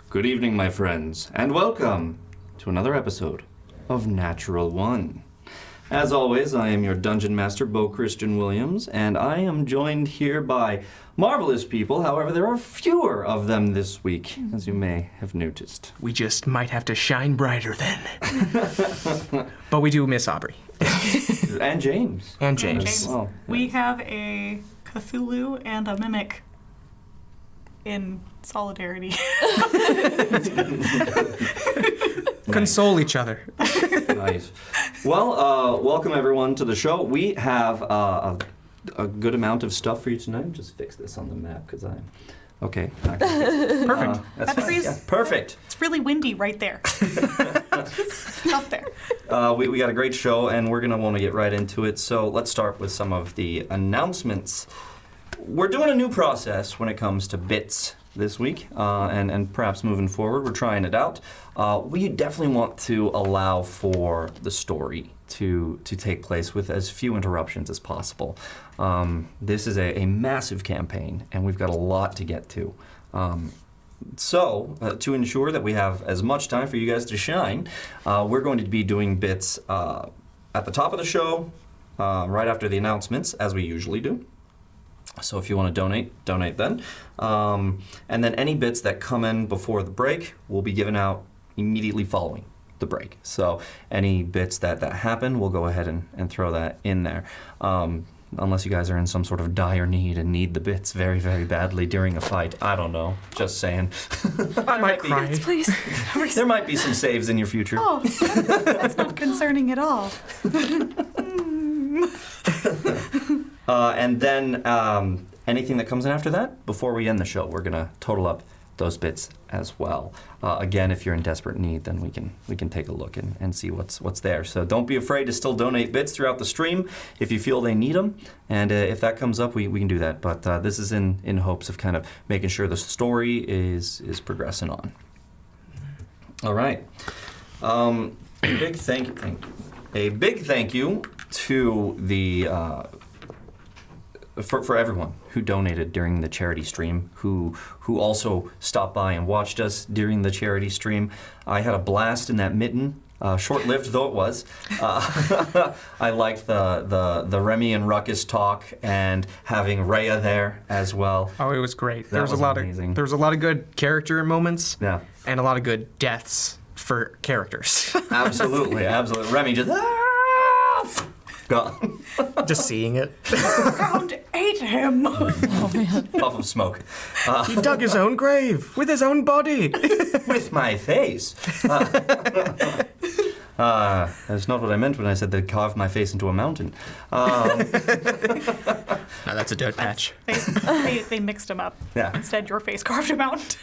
Good evening, my friends, and welcome to another episode of Natural One. As always, I am your Dungeon Master, Bo Christian Williams, and I am joined here by marvelous people. However, there are fewer of them this week, as you may have noticed. We just might have to shine brighter then. But we do miss Aubrey. And James. And James. James. Well, We have a Cthulhu and a Mimic in solidarity. Console each other. Nice. Well, welcome everyone to the show. We have a good amount of stuff for you tonight. Just fix this on the map because I'm okay. Perfect. That's That fine. tree's- Yeah, perfect. It's really windy right there. Up there. We got a great show, and we're gonna want to get right into it. So let's start with some of the announcements. We're doing a new process when it comes to bits this week, and perhaps moving forward, we're trying it out. We definitely want to allow for the story to take place with as few interruptions as possible. This is a massive campaign, and we've got a lot to get to. So, to ensure that we have as much time for you guys to shine, we're going to be doing bits at the top of the show, right after the announcements, as we usually do. So if you want to donate then. And then any bits that come in before the break will be given out immediately following the break. So any bits that happen, we'll go ahead and throw that in there. Unless you guys are in some sort of dire need and need the bits very, very badly during a fight. I don't know. Just saying. I might cry. Please. There might be some saves in your future. Oh, that's not concerning at all. And then anything that comes in after that, before we end the show, we're gonna total up those bits as well. Again, if you're in desperate need, then we can take a look and see what's there. So don't be afraid to still donate bits throughout the stream if you feel they need them. And if that comes up, we can do that. But this is in hopes of kind of making sure the story is progressing on. All right. A big thank you to the for everyone who donated during the charity stream, who also stopped by and watched us during the charity stream. I had a blast in that mitten, short-lived though it was. I liked the Remy and Ruckus talk and having Rhea there as well. Oh, it was great. That was amazing. There was a lot of good character moments. Yeah. And a lot of good deaths for characters. Absolutely. Remy just gone. Just seeing it. Round ate him. Puff of smoke. He dug his own grave with his own body. With my face. That's not what I meant when I said they carved my face into a mountain. No, that's a dirt patch. They mixed him up. Yeah. Instead, your face carved him out.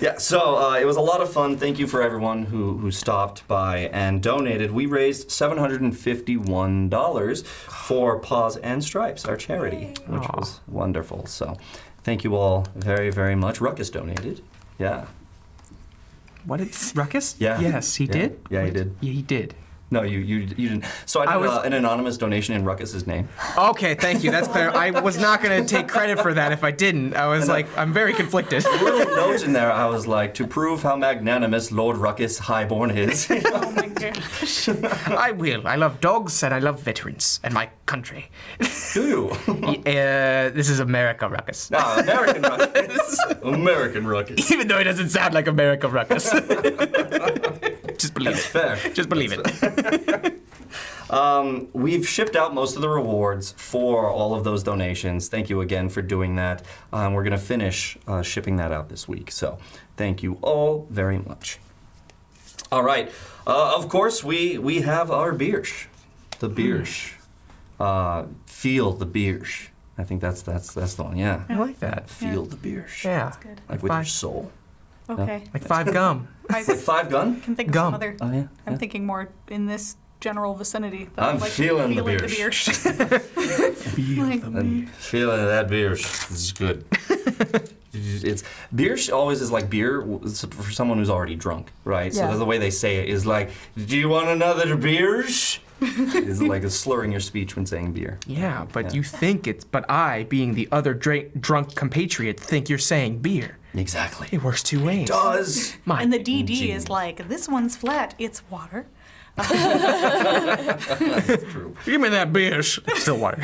Yeah, so it was a lot of fun. Thank you for everyone who stopped by and donated. We raised $751 for Paws and Stripes, our charity, which was wonderful. So thank you all very, very much. Ruckus donated. Yeah. What did Ruckus? Yeah. Yes, he did? Yeah, he did. Yeah, he did. No, you didn't. So I did an anonymous donation in Ruckus's name. Okay, thank you. That's clear. I was not going to take credit for that if I didn't. I was like, I'm very conflicted. Little note in there, I was like, to prove how magnanimous Lord Ruckus Highborn is. Oh my gosh. I will. I love dogs and I love veterans and my country. Do you? This is America Ruckus. No, American Ruckus. American Ruckus. Even though it doesn't sound like America Ruckus. Just believe That's it. fair. Just believe it. We've shipped out most of the rewards for all of those donations. Thank you again for doing that. We're going to finish shipping that out this week. So thank you all very much. All right. Of course, we have our Biersch. The Biersch. Feel the Biersch. I think that's the one, yeah. I like that. Feel the Biersch. Yeah. That's good. Like with your soul. Okay. Like 5 gum. I Like 5 gun? can think of Gum. some other. Oh, yeah. I'm thinking more in this general vicinity. But I'm like feeling the beer. Like, I'm feeling that beer. This is good. It's beer always is like beer for someone who's already drunk, right? Yeah. So the way they say it is like, "Do you want another beer?" Is like a slurring your speech when saying beer. Yeah, but you think it's. But I, being the other drunk compatriot, think you're saying beer. Exactly. It works two ways. Does. My And the DD ingenious. is like, this one's flat, it's water. True. Give me that beer. Still water.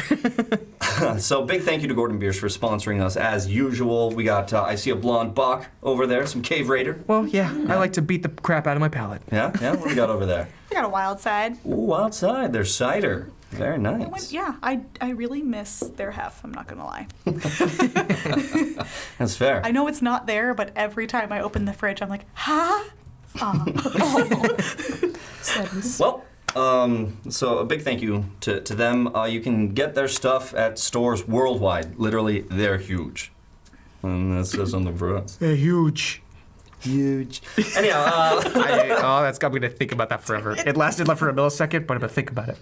So big thank you to Gordon Bierce for sponsoring us as usual. We got, I see a blonde Bach over there, some Cave Raider. Well, yeah, I like to beat the crap out of my palate. Yeah, what do we got over there? I got a wild side. Ooh, outside, there's cider. Very nice. I really miss their hef, I'm not gonna lie. That's fair. I know it's not there, but every time I open the fridge, I'm like, huh? Sadness. Well, so a big thank you to them. You can get their stuff at stores worldwide. Literally, they're huge. And that says something for us. They're huge. Huge. Anyhow, I'm gonna think about that forever. It lasted for a millisecond, but I'm gonna think about it.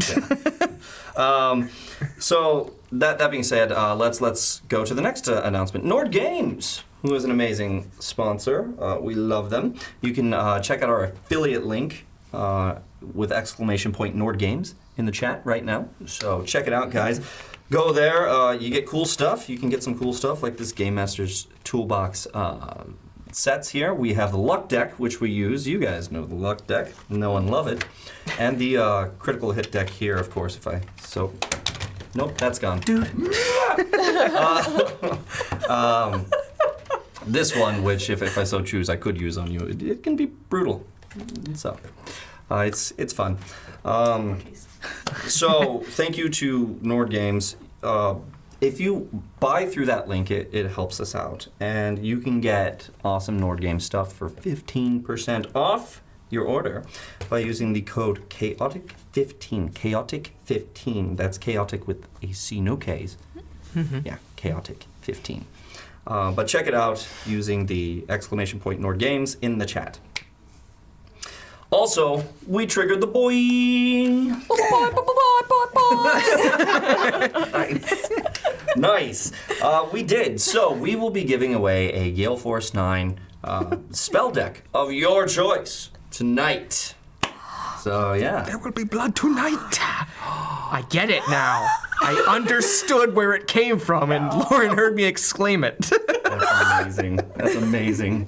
so that being said, let's go to the next announcement. Nord Games, who is an amazing sponsor. We love them. You can check out our affiliate link with ! Nord Games in the chat right now. So check it out, guys. Go there. You get cool stuff. You can get some cool stuff like this Game Master's Toolbox sets here. We have the luck deck, which we use. You guys know the luck deck. Know and love it. And the critical hit deck here, of course, Nope, that's gone. Dude. This one, which if I so choose, I could use on you. It can be brutal. So, it's fun. So, thank you to Nord Games. If you buy through that link, it helps us out. And you can get awesome Nord Games stuff for 15% off your order by using the code chaotic15. Chaotic15. That's chaotic with a C, no K's. Yeah, chaotic15. But check it out using the ! Nord Games in the chat. Also, we triggered the boy. Nice. We did. So we will be giving away a Gale Force 9 spell deck of your choice tonight. So yeah. There will be blood tonight. I get it now. I understood where it came from, and Lauren heard me exclaim it. That's amazing. That's amazing.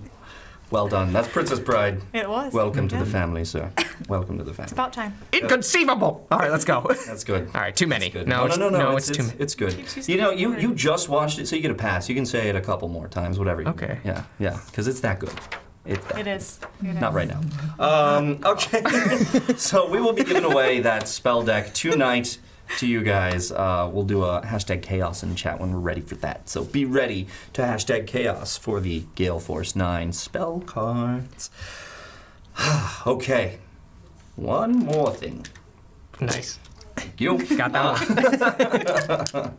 Well done. That's Princess Bride. It was. Welcome to Yeah. the family, sir. Welcome to the family. It's about time. Inconceivable. All right, let's go. That's good. All right, too many. Good. No, no, it's too many. It's good. Keeps You know, you you just watched it, so you get a pass. You can say it a couple more times, whatever. Okay. Yeah, because it's that good. It's that It is. It is. Not right now. Okay. So we will be giving away that spell deck tonight to you guys. We'll do a #chaos in the chat when we're ready for that. So be ready to #chaos for the Gale Force 9 spell cards. Okay. One more thing. Nice. Thank you. Got that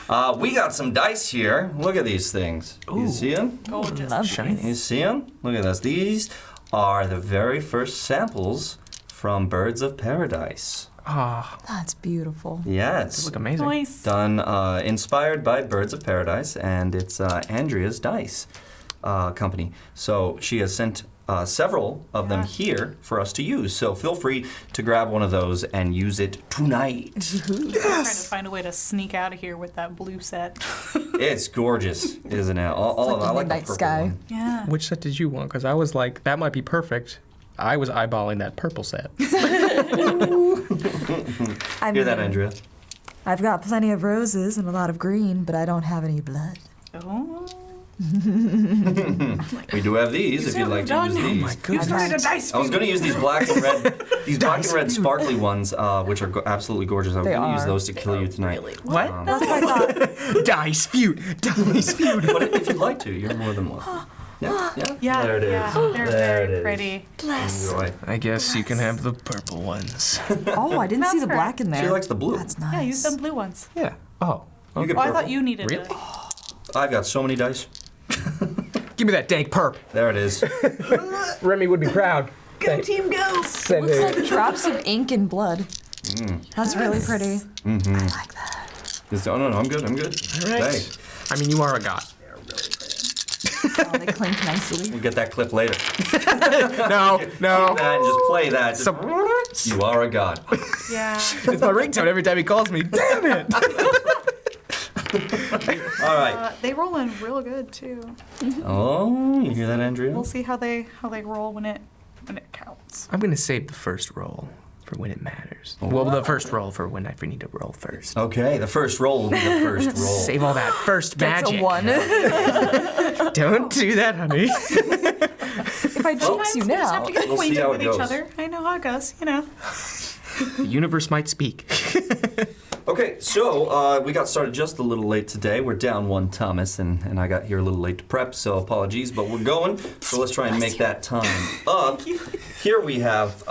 one. We got some dice here. Look at these things. You see them? Gorgeous. Shiny. You see them? Look at this. These are the very first samples from Birds of Paradise. Ah, That's beautiful. Yes. look amazing. Nice. Done, inspired by Birds of Paradise, and it's Andrea's Dice company. So she has sent several of them here for us to use. So feel free to grab one of those and use it tonight. I'm trying to find a way to sneak out of here with that blue set. It's gorgeous, isn't it? It's like the I like the midnight purple sky. one. Yeah. Which set did you want? Because I was like, that might be perfect. I was eyeballing that purple set. I Hear that, mean, Andrea? I've got plenty of roses and a lot of green, but I don't have any blood. Oh. We do have these if you'd like to use done. these. Oh my goodness. started a dice I was going to use these black and red, sparkly ones, which are absolutely gorgeous. I was They going to use are. those to kill you tonight. What? That's what I thought. Dice feud. Dice feud. But if you'd like to, you're more than welcome. Yeah, yeah. Yeah. There it is. Yeah. They're There it very is. pretty. Enjoy. I guess you can have the purple ones. Oh, I didn't see the That's black in there. She likes the blue. That's nice. Yeah, use them blue ones. Yeah. Oh. You get Oh, I purple. thought you needed Really? it. I've got so many dice. Give me that dank perp. There it is. Remy would be proud. Go team go! Send Looks it. like drops of ink and blood. That's really pretty. I like that. Oh, no, I'm good. All right. Okay. I mean, you are a god. Oh, they clink nicely. We'll get that clip later. No, no. And just play that. Just, So- you are a god. Yeah. It's my ringtone every time he calls me. Damn it! All right. They roll in real good too. Oh, you hear that, Andrea? We'll see how they roll when it counts. I'm gonna save the first roll for when it matters. Well, the first roll for when I need to roll first. Okay, the first roll will be the first roll. Save all that first That's magic. a 1. Don't do that, honey. If I jinx you We just now. have to get We'll see acquainted how with it each goes. other. I know how it goes, you know. The universe might speak. Okay, so we got started just a little late today. We're down 1 Thomas, and I got here a little late to prep, so apologies, but we're going. So let's try and make that time up. Here we have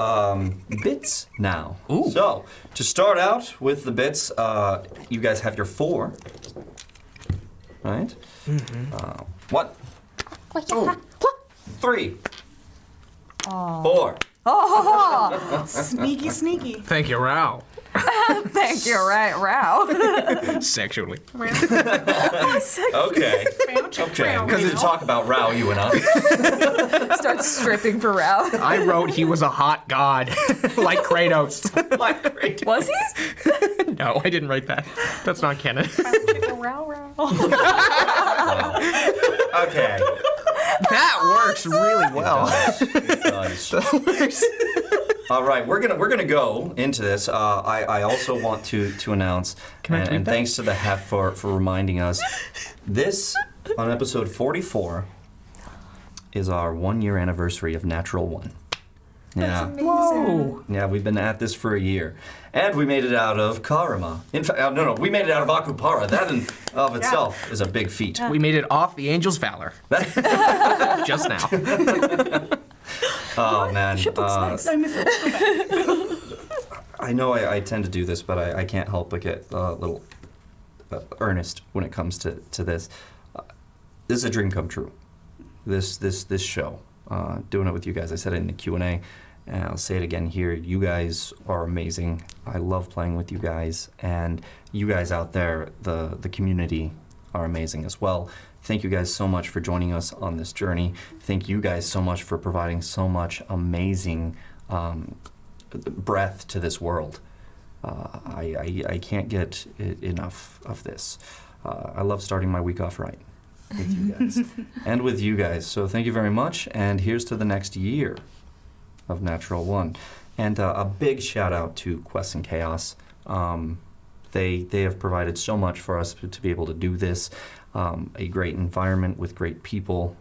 bits now. Ooh. So to start out with the bits, you guys have your 4, right? Mm-hmm. 1, 2, 3, 4. Sneaky, sneaky. Thank you, Rao. Thank you, right, Rao. Sexually. Okay. Okay. Because to talk about Rao, you and I. Start stripping for Rao. I wrote he was a hot god, like Kratos. Like great. Was he? No, I didn't write that. That's not canon. Okay. That works really well. Nice. All right, we're gonna go into this. I also want to announce, and thanks to the Hef for reminding us, this on episode 44 is our 1-year anniversary of Natural One. Yeah. Whoa. Yeah, we've been at this for a year. And we made it out of Karama. In fact, no, we made it out of Akupara. That in of itself is a big feat. We made it off the Angel's Valor. Just now. Oh, man. I miss it. I know I tend to do this, but I can't help but get a little earnest when it comes to this. This is a dream come true. This show. Doing it with you guys. I said it in the Q&A, and I'll say it again here. You guys are amazing. I love playing with you guys, and you guys out there, the community, are amazing as well. Thank you guys so much for joining us on this journey. Thank you guys so much for providing so much amazing breath to this world. I can't get enough of this. I love starting my week off right with you guys and with you guys. So thank you very much, and here's to the next year of Natural One. And a big shout out to Quest and Chaos. They have provided so much for us to be able to do this. A great environment with great people,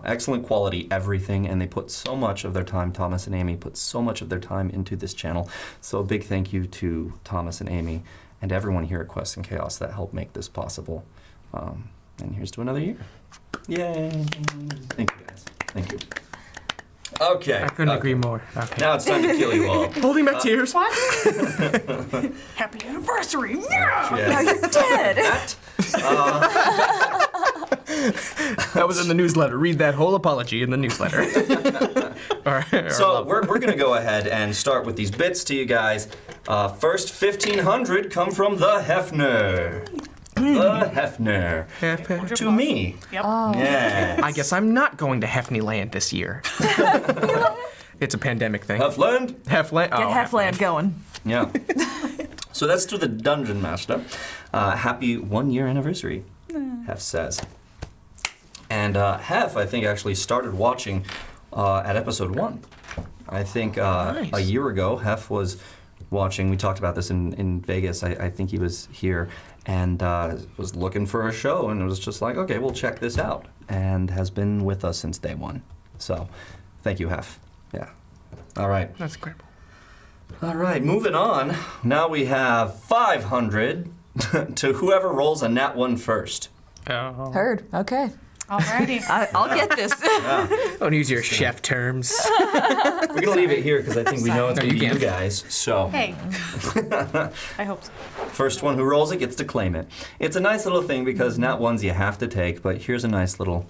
excellent quality everything, and they put so much of their time, Thomas and Amy put so much of their time into this channel. So a big thank you to Thomas and Amy and everyone here at Quest and Chaos that helped make this possible. And here's to another year. Yay! Thank you guys. Thank you. Okay. I couldn't agree more. Okay. Now it's time to kill you all. Holding back tears. What? Happy anniversary! Yeah. Now you're dead. That was in the newsletter. Read that whole apology in the newsletter. So we're going to go ahead and start with these bits to you guys. First, 1,500 come from the Hefner. The Hefner. To me. Yep. Yeah. I guess I'm not going to Hefney Land this year. It's a pandemic thing. Hefland? Hefland. Get Hefland going. Yeah. So that's to the Dungeon Master. Happy 1-year anniversary, Hef says. And Hef, I think, actually started watching at episode 1. I think Nice. a year ago, Hef was watching. We talked about this in Vegas. I think he was here and was looking for a show, and it was just like, okay, we'll check this out, and has been with us since day 1. So thank you, Hef. Yeah. All right. That's incredible. All right, moving on. Now we have 500 to whoever rolls a nat 1 first. Oh. Heard. Okay. Alrighty. I'll get this. Don't use your chef terms. We're going to leave it here because I think we know it's No, going to you be you can't. guys. So Hey. I hope so. first one who rolls it gets to claim it. It's a nice little thing because nat 1s you have to take, but here's a nice little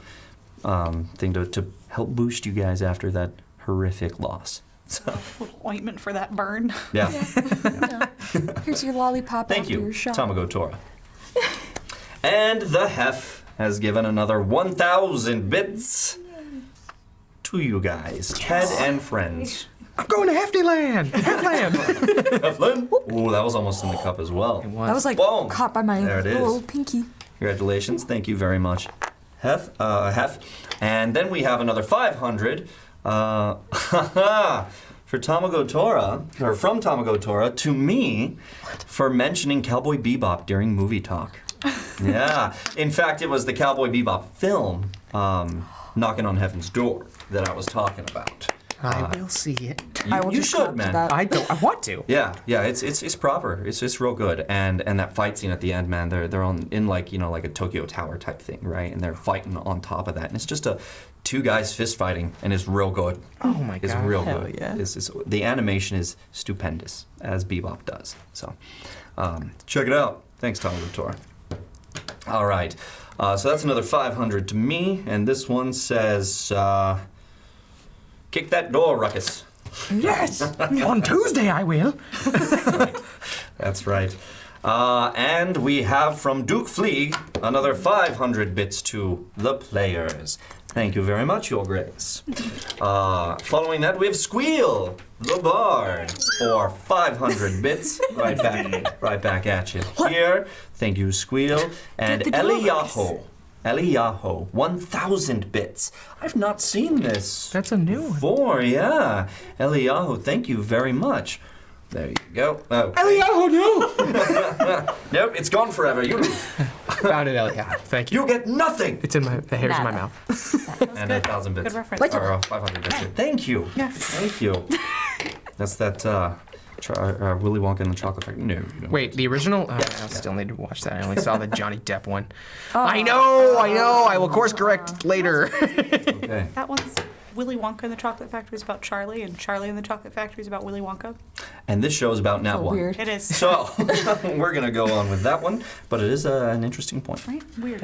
thing to help boost you guys after that horrific loss. So, Little ointment for that burn. yeah. Here's your lollipop Thank after you, your shot. Tamago Tora. And the Hef has given another 1,000 bits to you guys, Ted and friends. I'm going to Heftyland. Heftland. Heflin. Ooh, that was almost in the cup as well. That was like Boom. caught by my There it is. little pinky. Congratulations. Thank you very much, Hef. And then we have another 500 for Tamago Tora, or from Tamago Tora to me for mentioning Cowboy Bebop during movie talk. Yeah. In fact, it was the Cowboy Bebop film, Knocking on Heaven's Door, that I was talking about. I will see it. I will You just should, clap to man. that. I don't. I want to. Yeah, it's proper. It's just real good, and that fight scene at the end, man. They're in like like a Tokyo Tower type thing, right? And they're fighting on top of that, and it's just two guys fist fighting, and it's real good. Oh my It's god. real Hell good. yeah. The animation is stupendous, as Bebop does. So, check it out. Thanks, Tom Lutor. All right, so that's another 500 to me, and this one says, "Kick that door, Ruckus." Yes. On Tuesday I will. That's right. And we have from Duke Fleeg another 500 bits to the players. Thank you very much, Your Grace. Following that, we have Squeal, the Bard, for 500 bits. Right back at you here. Thank you, Squeal. And Eliyahu, 1,000 bits. I've not seen this That's a new one. before, yeah. Eliyahu, thank you very much. There you go. Oh. Eliyahu, no. Nope, it's gone forever. You Found it, Eliyahu. Thank you. you get nothing. It's in the hairs of my Nada. mouth. And 1,000 bits. Good reference. Like- Or 500 bits. Thank you. Yeah. Thank you. That's that Willy Wonka and the Chocolate Factory. No, you don't. Wait, the original? I still need to watch that. I only saw the Johnny Depp one. I know. I will course correct later. Okay. That one's Willy Wonka and the Chocolate Factory is about Charlie, and Charlie and the Chocolate Factory is about Willy Wonka. And this show is about Nat So 1. weird. It is. So, we're going to go on with that one, but it is an interesting point. Right? Weird.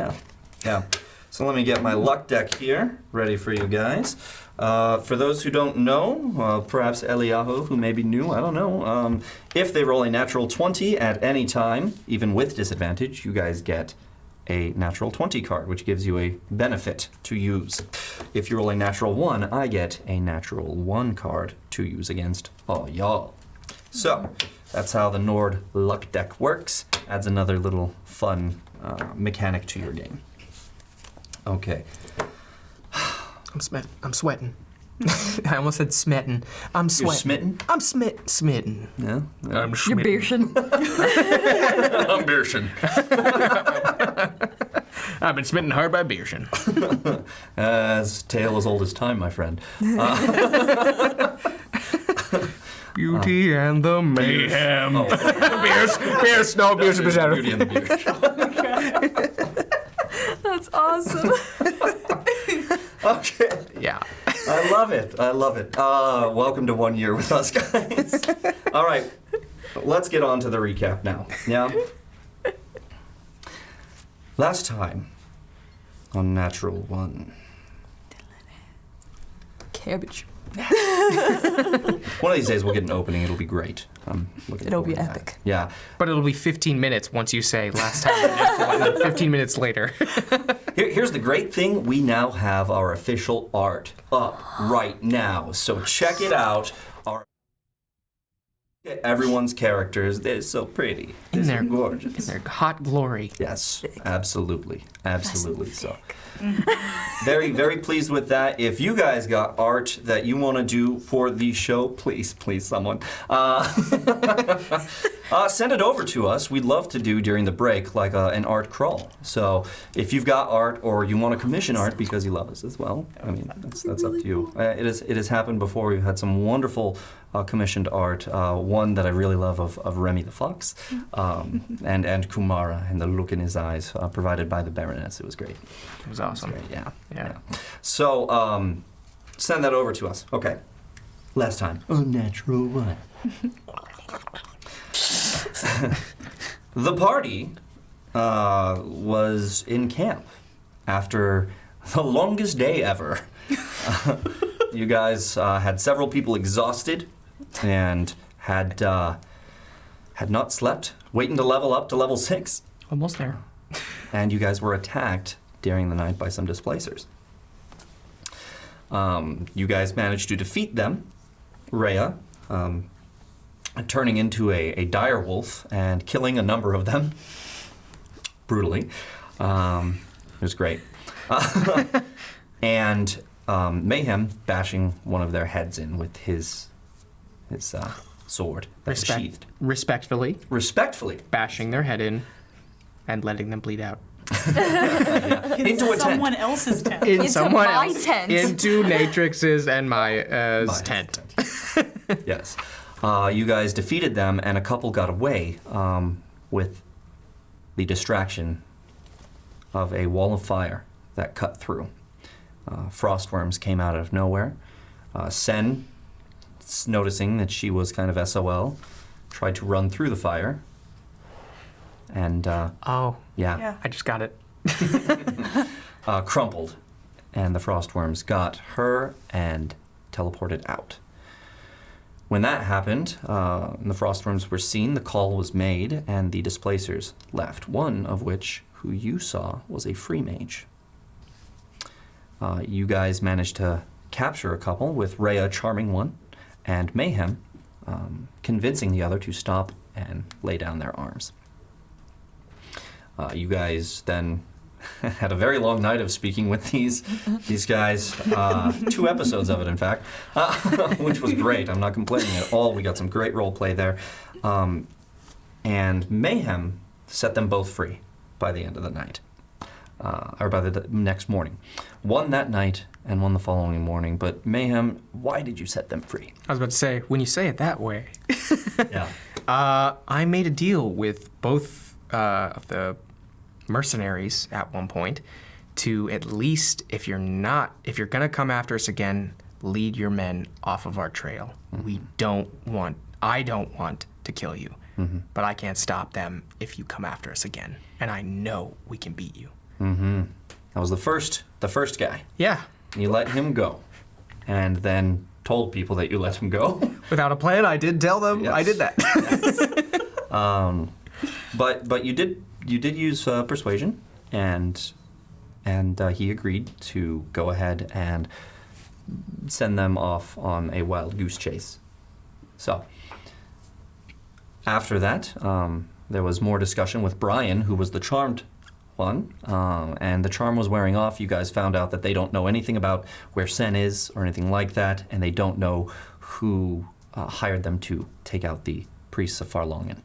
Yeah. So let me get my luck deck here, ready for you guys. For those who don't know, perhaps Eliyahu, who may be new, I don't know. If they roll a natural 20 at any time, even with disadvantage, you guys get a natural 20 card, which gives you a benefit to use. If you roll a natural 1, I get a natural 1 card to use against all y'all. So, that's how the Nord luck deck works. Adds another little fun mechanic to your game. Okay. I'm sweating. I almost said smitten. I'm sweating. You're smitten? I'm smitten. Yeah? I'm Your Beerschen. I'm Beerschen. I've been smitten hard by Beerschen. As tale as old as time, my friend. Beauty and the mayhem. Oh, Beers, no, beers are better. Beauty and the Beer. That's awesome. Okay. Yeah. I love it. I love it. Welcome to 1 year with us, guys. All right. Let's get on to the recap now. Yeah? Last time on Natural 1. Cabbage. One of these days we'll get an opening. It'll be great. I'm looking It'll forward be to that. epic. Yeah. But it'll be 15 minutes once you say last time. And then 15 minutes later. Here's the great thing. We now have our official art up right now. So check it out. Everyone's characters, they're so pretty. They're In so their gorgeous. In their hot glory. Yes, absolutely. Absolutely so. Very, very pleased with that. If you guys got art that you want to do for the show, please, someone, send it over to us. We'd love to do during the break, like an art crawl. So if you've got art or you want to commission art because you love us as well, I mean, that's up to you. It has happened before. We've had some wonderful commissioned art. One that I really love of Remy the Fox and Kumara and the look in his eyes, provided by the Baroness. It was great. It was awesome. Great, yeah. Yeah. So, send that over to us. Okay. Last time. Unnatural 1. The party was in camp after the longest day ever. You guys had several people exhausted and had not slept, waiting to level up to level 6. Almost there. And you guys were attacked during the night by some displacers. You guys managed to defeat them, Rhea turning into a dire wolf and killing a number of them brutally. It was great. And Mayhem bashing one of their heads in with his sword that was sheathed. Respectfully Respectfully. bashing their head in and letting them bleed out. Into a tent. Someone else's tent. In Into someone my else. tent. Into Natrix's and Maya's tent. Yes. You guys defeated them, and a couple got away with the distraction of a wall of fire that cut through. Frostworms came out of nowhere. Sen, noticing that she was kind of SOL, tried to run through the fire. And, Oh, Yeah. I just got it. crumpled. And the Frostworms got her and teleported out. When that happened, and the Frostworms were seen, the call was made, and the Displacers left, one of which, who you saw, was a free mage. You guys managed to capture a couple, with Rhea charming one, and Mayhem convincing the other to stop and lay down their arms. You guys then had a very long night of speaking with these guys. 2 episodes of it, in fact, which was great. I'm not complaining at all. We got some great role play there. And Mayhem set them both free by the end of the night, or by the next morning. One that night and one the following morning. But Mayhem, why did you set them free? I was about to say, when you say it that way, Yeah. I made a deal with both of the mercenaries at one point to at least, if you're gonna come after us again, lead your men off of our trail. Mm-hmm. I don't want to kill you, but I can't stop them if you come after us again. And I know we can beat you. Mm-hmm. That was the first guy. Yeah. You let him go, and then told people that you let him go. Without a plan, I did tell them I did that. But you did use persuasion, and he agreed to go ahead and send them off on a wild goose chase. So after that, there was more discussion with Brian, who was the charmed one, and the charm was wearing off. You guys found out that they don't know anything about where Sen is or anything like that, and they don't know who hired them to take out the priests of Farlongen.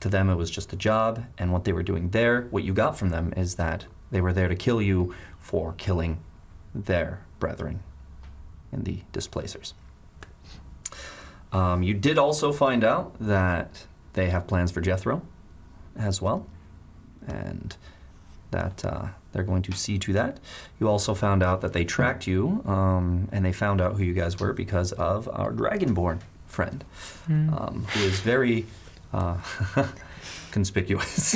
To them, it was just a job, and what they were doing there, what you got from them is that they were there to kill you for killing their brethren in the Displacers. You did also find out that they have plans for Jethro as well, and that they're going to see to that. You also found out that they tracked you, and they found out who you guys were because of our Dragonborn friend, who is very conspicuous.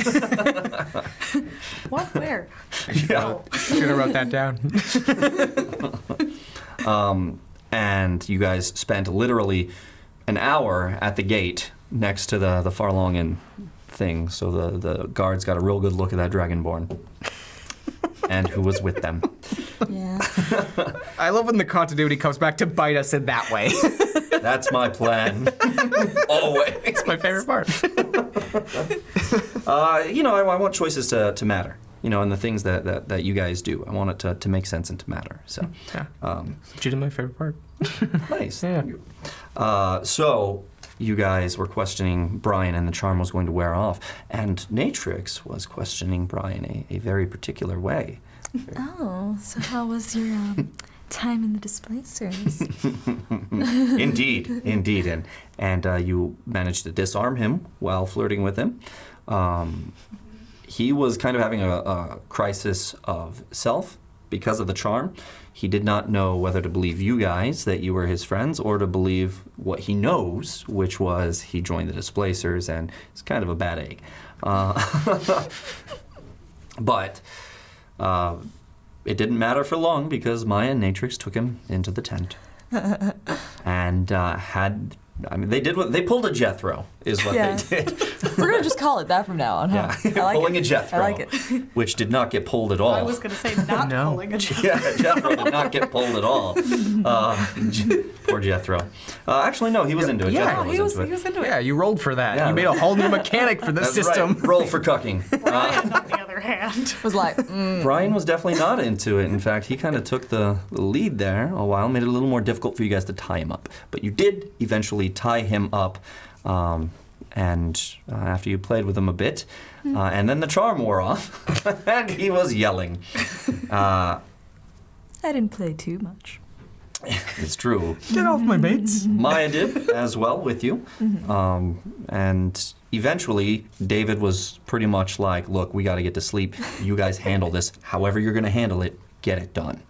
What? Where? Yeah. Should have wrote that down. And you guys spent literally an hour at the gate next to the Farlongen thing, so the guards got a real good look at that Dragonborn and who was with them. Yeah. I love when the continuity comes back to bite us in that way. That's my plan. Always. It's my favorite part. I want choices to matter. And the things that you guys do, I want it to make sense and to matter. So, Yeah. Legitimately my favorite part. nice. Yeah. Thank you. So you guys were questioning Brian, and the charm was going to wear off, and Natrix was questioning Brian a very particular way. Oh, so how was your time in the Displacers? Indeed, and you managed to disarm him while flirting with him. He was kind of having a crisis of self because of the charm. He did not know whether to believe you guys, that you were his friends, or to believe what he knows, which was he joined the Displacers, and it's kind of a bad egg. But it didn't matter for long, because Maya and Natrix took him into the tent. And they pulled a Jethro, is what Yeah. they did. We're gonna just call it that from now on, huh? Yeah. I like Pulling it. a Jethro. I like it. Which did not get pulled at all. I was going to say not No. pulling a joke. Yeah, Jethro did not get pulled at all. Poor Jethro. Actually, no, he was into it. Yeah, Jethro he was into it. into it. Yeah, you rolled for that. Yeah. You made a whole new mechanic for this That's system. right. Roll for cucking. Brian, on the other hand. Was like, Brian was definitely not into it. In fact, he kind of took the lead there a while, made it a little more difficult for you guys to tie him up. But you did eventually tie him up, and after you played with him a bit, and then the charm wore off, and he was yelling. I didn't play too much. It's true. Get off my mates. Maya did as well with you. And eventually, David was pretty much like, look, we got to get to sleep. You guys handle this. However you're going to handle it, get it done.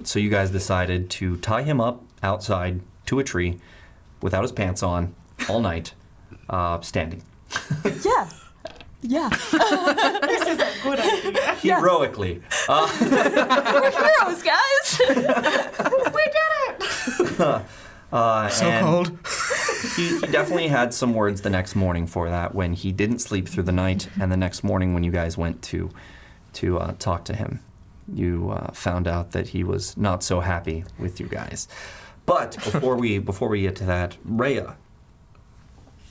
So you guys decided to tie him up outside to a tree without his pants on all night, standing. Yeah. Yeah. This is a good idea. Heroically. We're heroes, guys. We did it! So cold. He definitely had some words the next morning for that when he didn't sleep through the night, and the next morning when you guys went to talk to him, you found out that he was not so happy with you guys. But before we get to that, Rhea,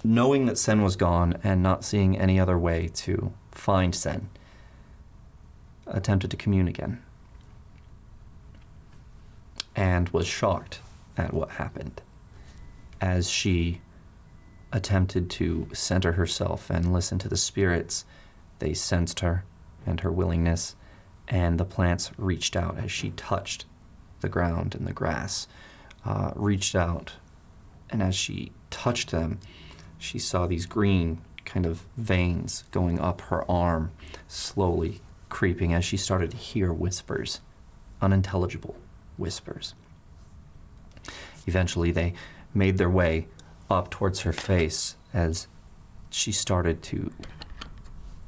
knowing that Sen was gone and not seeing any other way to find Sen, attempted to commune again and was shocked at what happened as she attempted to center herself and listen to the spirits. They sensed her and her willingness, and the plants reached out as she touched the ground and the grass, reached out, and as she touched them, she saw these green kind of veins going up her arm, slowly creeping as she started to hear whispers, unintelligible whispers. Eventually, they made their way up towards her face as she started to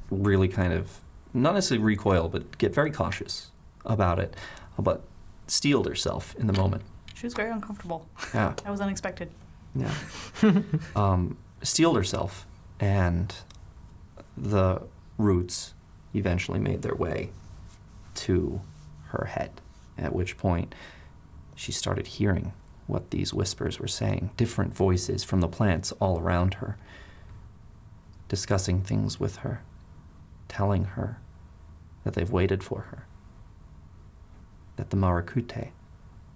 really kind of, not necessarily recoil, but get very cautious about it, but steeled herself in the moment. She was very uncomfortable. Yeah. That was unexpected. Yeah. Steeled herself, and the roots eventually made their way to her head, at which point she started hearing what these whispers were saying, different voices from the plants all around her, discussing things with her, telling her that they've waited for her, that the Marakute,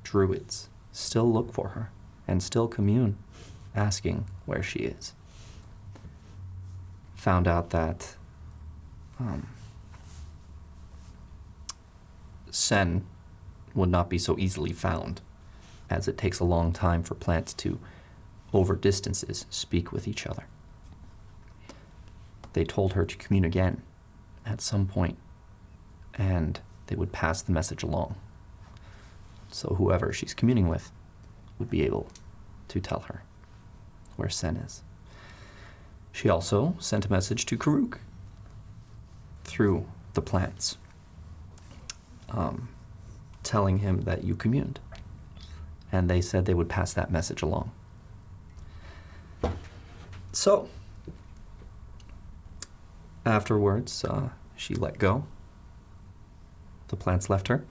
druids, still look for her and still commune, asking where she is. Found out that Sen would not be so easily found, as it takes a long time for plants to, over distances, speak with each other. They told her to commune again at some point, and they would pass the message along. So whoever she's communing with would be able to tell her where Sen is. She also sent a message to Karuk through the plants, telling him that you communed. And they said they would pass that message along. So, afterwards, she let go. The plants left her.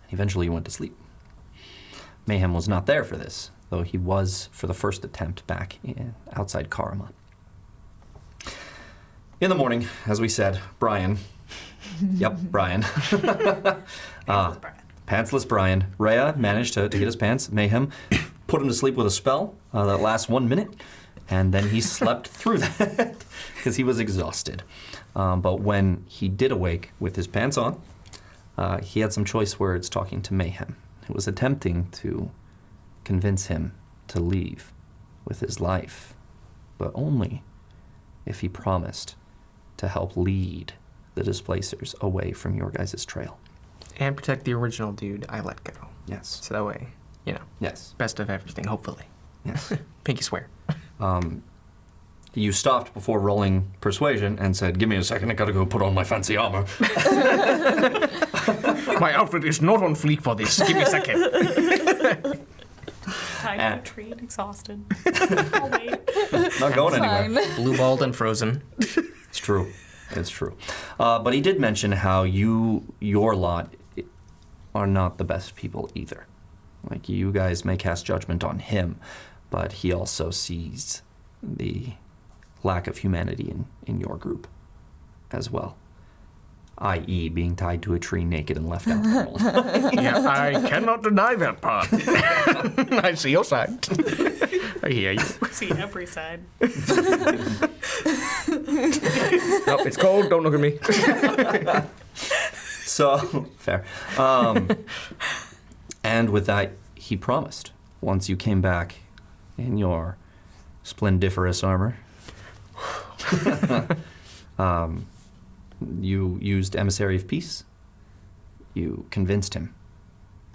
Eventually, went to sleep. Mayhem was not there for this, though he was for the first attempt back outside Karama. In the morning, as we said, Brian. Yep, Brian. Pantsless Brian. Pantsless Brian. Rhea managed to get his pants. Mayhem put him to sleep with a spell that lasts 1 minute, and then he slept through that because he was exhausted. But when he did awake with his pants on, he had some choice words talking to Mayhem, who was attempting to convince him to leave with his life, but only if he promised to help lead the displacers away from your guys' trail. And protect the original dude I let go. Yes. So that way, Yes. best of everything, hopefully. Yes. Pinky swear. You stopped before rolling persuasion and said, "Give me a second, I gotta go put on my fancy armor." My outfit is not on fleek for this. Give me a second. Tied to a And- tree and exhausted. I'll wait. Not going anywhere. Fine. Blue balled and frozen. It's true. It's true. But he did mention how your lot, are not the best people either. Like, you guys may cast judgment on him, but he also sees the lack of humanity in your group as well. I.e., being tied to a tree naked and left out in the world. Yeah, I cannot deny that part. I see your side. I hear you. See every side. Nope, it's cold. Don't look at me. So, fair. And with that, he promised, once you came back in your splendiferous armor, you used Emissary of Peace. You convinced him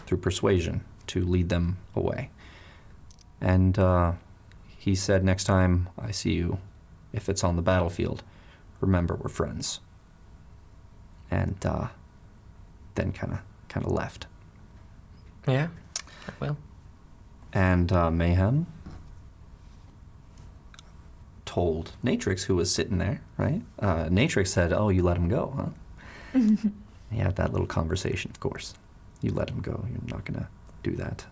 through persuasion to lead them away. And he said, next time I see you, if it's on the battlefield, remember we're friends. And then kind of left. Yeah, I will. And Mayhem told Natrix, who was sitting there, right? Natrix said, "Oh, you let him go, huh?" He had that little conversation, of course. You let him go. You're not going to do that.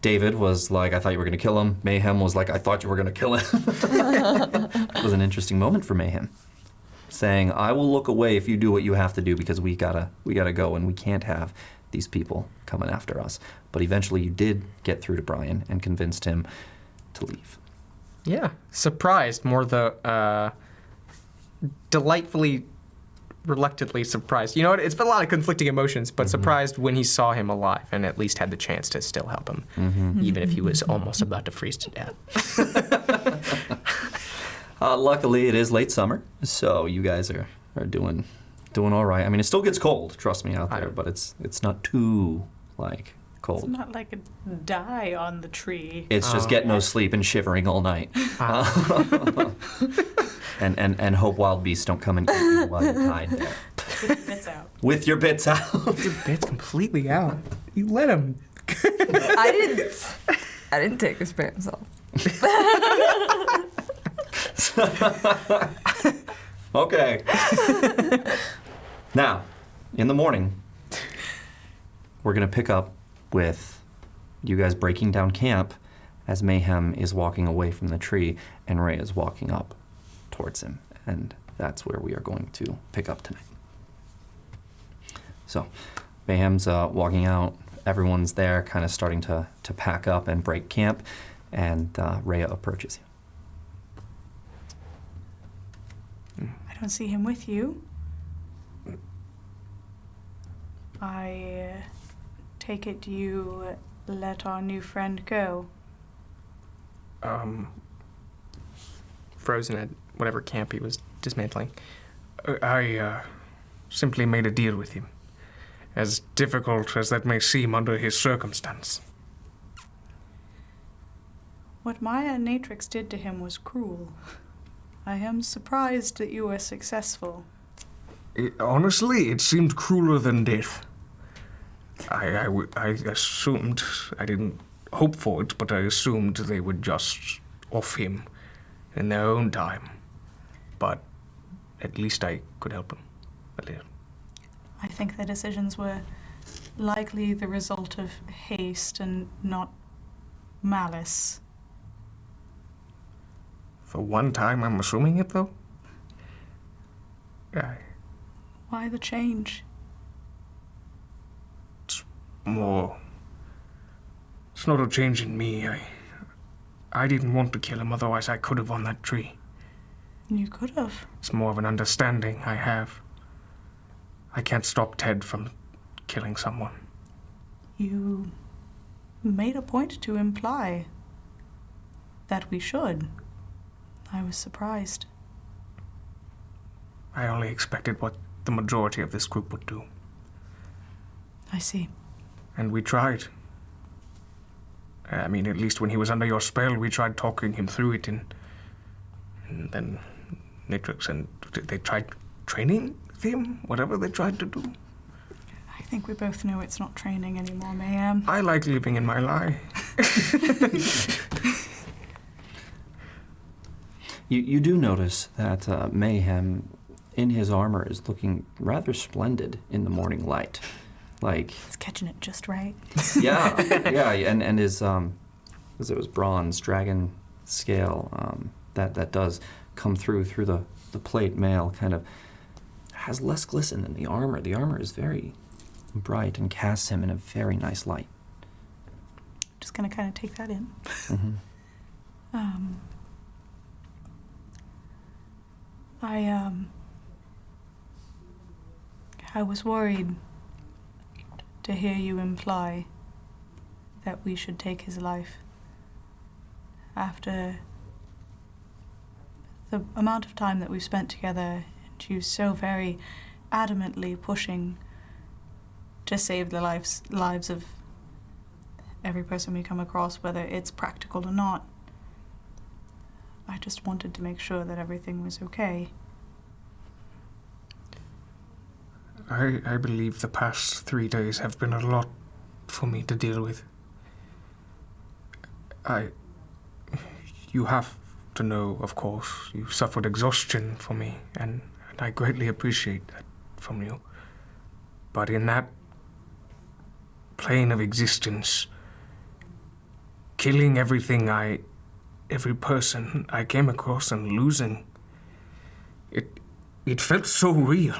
David was like, "I thought you were going to kill him." Mayhem was like, "I thought you were going to kill him." It was an interesting moment for Mayhem, saying, "I will look away if you do what you have to do, because we gotta go, and we can't have these people coming after us." But eventually you did get through to Brian and convinced him to leave. Yeah, surprised, more the delightfully, reluctantly surprised. You know what? It's been a lot of conflicting emotions, but surprised when he saw him alive and at least had the chance to still help him, even if he was almost about to freeze to death. Luckily, it is late summer, so you guys are doing all right. I mean, it still gets cold, trust me, out there, but it's not too, cold. It's not like a die on the tree. It's just get no sleep and shivering all night. And hope wild beasts don't come and eat you while you're tied there. With bits out. With your bits out. Your bit's completely out. You let him. I didn't take his pants off. Okay. Now, in the morning, we're going to pick up with you guys breaking down camp as Mayhem is walking away from the tree and Ray is walking up towards him. And that's where we are going to pick up tonight. So, Mayhem's walking out. Everyone's there, kind of starting to pack up and break camp. And Rhea approaches you. I don't see him with you. I take it you let our new friend go. Frozen at whatever camp he was dismantling. I simply made a deal with him, as difficult as that may seem under his circumstance. What Maya and Natrix did to him was cruel. I am surprised that you were successful. Honestly, it seemed crueler than death. I assumed, I didn't hope for it, but I assumed they would just off him in their own time. But at least I could help him a little. I think their decisions were likely the result of haste and not malice. For one time, I'm assuming it, though? Why the change? More. It's not a change in me. I didn't want to kill him, otherwise I could have on that tree. You could have. It's more of an understanding I have. I can't stop Ted from killing someone. You made a point to imply that we should. I was surprised. I only expected what the majority of this group would do. I see. And we tried. I mean, at least when he was under your spell, we tried talking him through it, and then Natrix and they tried training him, whatever they tried to do. I think we both know it's not training anymore, Mayhem. I like living in my lie. You do notice that Mayhem, in his armor, is looking rather splendid in the morning light. Like, It's catching it just right. yeah, and his because it was bronze dragon scale that does come through the plate mail, kind of has less glisten than the armor. The armor is very bright and casts him in a very nice light. Just gonna kind of take that in. Mm-hmm. I was worried to hear you imply that we should take his life after the amount of time that we've spent together and you so very adamantly pushing to save the lives of every person we come across, whether it's practical or not. I just wanted to make sure that everything was okay. I believe the past 3 days have been a lot for me to deal with. You have to know, of course, you suffered exhaustion for me, and I greatly appreciate that from you. But in that plane of existence, killing every person I came across and losing, it felt so real.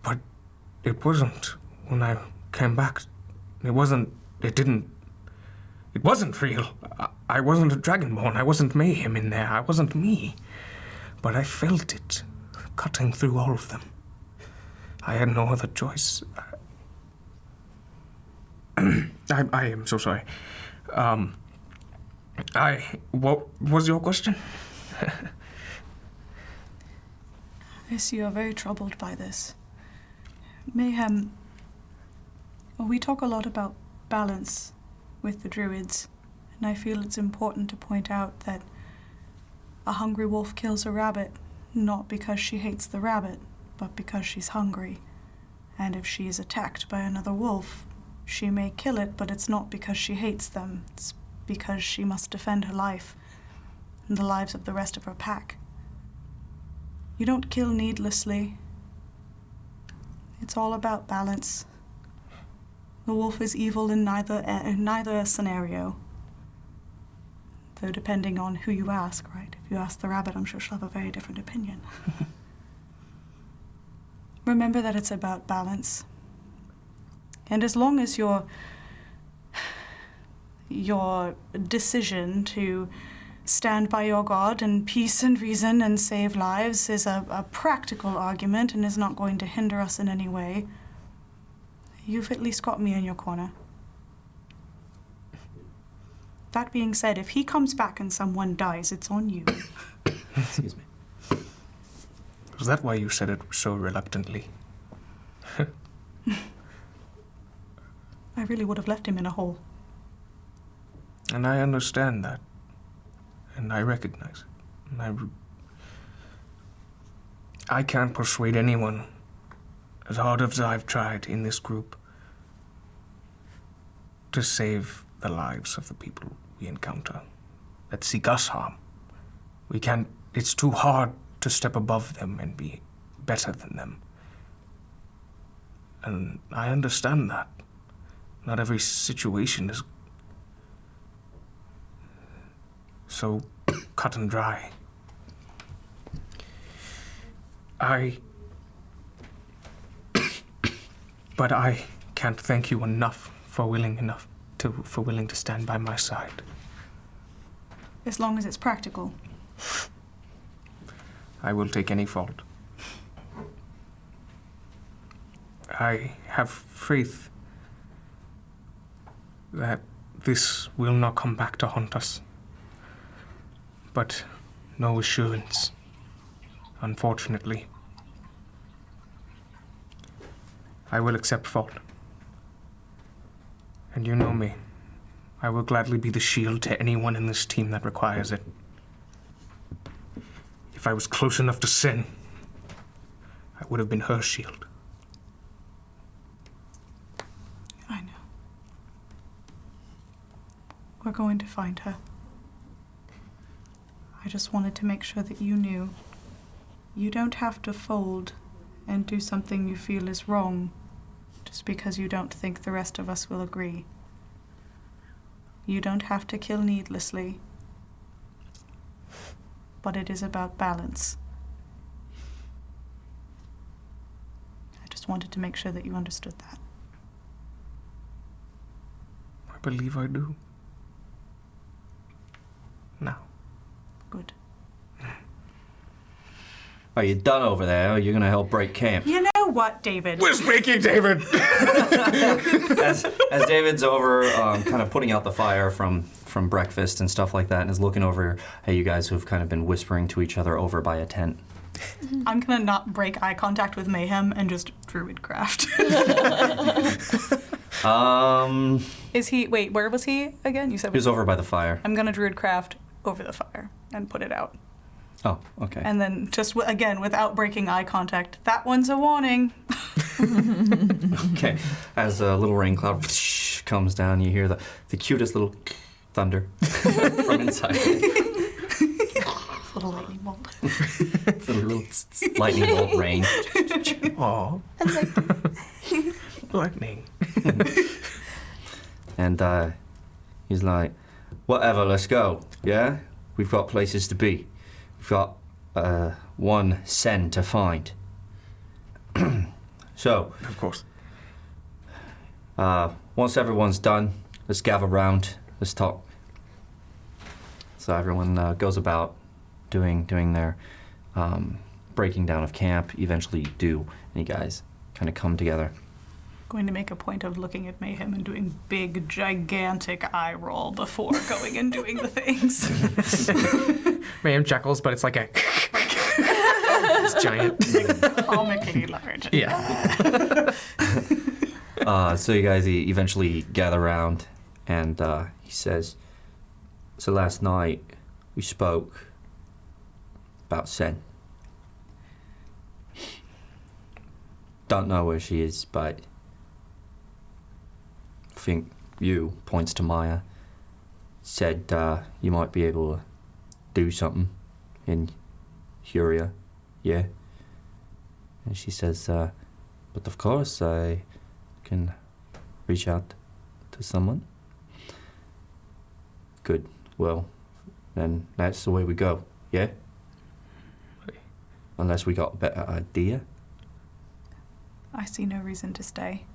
But it wasn't when I came back. It wasn't real. I wasn't a Dragonborn. I wasn't Mayhem in there. I wasn't me. But I felt it cutting through all of them. I had no other choice. I am so sorry. What was your question? I see you're very troubled by this. Mayhem, we talk a lot about balance with the druids, and I feel it's important to point out that a hungry wolf kills a rabbit, not because she hates the rabbit, but because she's hungry. And if she is attacked by another wolf, she may kill it, but it's not because she hates them. It's because she must defend her life and the lives of the rest of her pack. You don't kill needlessly. It's all about balance. The wolf is evil in neither scenario. Though depending on who you ask, right? If you ask the rabbit, I'm sure she'll have a very different opinion. Remember that it's about balance. And as long as your decision to stand by your God and peace and reason and save lives is a practical argument and is not going to hinder us in any way, you've at least got me in your corner. That being said, if he comes back and someone dies, it's on you. Excuse me. Was that why you said it so reluctantly? I really would have left him in a hole. And I understand that. And I recognize it. And I can't persuade anyone, as hard as I've tried in this group, to save the lives of the people we encounter that seek us harm. We can't, it's too hard to step above them and be better than them. And I understand that. Not every situation is so cut and dry. But I can't thank you enough for willing to stand by my side. As long as it's practical. I will take any fault. I have faith that this will not come back to haunt us. But no assurance, unfortunately. I will accept fault. And you know me. I will gladly be the shield to anyone in this team that requires it. If I was close enough to sin, I would have been her shield. I know. going to find her. I just wanted to make sure that you knew. You don't have to fold and do something you feel is wrong just because you don't think the rest of us will agree. You don't have to kill needlessly. But it is about balance. I just wanted to make sure that you understood that. I believe I do. Now. Good. Are you done over there? Or are you going to help break camp? You know what, David? We're speaking, David! As David's over, kind of putting out the fire from breakfast and stuff like that, and is looking over at you guys who've kind of been whispering to each other over by a tent. I'm gonna not break eye contact with Mayhem and just druidcraft. Is he? Wait, where was he again? You said He was over by the fire. I'm gonna druidcraft over the fire and put it out. Oh, okay. And then just again without breaking eye contact. That one's a warning. Okay. As a little rain cloud comes down, you hear the cutest little thunder from inside. Little lightning bolt. Little lightning bolt rain. Aw. Lightning. And he's like, whatever, let's go. Yeah? We've got places to be. We've got one sen to find. So, Of course. once everyone's done, let's gather round. Let's talk. So everyone goes about doing their breaking down of camp. Eventually do, and you guys kind of come together. Going to make a point of looking at Mayhem and doing big, gigantic eye roll before going and doing the things. Mayhem chuckles, but it's like a... It's giant. Comically large. Yeah. So you guys eventually gather around, and he says, so last night we spoke about Sen. Don't know where she is, but I think you, points to Maya, said you might be able to do something in Huria, yeah? And she says, but of course I can reach out to someone. Good. Well, then that's the way we go, yeah? Unless we got a better idea. I see no reason to stay.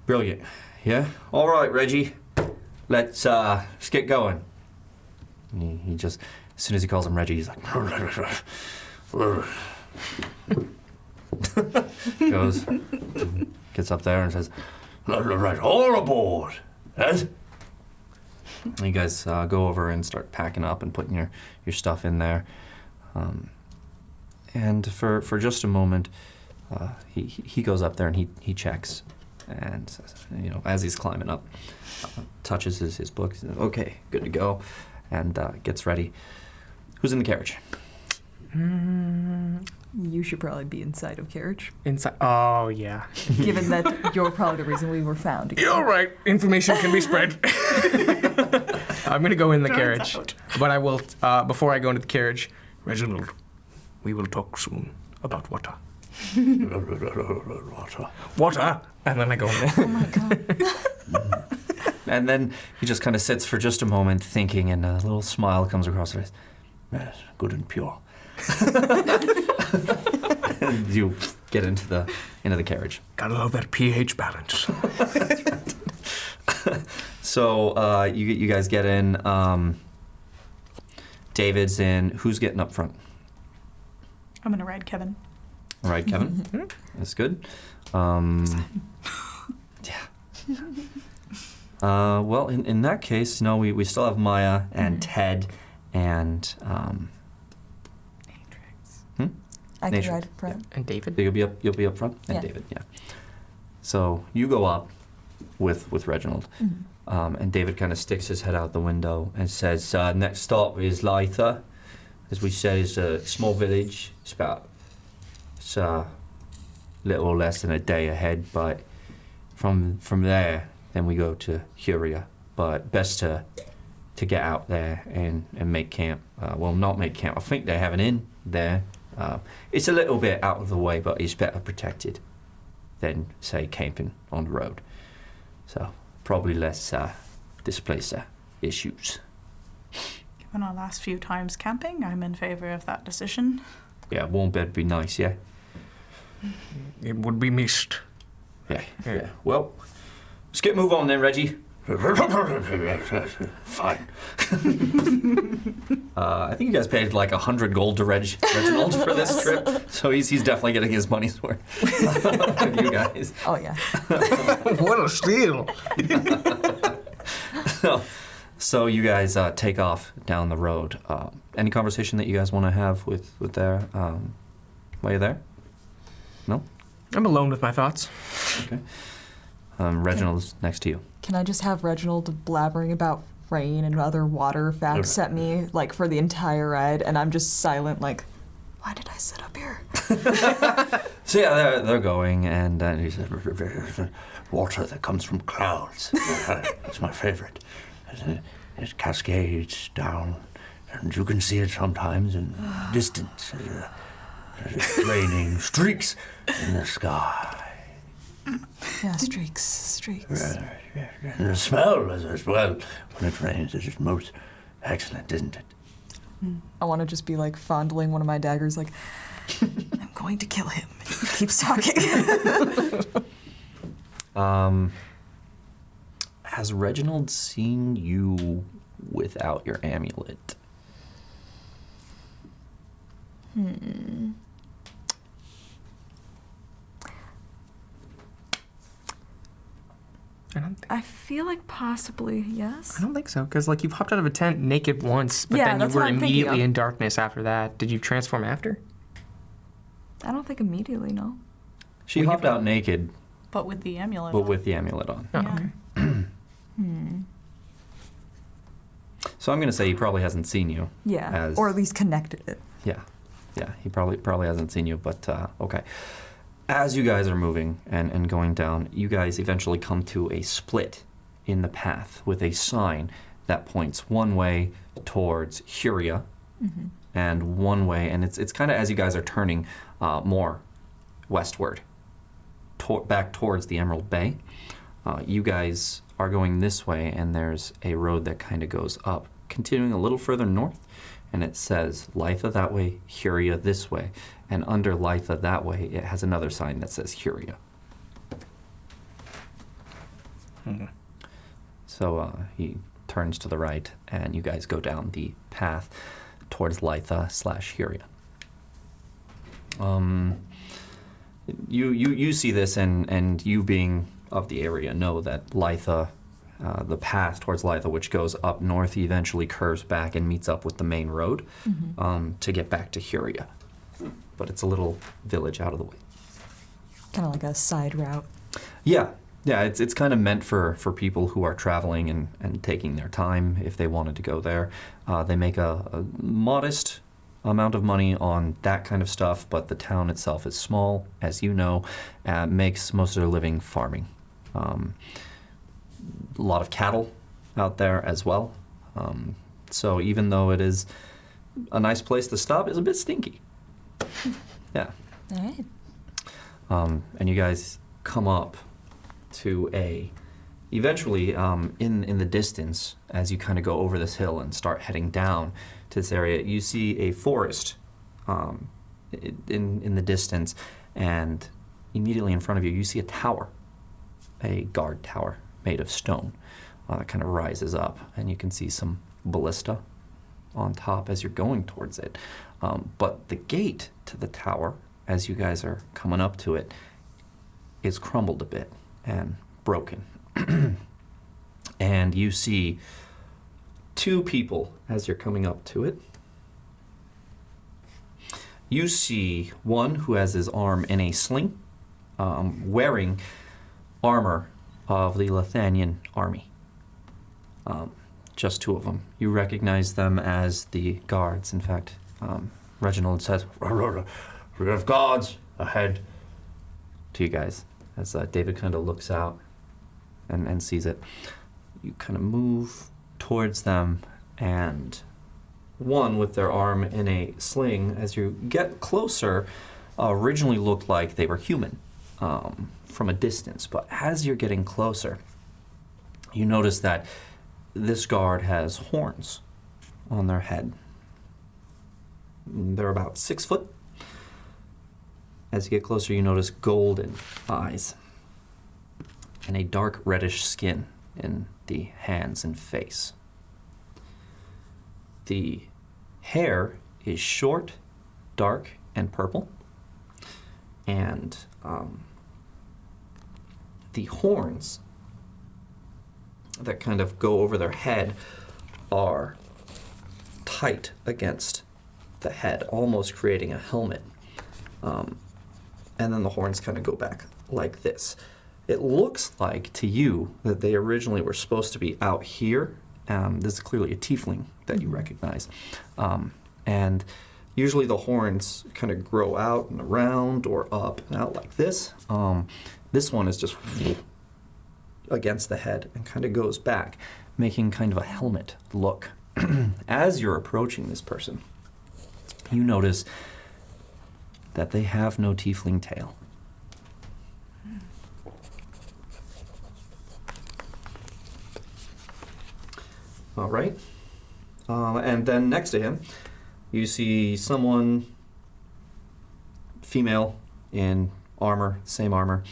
Brilliant. Yeah? All right, Reggie. Let's get going. And he just, as soon as he calls him Reggie, he's like... goes, gets up there and says, right, all aboard. Yes? And you guys go over and start packing up and putting your stuff in there. And for just a moment, he goes up there and he checks. And, as he's climbing up, touches his book. Says, okay, good to go. And gets ready. Who's in the carriage? You should probably be inside of carriage, Inside. Oh, yeah. given that you're probably the reason we were found. You're right. Information can be spread. I'm going to go in the carriage. out. But I will, before I go into the carriage, Reginald, we will talk soon about water. Water! And then I go in there. Oh my god. And then he just kind of sits for just a moment thinking, and a little smile comes across his face. Yes, good and pure. And you get into the carriage. Gotta love that pH balance. So you guys get in. David's in. Who's getting up front? I'm gonna ride Kevin. All right, Kevin. That's good. Yeah. Well, in that case, no, we still have Maya and Ted and I can Nation. ride up front. And David? you'll be up front, and Yeah. David, yeah. So you go up with Reginald, and David kind of sticks his head out the window and says, "Next stop is Lytha. As we said, it's a small village. It's a little less than a day ahead, but from there, then we go to Huria, but best to get out there and make camp. Well, not make camp. I think they have an inn there. It's a little bit out of the way, but it's better protected than, say, camping on the road. So probably less displacer issues. Given our last few times camping, I'm in favor of that decision. Yeah, warm bed would be nice, yeah? It would be missed. Yeah. Well, let's get move on then, Reggie. Fine. I think you guys paid like 100 gold to Reginald for this trip, so he's definitely getting his money's worth. You guys. Oh, yeah. What a steal! So you guys take off down the road. Any conversation that you guys want to have with there while you're there? No? I'm alone with my thoughts. Okay. Reginald's next to you. Can I just have Reginald blabbering about rain and other water facts at me, like, for the entire ride, and I'm just silent, like, why did I sit up here? So yeah, they're going, and he says, water that comes from clouds. It's my favorite. It cascades down, and you can see it sometimes in distance. There's raining streaks in the sky. Yeah, streaks. And the smell as well when it rains is most excellent, isn't it? I want to just be, like, fondling one of my daggers, like, I'm going to kill him. He keeps talking. Has Reginald seen you without your amulet? I feel like possibly, yes. I don't think so, because like you've hopped out of a tent naked once, but Yeah, then you that's were what I'm thinking immediately of. in darkness after that. Did you transform after? I don't think immediately, no. She hopped out naked, But with the amulet. but on. with the amulet on. Oh, Yeah. okay. So I'm going to say he probably hasn't seen you. Yeah, or at least connected it. Yeah, he probably hasn't seen you, but okay. As you guys are moving and going down, you guys eventually come to a split in the path with a sign that points one way towards Huria and one way, and it's kind of as you guys are turning more westward, back towards the Emerald Bay. You guys are going this way, and there's a road that kind of goes up, continuing a little further north, and it says Lytha that way, Huria this way, and under Lytha that way, it has another sign that says Huria. So he turns to the right, and you guys go down the path towards Lytha/Huria. You see this, and you being of the area know that Lytha, the path towards Lytha, which goes up north, eventually curves back and meets up with the main road to get back to Huria. But it's a little village out of the way. Kind of like a side route. Yeah, it's kind of meant for people who are traveling and taking their time if they wanted to go there. They make a modest amount of money on that kind of stuff, but the town itself is small, as you know, makes most of their living farming. A lot of cattle out there as well. So even though it is a nice place to stop, it's a bit stinky. Yeah. All right. And you guys come up to eventually in the distance, as you kind of go over this hill and start heading down to this area, you see a forest in the distance, and immediately in front of you, you see a tower, a guard tower made of stone that kind of rises up, and you can see some ballista on top as you're going towards it. But the gate to the tower, as you guys are coming up to it, is crumbled a bit and broken. And you see two people as you're coming up to it. You see one who has his arm in a sling, wearing armor of the Lethanian army. Just two of them. You recognize them as the guards. In fact, Reginald says, "We have guards ahead," to you guys, as David kind of looks out and sees it. you kind of move towards them, and one with their arm in a sling, as you get closer, originally looked like they were human from a distance, but as you're getting closer, you notice that this guard has horns on their head. They're about 6 foot. As you get closer, you notice golden eyes and a dark reddish skin in the hands and face. The hair is short, dark, and purple, and the horns that kind of go over their head are tight against the head, almost creating a helmet. And then the horns kind of go back like this. It looks like to you that they originally were supposed to be out here. This is clearly a tiefling that you recognize. And usually the horns kind of grow out and around or up and out like this. This one is just against the head and kind of goes back, making kind of a helmet look. As you're approaching this person, you notice that they have no tiefling tail. All right. And then next to him, you see someone, female, in armor, same armor,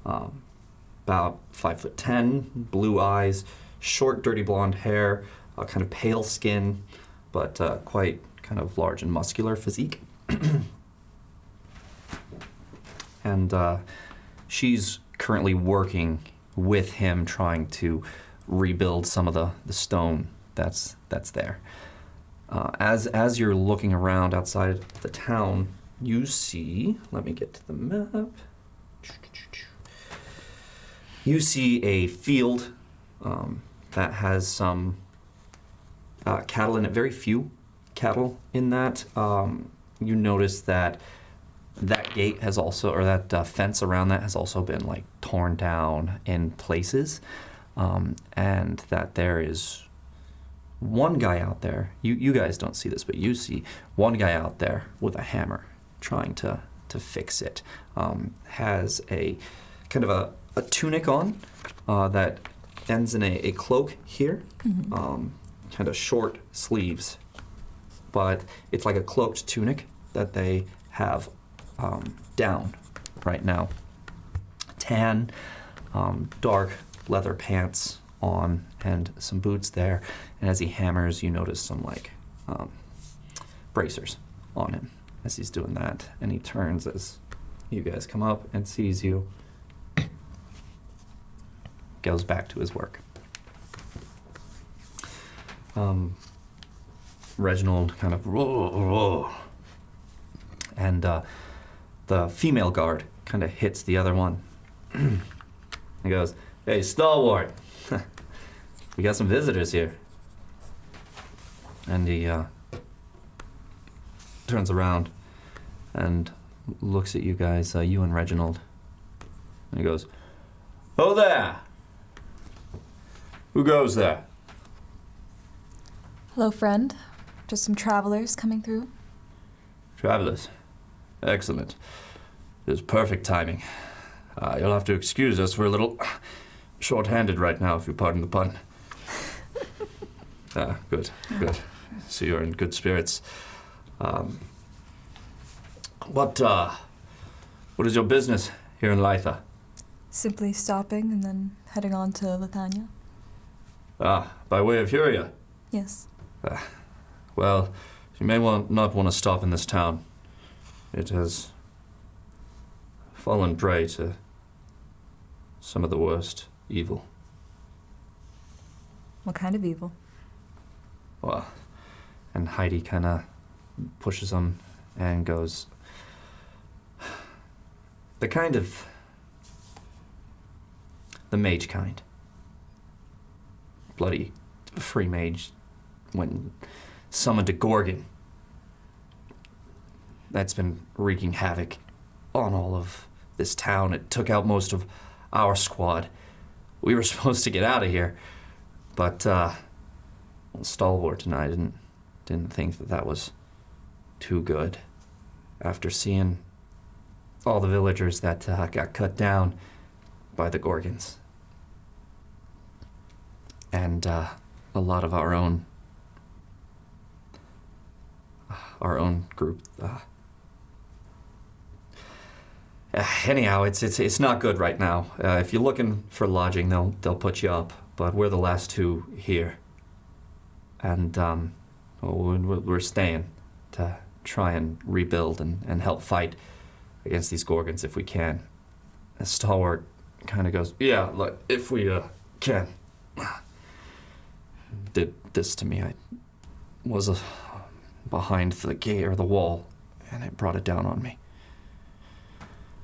about 5'10", blue eyes, short, dirty blonde hair, kind of pale skin, but quite kind of large and muscular physique. And she's currently working with him, trying to rebuild some of the stone that's there. As you're looking around outside the town, you see, let me get to the map. You see a field that has some cattle in it, very few cattle in that. You notice that gate has also, or that fence around that has also been like torn down in places, and that there is one guy out there. You guys don't see this, but you see one guy out there with a hammer trying to fix it. Has a kind of a tunic on that ends in a cloak here, kind of short sleeves, but it's like a cloaked tunic that they have down right now. Tan, dark leather pants on, and some boots there. And as he hammers, you notice some like bracers on him as he's doing that. And he turns as you guys come up and sees you. Goes back to his work. Reginald kind of roar, and the female guard kind of hits the other one. He goes, "Hey, stalwart, we got some visitors here." And he turns around and looks at you guys, you and Reginald, and he goes, "Oh there! Who goes there?" Hello, friend. Just some travelers coming through. Travelers. Excellent. It is perfect timing. You'll have to excuse us. We're a little short-handed right now, if you pardon the pun. Good. So you're in good spirits. What is your business here in Lytha? Simply stopping and then heading on to Lethania. By way of Huria? Yes. Well, you may not want to stop in this town. It has fallen prey to some of the worst evil. What kind of evil? Well, and Heidi kind of pushes him and goes, the mage kind. Bloody free mage when summoned a Gorgon. That's been wreaking havoc on all of this town. It took out most of our squad. We were supposed to get out of here, But Stalwart and I didn't think that was too good. After seeing all the villagers that got cut down by the Gorgons. And a lot of our own group. Anyhow, it's not good right now. If you're looking for lodging, they'll put you up. But we're the last two here, and we're staying to try and rebuild and help fight against these Gorgons if we can. And Stalwart kind of goes, yeah, look, if we can. Did this to me. I was behind the gate or the wall, and it brought it down on me.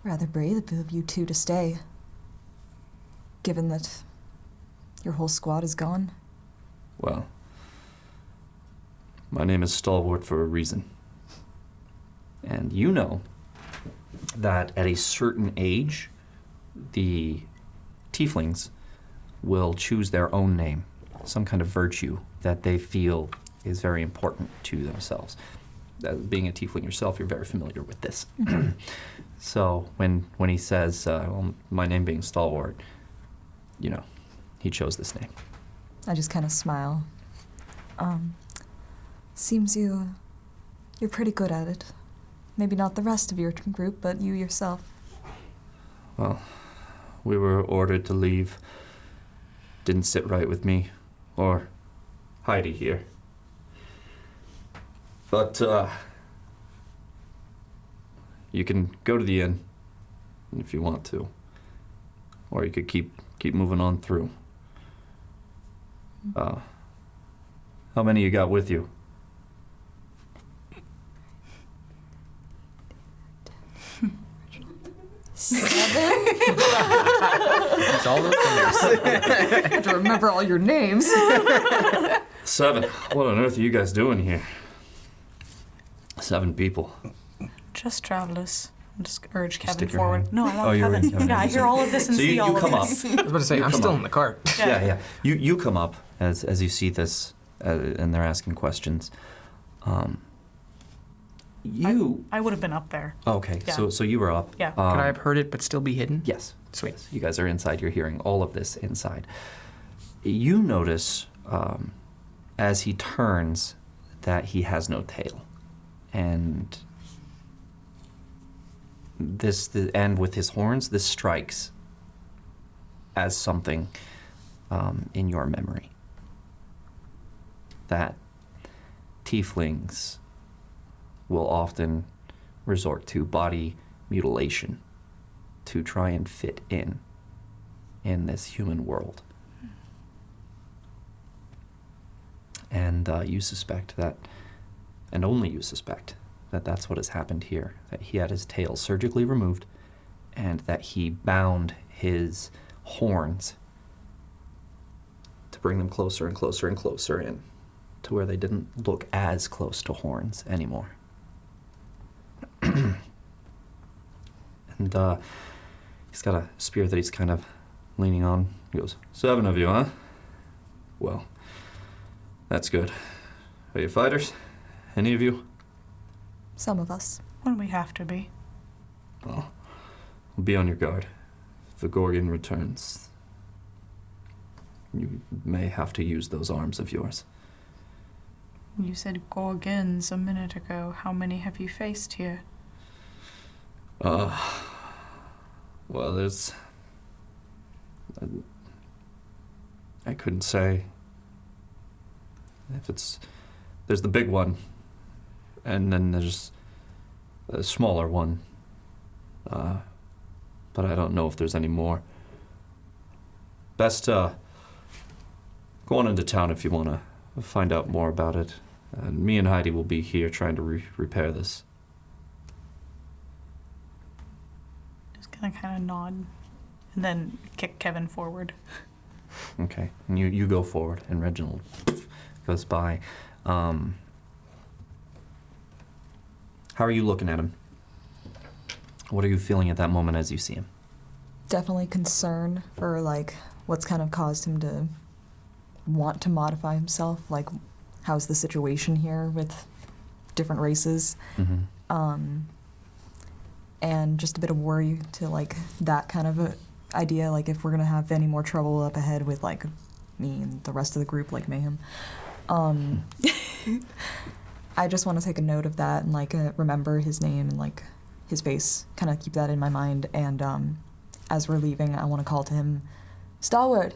Rather brave of you two to stay, given that your whole squad is gone. Well, my name is Stalwart for a reason. And you know that at a certain age, the tieflings will choose their own name, some kind of virtue that they feel is very important to themselves. Being a tiefling yourself, you're very familiar with this. So when he says, well, my name being Stalwart, you know, he chose this name. I just kind of smile. Seems you're pretty good at it. Maybe not the rest of your group, but you yourself. Well, we were ordered to leave. Didn't sit right with me, or Heidi here. But, you can go to the inn if you want to. Or you could keep moving on through. How many you got with you? It's all those fingers. I have to remember all your names. 7. What on earth are you guys doing here? 7 people. Just travelers. I'll just urge Kevin stick your forward. hand. No, I want you're Kevin. in Kevin. Yeah, I hear all of this and So see all you of come up. this. I was about to say, I'm come still up. in the cart. Yeah. You come up as you see this, and they're asking questions. I would have been up there. Okay, Yeah. so you were up. Yeah. Could I have heard it but still be hidden? Yes. Sweet. Yes. You guys are inside. You're hearing all of this inside. You notice as he turns that he has no tail, and the end with his horns. This strikes as something in your memory that tieflings will often resort to body mutilation to try and fit in this human world. And you suspect that, and only you suspect, that that's what has happened here. That he had his tail surgically removed, and that he bound his horns to bring them closer and closer and closer in, to where they didn't look as close to horns anymore. And he's got a spear that he's kind of leaning on. He goes, 7 of you, huh? Well, that's good. Are you fighters? Any of you? Some of us. When we have to be. Well, be on your guard. If the Gorgon returns, you may have to use those arms of yours. You said Gorgons a minute ago. How many have you faced here? Well, there's... I couldn't say. If it's... There's the big one, and then there's a smaller one. But I don't know if there's any more. Best, go on into town if you want to find out more about it. And me and Heidi will be here trying to repair this. Just gonna kind of nod, and then kick Kevin forward. Okay, and you go forward, and Reginald goes by. How are you looking at him? What are you feeling at that moment as you see him? Definitely concern for, like, what's kind of caused him to want to modify himself. Like, how's the situation here with different races? And just a bit of worry to like that kind of a idea, like if we're gonna have any more trouble up ahead with like me and the rest of the group, like Mayhem. I just want to take a note of that and like remember his name and like his face, kind of keep that in my mind. And as we're leaving, I want to call to him, Stalwart.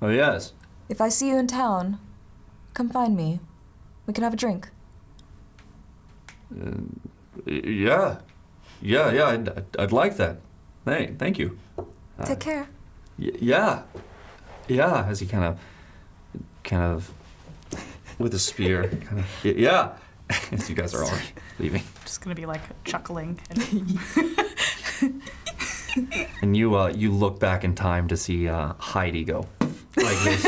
Oh, yes. If I see you in town, come find me. We can have a drink. Yeah. I'd like that. Hey, thank you. Take care. Yeah. As he kind of, with a spear, kind of. Yeah. As you guys are already leaving. Just gonna be like chuckling. And you look back in time to see Heidi go like this.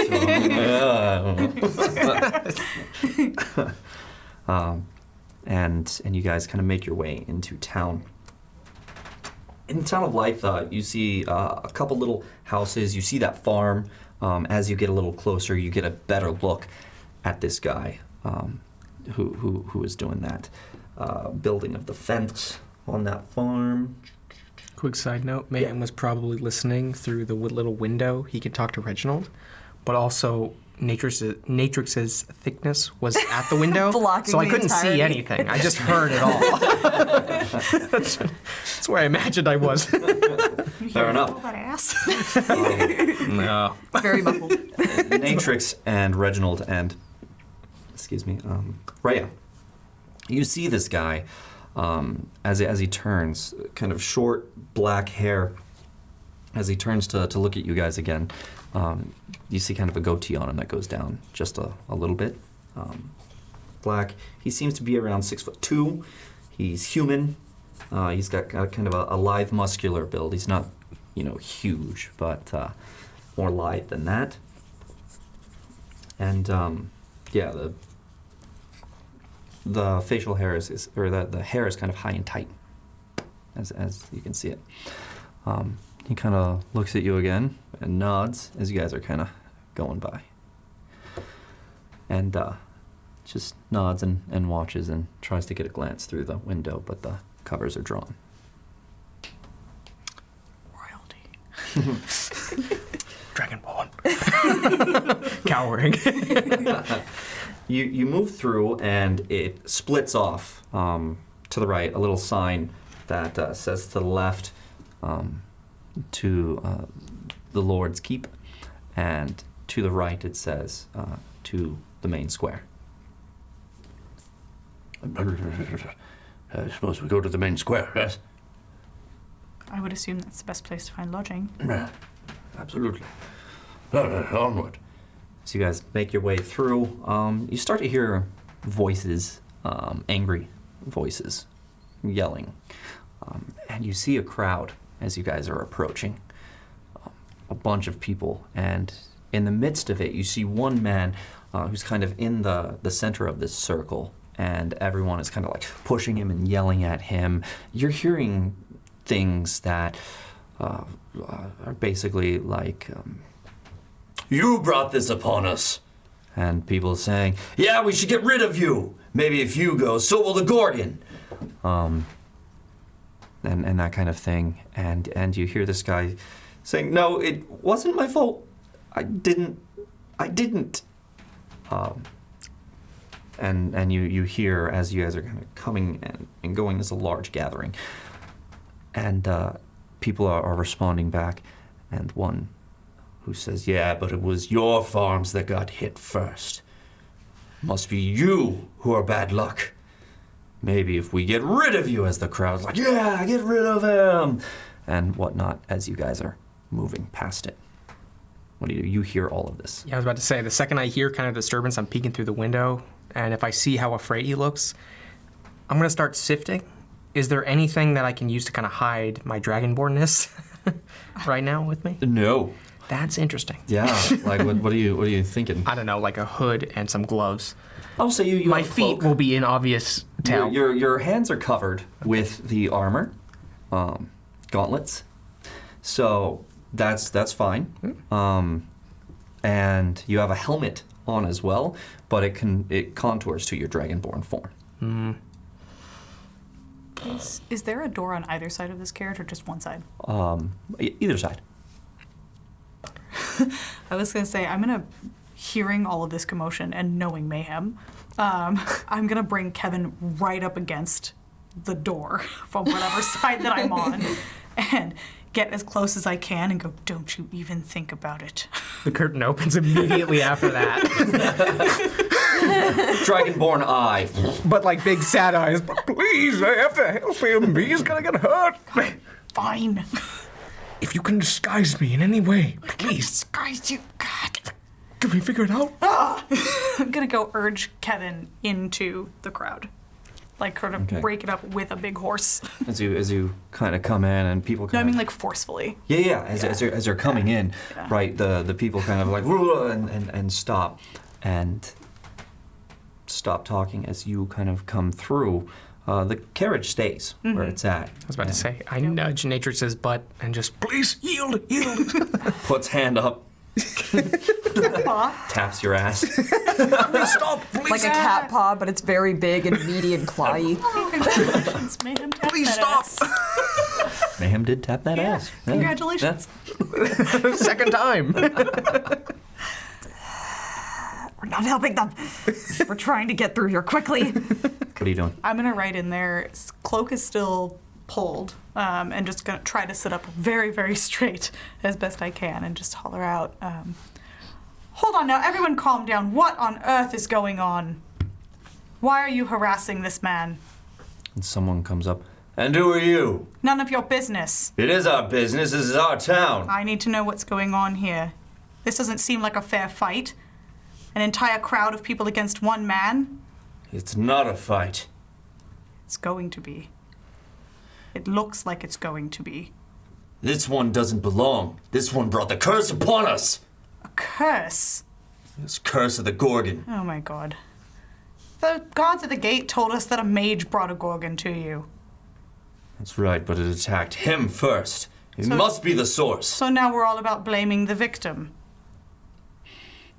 And you guys kind of make your way into town. In the town of Lytha, you see a couple little houses. You see that farm. As you get a little closer, you get a better look at this guy who is doing that building of the fence on that farm. Quick side note, Mayhem was probably listening through the little window. He could talk to Reginald, but also Natrix's thickness was at the window, Blocking so I the couldn't see entirety. anything. I just heard it all. that's where I imagined I was. Fair enough. That ass. No. Very muffled. Natrix and Reginald and, Rhea. You see this guy as he turns, kind of short black hair. As he turns to look at you guys again, you see kind of a goatee on him that goes down just a little bit. Black. He seems to be around 6'2". He's human. He's got kind of a lithe, muscular build. He's not, huge, but more lithe than that. And the facial hair the hair is kind of high and tight, as you can see it. He kind of looks at you again and nods as you guys are kind of going by. And just nods and watches and tries to get a glance through the window, but the covers are drawn. Royalty. Dragonborn. Cowering. You move through and it splits off to the right, a little sign that says to the left to the Lord's Keep, and to the right it says to the main square. I suppose we go to the main square, yes? I would assume that's the best place to find lodging. Absolutely. Onward. So you guys make your way through. You start to hear voices, angry voices, yelling. And you see a crowd as you guys are approaching. A bunch of people. And in the midst of it, you see one man who's kind of in the center of this circle. And everyone is kind of like pushing him and yelling at him. You're hearing things that are basically like... You brought this upon us. And people saying, Yeah, we should get rid of you. Maybe if you go, so will the Gorgon. and that kind of thing. And you hear this guy saying, no, it wasn't my fault. I didn't. And you hear as you guys are kind of coming and going, there's a large gathering. And people are responding back. And one who says, yeah, but it was your farms that got hit first. Must be you who are bad luck. Maybe if we get rid of you, as the crowd's like, yeah, get rid of him, and whatnot, as you guys are moving past it. What do you do? You hear all of this. Yeah, I was about to say, the second I hear kind of disturbance, I'm peeking through the window, and if I see how afraid he looks, I'm going to start sifting. Is there anything that I can use to kind of hide my dragonbornness right now with me? No. That's interesting. Yeah, like what are you thinking? I don't know, like a hood and some gloves. I'll say you My have a feet cloak. will be in obvious tail. Your hands are covered with the armor, gauntlets, so that's fine. and you have a helmet on as well, but it contours to your dragonborn form. Is there a door on either side of this carriage or just one side? Either side. I was going to say, hearing all of this commotion and knowing mayhem, I'm going to bring Kevin right up against the door from whatever side that I'm on and get as close as I can and go, don't you even think about it. The curtain opens immediately after that. Dragonborn eye. But like big sad eyes. But please, I have to help him. He's gonna get hurt. Fine. If you can disguise me in any way, please. Disguise you. God. Can we figure it out? I'm going to go urge Kevin into the crowd. Like, kind of break it up with a big horse. As you kind of come in and people No, I mean like forcefully. Yeah. As they're coming in, right? The people kind of like and stop talking as you kind of come through. The carriage stays where it's at. I was about to say, I nudge Natrix's butt and just, please, yield. Puts hand up. Taps your ass. Please stop, please. Like a cat paw, but it's very big and meaty and clawy. Congratulations, Mayhem. Please stop. Mayhem did tap that ass. Yeah. Congratulations. Second time. We're not helping them. We're trying to get through here quickly. What are you doing? I'm going to write in there, cloak is still pulled, and just going to try to sit up very, very straight as best I can and just holler out, hold on now, everyone calm down. What on earth is going on? Why are you harassing this man? And someone comes up. And who are you? None of your business. It is our business. This is our town. I need to know what's going on here. This doesn't seem like a fair fight. An entire crowd of people against one man? It's not a fight. It's going to be. It looks like it's going to be. This one doesn't belong. This one brought the curse upon us. A curse? This curse of the Gorgon. Oh my god. The guards at the gate told us that a mage brought a Gorgon to you. That's right, but it attacked him first. It So- must be the source. So now we're all about blaming the victim.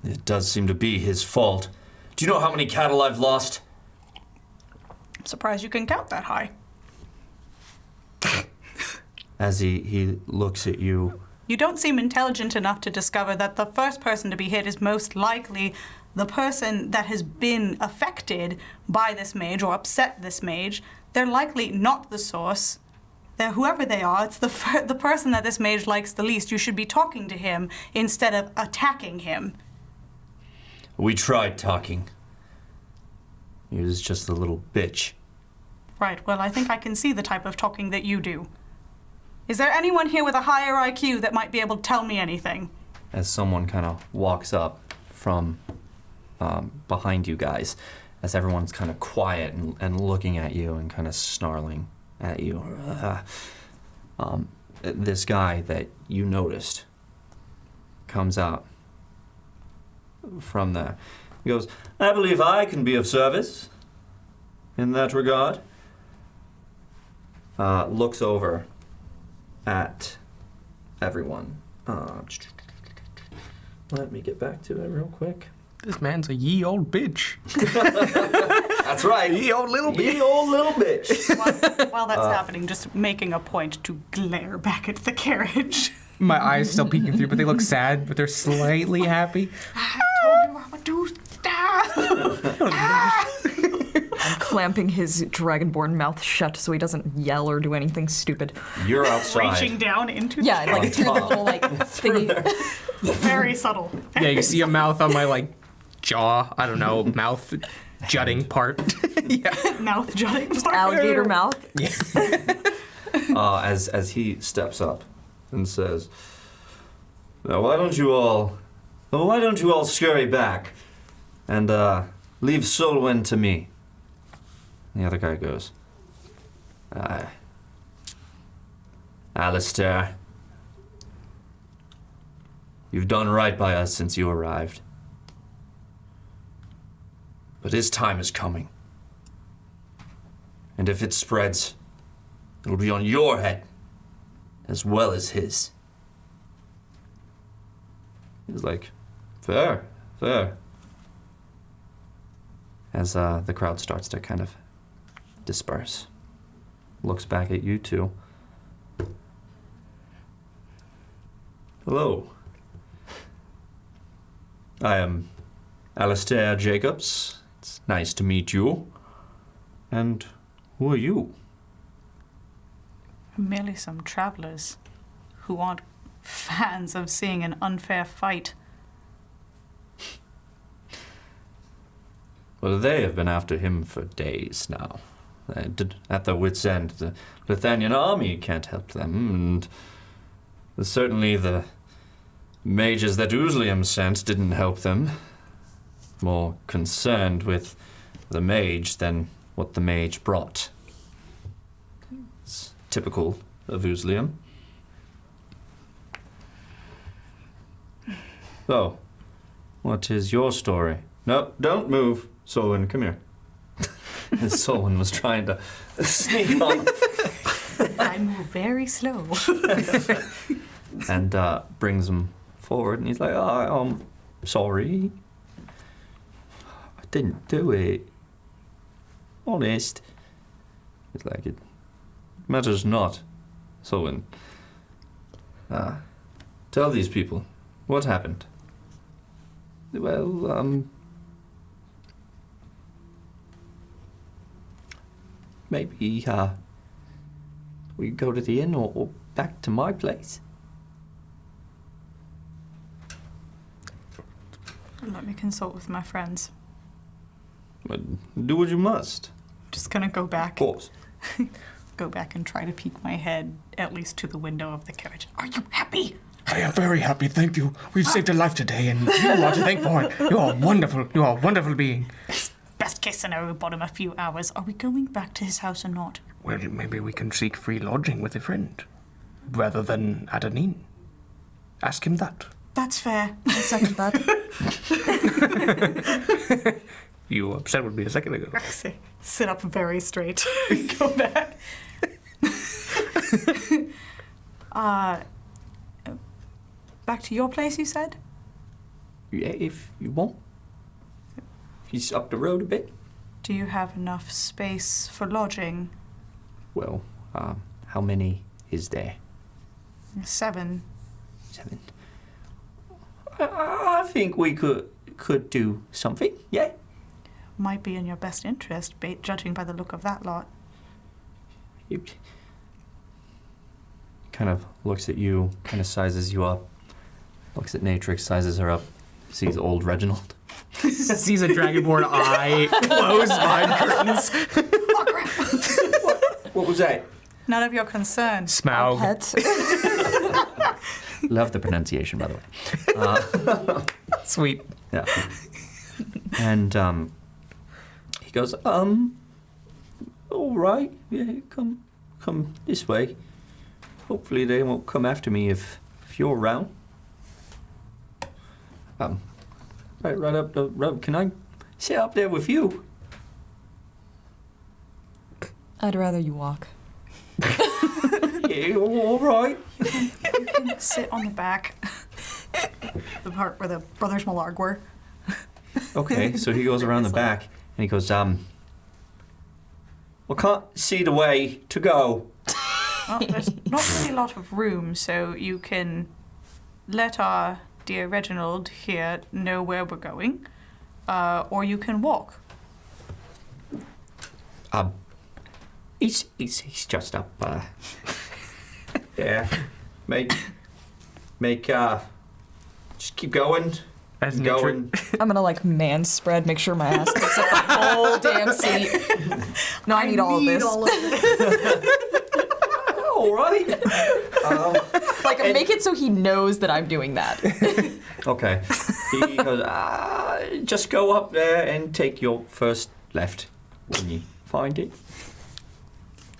It does seem to be his fault. Do you know how many cattle I've lost? I'm surprised you can count that high. As he looks at you. You don't seem intelligent enough to discover that the first person to be hit is most likely the person that has been affected by this mage or upset this mage. They're likely not the source. They're whoever they are. It's the person that this mage likes the least. You should be talking to him instead of attacking him. We tried talking. He was just a little bitch. Right, well, I think I can see the type of talking that you do. Is there anyone here with a higher IQ that might be able to tell me anything? As someone kind of walks up from behind you guys, as everyone's kind of quiet and looking at you and kind of snarling at you. This guy that you noticed comes out from there. He goes, I believe I can be of service in that regard. looks over at everyone. Let me get back to it real quick. This man's a ye old bitch. That's right. Ye old little bitch. Ye old little bitch. While that's happening, just making a point to glare back at the carriage. My eyes still peeking through, but they look sad, but they're slightly happy. I told you I would do I'm clamping his dragonborn mouth shut so he doesn't yell or do anything stupid. You're outside. reaching down into Yeah, like through the little like thingy. very subtle. Yeah, you see a mouth on my like jaw. I don't know, mouth jutting part. Yeah. Mouth jutting. Alligator mouth. As he steps up and says, "Now why don't you all scurry back and leave Solwyn to me?" The other guy goes, "Alistair, you've done right by us since you arrived. But his time is coming. And if it spreads, it'll be on your head as well as his." He's like, Fair, fair. As the crowd starts to kind of disperse. Looks back at you two. Hello. I am Alistair Jacobs. It's nice to meet you. And who are you? Merely some travelers who aren't fans of seeing an unfair fight. Well, they have been after him for days now. At their wits' end, the Lethanian army can't help them, and certainly the mages that Uzlium sent didn't help them. More concerned with the mage than what the mage brought. It's typical of Uzlium. So, what is your story? No, don't move. Solon, come here. Solon was trying to sneak on. I move very slow. And brings him forward, and he's like, "Oh, I'm sorry. I didn't do it. Honest." He's like, "It matters not." Solon, tell these people what happened. Well, maybe we go to the inn or back to my place. Let me consult with my friends. But do what you must. Just gonna go back. Of course. Go back and try to peek my head at least to the window of the carriage. Are you happy? I am very happy, thank you. We've saved a life today, and you are to thank for it. You are wonderful. You are a wonderful being. Best case scenario, bottom a few hours. Are we going back to his house or not? Well, maybe we can seek free lodging with a friend, rather than at an inn. Ask him that. That's fair. I second that. You said would be a second ago. Sit up very straight. Go back. Back to your place, you said? Yeah, if you want. He's up the road a bit. Do you have enough space for lodging? Well, how many is there? 7. 7. I think we could do something, yeah? Might be in your best interest, judging by the look of that lot. He kind of looks at you, kind of sizes you up, looks at Natrix, sizes her up, sees old Reginald. Sees a dragonborn eye close behind curtains. What was that? None of your concern. Smaug. Pet. Love the pronunciation, by the way. Sweet. Yeah. And he goes, all right, yeah, come this way. Hopefully they won't come after me if you're around. Right up the road. Can I sit up there with you? I'd rather you walk. Yeah, all right. You can sit on the back. The part where the Brothers Malarg were. Okay, so he goes around the back and he goes, well, can't see the way to go. Well, there's not really a lot of room, so you can let our dear Reginald here know where we're going, or you can walk. He's just up. Yeah, make. Just keep going. As Going. I'm gonna like man spread, make sure my ass takes up the whole damn seat. No, I need all of this. All right. Like make it so he knows that I'm doing that. Okay. He goes, just go up there and take your first left when you find it.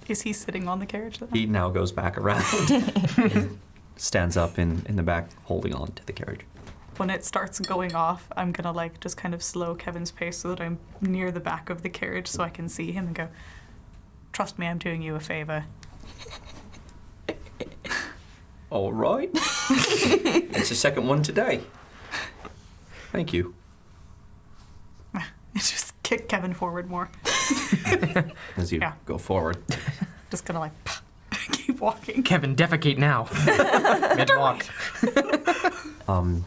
Is he sitting on the carriage then? He now goes back around. Stands up in the back, holding on to the carriage. When it starts going off, I'm gonna like just kind of slow Kevin's pace so that I'm near the back of the carriage so I can see him and go, trust me, I'm doing you a favor. All right. It's the second one today. Thank you. Just kick Kevin forward more. As you Yeah. go forward. Just gonna like keep walking. Kevin, defecate now. Mid-walk.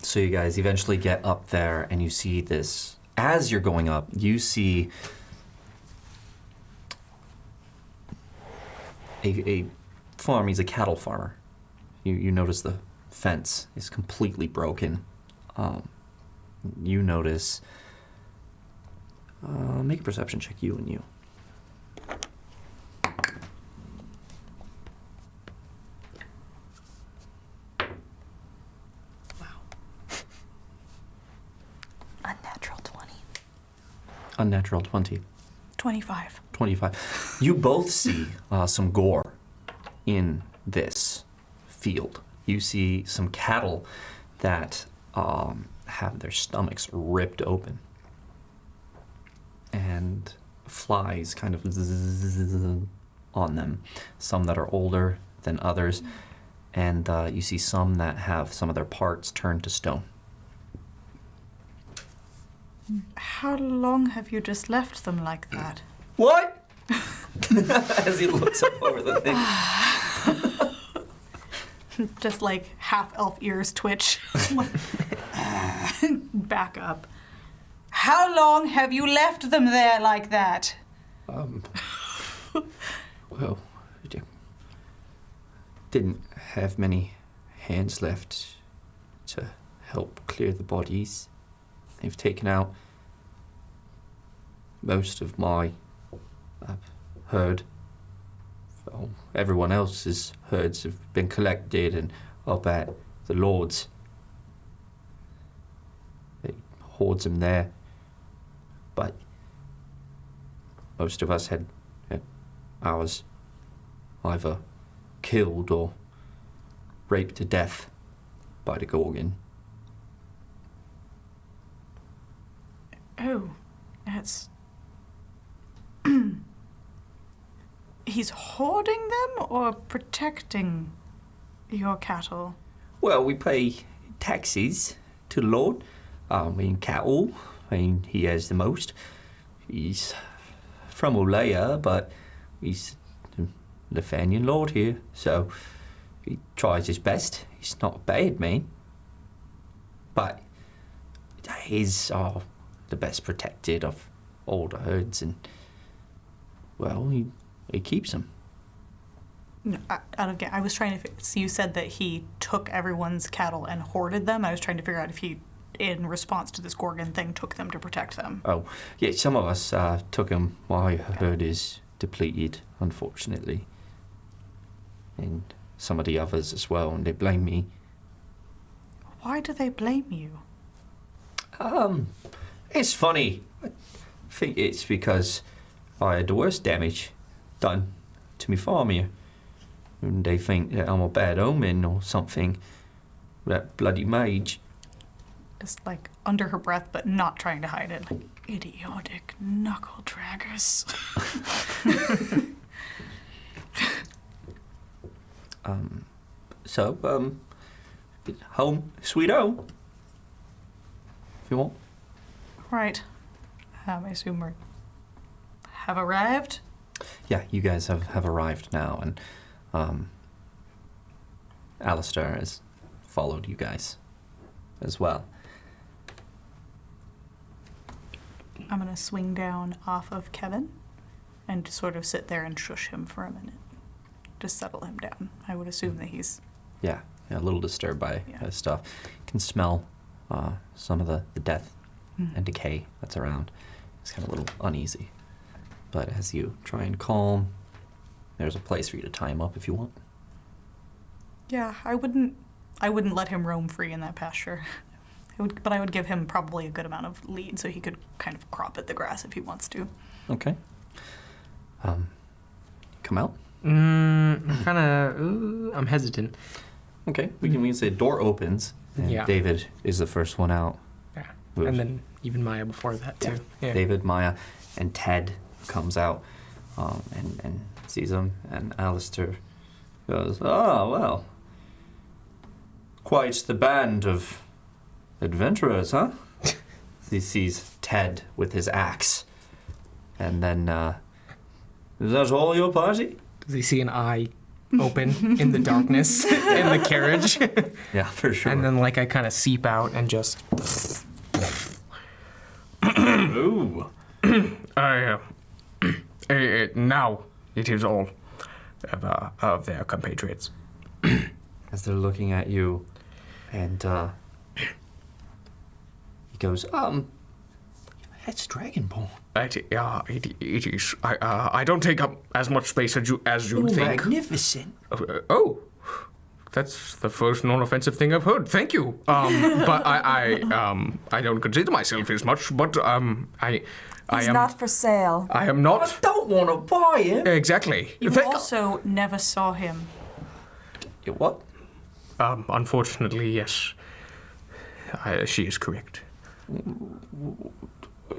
So you guys eventually get up there and you see this. As you're going up, you see a farm. He's a cattle farmer. You notice the fence is completely broken. You notice. Make a perception check, you and you. Unnatural 20. Unnatural 20. 25. 25. You both see some gore in this field. You see some cattle that have their stomachs ripped open. And flies kind of on them. Some that are older than others. And you see some that have some of their parts turned to stone. How long have you just left them like that? What? As he looks up over the thing. Just like half elf ears twitch. Back up. How long have you left them there like that? Well, didn't have many hands left to help clear the bodies. They've taken out most of my herd. So everyone else's herds have been collected and up at the Lord's. They hoards them there. But most of us had ours either killed or raped to death by the Gorgon. Oh, that's... He's hoarding them or protecting your cattle? Well, we pay taxes to the Lord. Cattle. He has the most. He's from Olea, but he's the Lethanian Lord here, so he tries his best. He's not a bad man. But his are the best protected of all the herds, and, well, he keeps them. No, I was trying to... So you said that he took everyone's cattle and hoarded them. I was trying to figure out if he, in response to this Gorgon thing, took them to protect them. Oh, yeah, some of us took them. My herd is depleted, unfortunately. And some of the others as well, and they blame me. Why do they blame you? It's funny. I think it's because I had the worst damage done to me farm here. And they think that I'm a bad omen or something. That bloody mage. Just like under her breath, but not trying to hide it. Like, idiotic knuckle draggers. Home, sweet home. If you want. Right. I assume we have arrived. Yeah, you guys have arrived now, and Alistair has followed you guys as well. I'm going to swing down off of Kevin and just sort of sit there and shush him for a minute. Just settle him down. I would assume that he's... Yeah, a little disturbed by stuff. You can smell some of the death and decay that's around. It's kind of a little uneasy. But as you try and calm, there's a place for you to tie him up if you want. Yeah, I wouldn't let him roam free in that pasture. But I would give him probably a good amount of lead so he could kind of crop at the grass if he wants to. Okay. Come out. I'm hesitant. Okay, we can say door opens, and Yeah. David is the first one out. Yeah. Moves. And then even Maya before that, too. Yeah. David, Maya, and Ted comes out and sees him, and Alistair goes, "Oh, well, quite the band of adventurers, huh?" He sees Ted with his axe. And then, is that all your party? Does he see an eye open in the darkness in the carriage? Yeah, for sure. And then, like, I kind of seep out and just... Ooh. Now it is all of their compatriots. As they're looking at you, and he goes, that's Dragonborn. It is. I don't take up as much space as you think. Magnificent. That's the first non-offensive thing I've heard. Thank you. But I don't consider myself as much. But I He's am not for sale. I am not. I don't want to buy him. Exactly. You also never saw him. What? Unfortunately, yes. She is correct.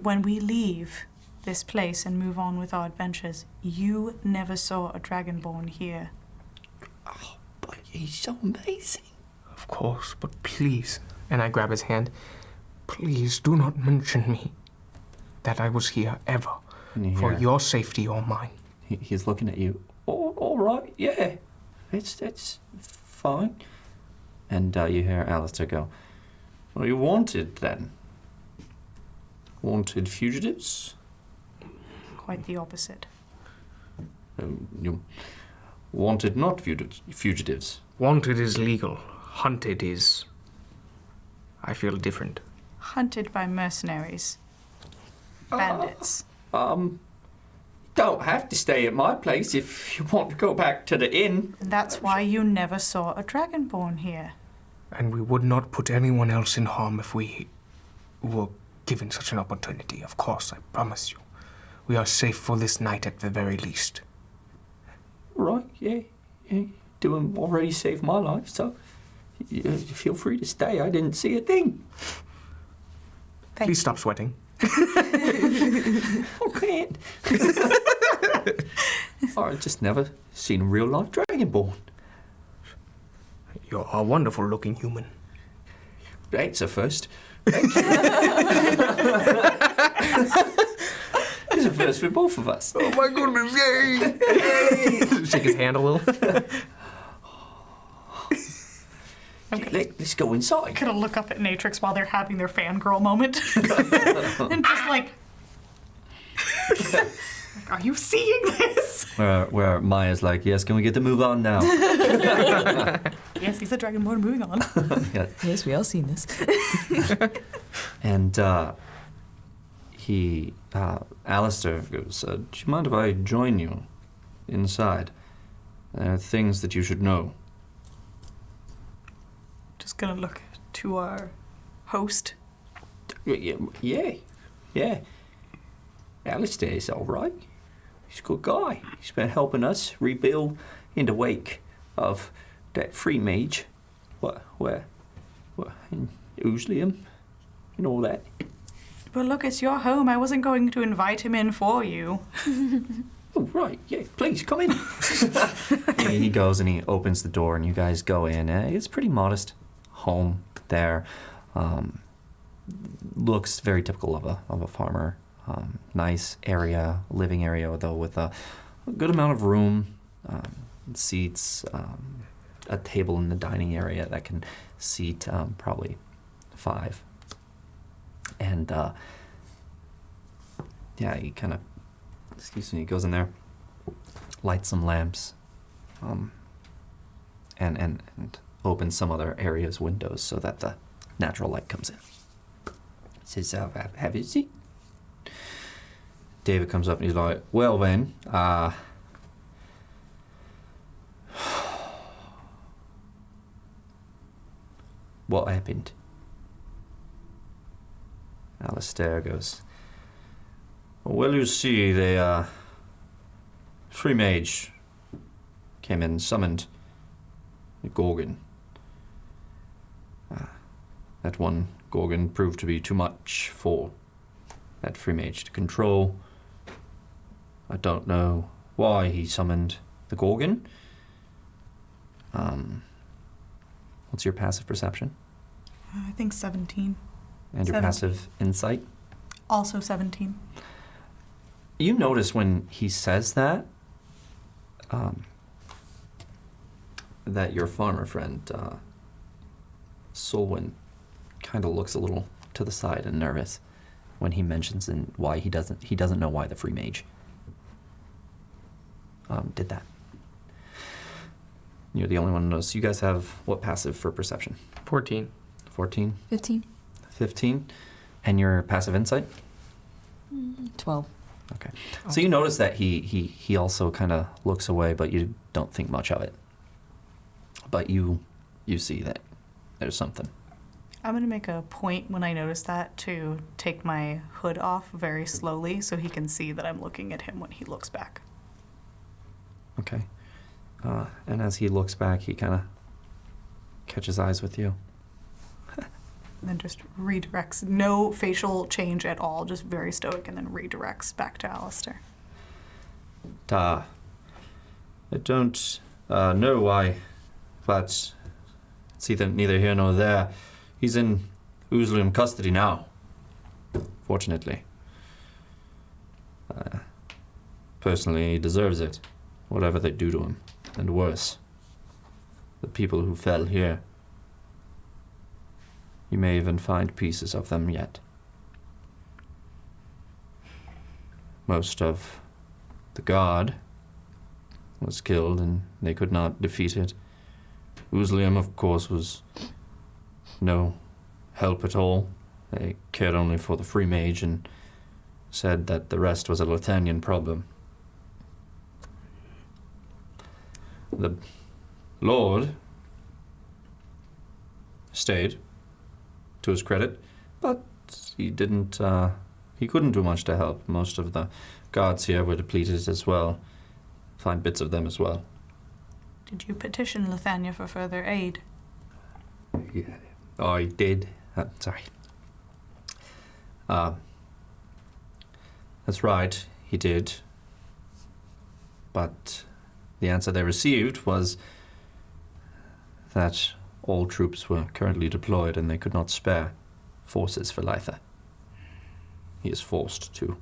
When we leave this place and move on with our adventures, you never saw a Dragonborn here. Oh, but he's so amazing. Of course, but please. And I grab his hand. Please do not mention me. That I was here ever. For your safety or mine. He's looking at you. Oh, all right, yeah. It's fine. And you hear Alistair go, "Well, you wanted then? Wanted fugitives? Quite the opposite. You wanted not fugitives? Wanted is legal. Hunted is... I feel different. Hunted by mercenaries. Bandits. Don't have to stay at my place if you want to go back to the inn. And that's why you never saw a Dragonborn here. And we would not put anyone else in harm if we were given such an opportunity. Of course, I promise you. We are safe for this night at the very least. Right, yeah. Doing already saved my life, so feel free to stay. I didn't see a thing. Please stop sweating. Okay. I've just never seen a real life Dragonborn. You're a wonderful looking human. Thanks, a first. Thank you. It's a first for both of us. Oh my goodness, yay! Shake his hand a little. Let's go inside. I'm gonna look up at Natrix while they're having their fangirl moment. And just like, are you seeing this? Where Maya's like, yes, can we get to move on now? Yes, he's a Dragonborn, moving on. Yeah. Yes, we all seen this. And Alistair goes, do you mind if I join you inside? There are things that you should know. Just gonna look to our host. Yeah. Alistair's all right. He's a good guy. He's been helping us rebuild in the wake of that free mage. What, in Oozlium and all that. But look, it's your home. I wasn't going to invite him in for you. Oh, right, yeah, please, come in. And he goes and he opens the door and you guys go in. It's a pretty modest home there. Looks very typical of a farmer. Nice area, living area, though, with a good amount of room, seats, a table in the dining area that can seat probably 5. And he kind of, he goes in there, lights some lamps, and opens some other areas' windows so that the natural light comes in. He says, have you seen? David comes up and he's like, well then, what happened? Alistair goes, well, you see, the free mage came in and summoned a Gorgon. That one Gorgon proved to be too much for that free mage to control. I don't know why he summoned the Gorgon. What's your passive perception? I think 17. And your 17. passive insight. Also 17. You notice when he says that, that your farmer friend, Solwyn, kind of looks a little to the side and nervous when he mentions why he doesn't know why the free mage did that. You're the only one who knows. You guys have what passive for perception? 14. 14? 15. 15? And your passive insight? 12. Okay. So you notice that he also kind of looks away, but you don't think much of it. But you see that there's something. I'm going to make a point when I notice that to take my hood off very slowly so he can see that I'm looking at him when he looks back. Okay. And as he looks back, he kind of catches eyes with you. And then just redirects. No facial change at all, just very stoic, and then redirects back to Alistair. I don't know why, but it's neither here nor there. He's in Oozlium custody now, fortunately. Personally, he deserves it, whatever they do to him, and worse. The people who fell here. You may even find pieces of them yet. Most of the guard was killed, and they could not defeat it. Oozlium, of course, was no help at all. They cared only for the free mage and said that the rest was a Lethanian problem. The Lord stayed, to his credit, but he couldn't do much to help. Most of the guards here were depleted as well. Find bits of them as well. Did you petition Lethania for further aid? Yeah. I did. Sorry. That's right, he did. But the answer they received was that all troops were currently deployed and they could not spare forces for Lytha. He is forced to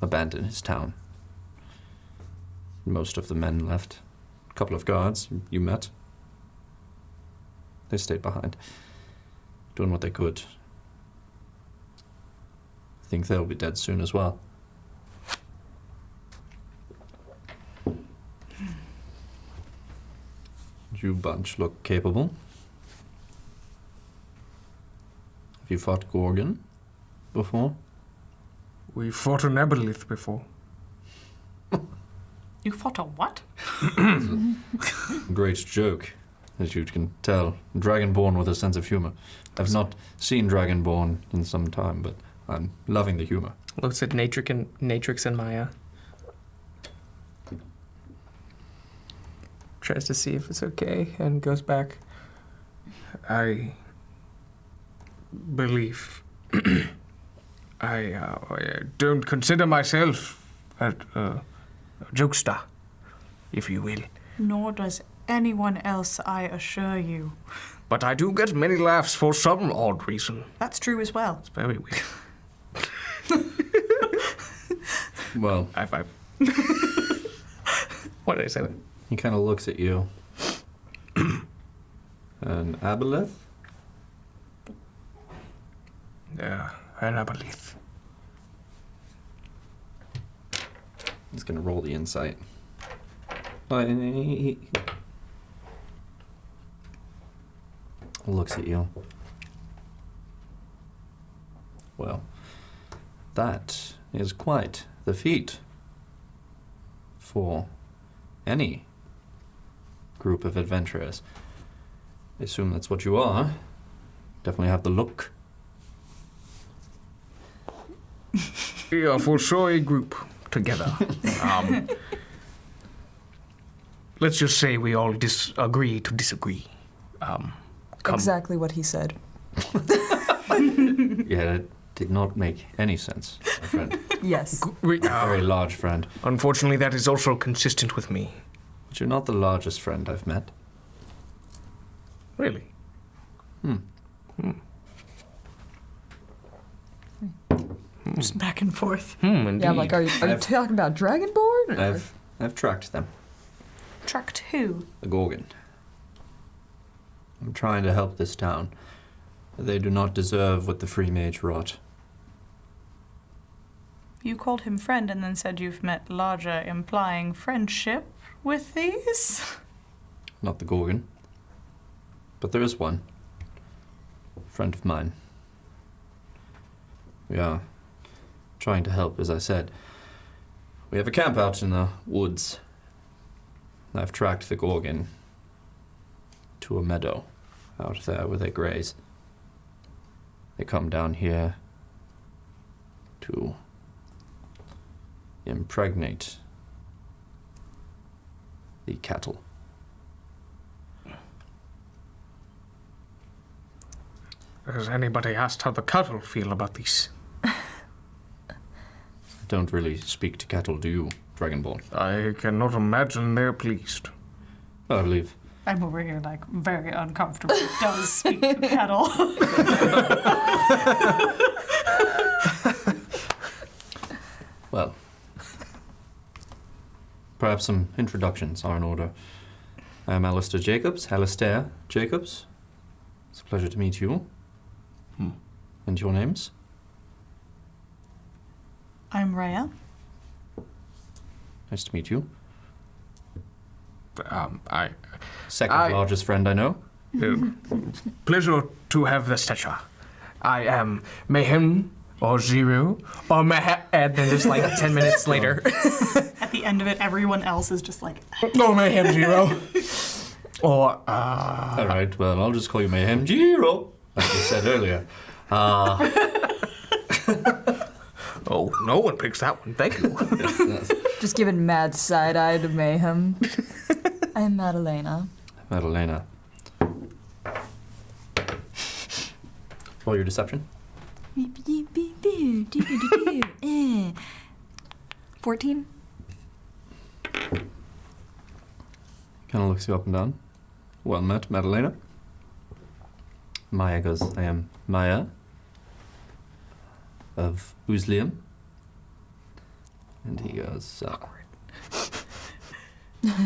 abandon his town. Most of the men left. A couple of guards you met. They stayed behind, doing what they could. I think they'll be dead soon as well. You bunch look capable. Have you fought Gorgon before? We fought an aboleth before. You fought a what? Great joke, as you can tell. Dragonborn with a sense of humor. I've not seen Dragonborn in some time, but I'm loving the humor. Looks at Natrix and Maya. Tries to see if it's okay and goes back. I believe I don't consider myself a jokester, if you will. Nor does anyone else, I assure you. But I do get many laughs for some odd reason. That's true as well. It's very weird. Well, High five. Why did I say that? he kind of looks at you. An aboleth? Yeah, an aboleth. He's going to roll the insight. Looks at you. Well, that is quite the feat for any group of adventurers. I assume that's what you are. Definitely have the look. We are for sure a group together. Let's just say we all disagree to disagree. Come. Exactly what he said. Yeah, it did not make any sense, my friend. Yes. Very large friend. Unfortunately, that is also consistent with me. But you're not the largest friend I've met. Really? Just back and forth. Indeed. Yeah, I'm like, are you talking about Dragonborn? or- I've tracked them. Tracked who? The Gorgon. I'm trying to help this town. They do not deserve what the free mage wrought. You called him friend and then said you've met larger, implying friendship with these? Not the Gorgon. But there is one. A friend of mine. We are trying to help, as I said. We have a camp out in the woods. I've tracked the Gorgon to a meadow out there where they graze. They come down here to impregnate the cattle. Has anybody asked how the cattle feel about these? I don't really speak to cattle, do you, Dragonborn? I cannot imagine they're pleased. I believe. I'm over here, like, very uncomfortable. Does speak to cattle. Well, perhaps some introductions are in order. I am Alistair Jacobs. It's a pleasure to meet you. And your names? I'm Rhea. Nice to meet you. I Second largest friend I know. Pleasure to have the stature. I am Mayhem or Zero or Mayhem, and then just like 10 minutes later. At the end of it, everyone else is just like, No, Mayhem Zero. Or, All right, well, I'll just call you Mayhem Jiro, like you said earlier. oh, no one picks that one. Thank you. Just giving mad side-eye to Mayhem. I am Madalena. Madalena. Roll your deception. 14? Kind of looks you up and down. Well met, Madalena. Maya goes, I am Maya of Uzlium. And he goes,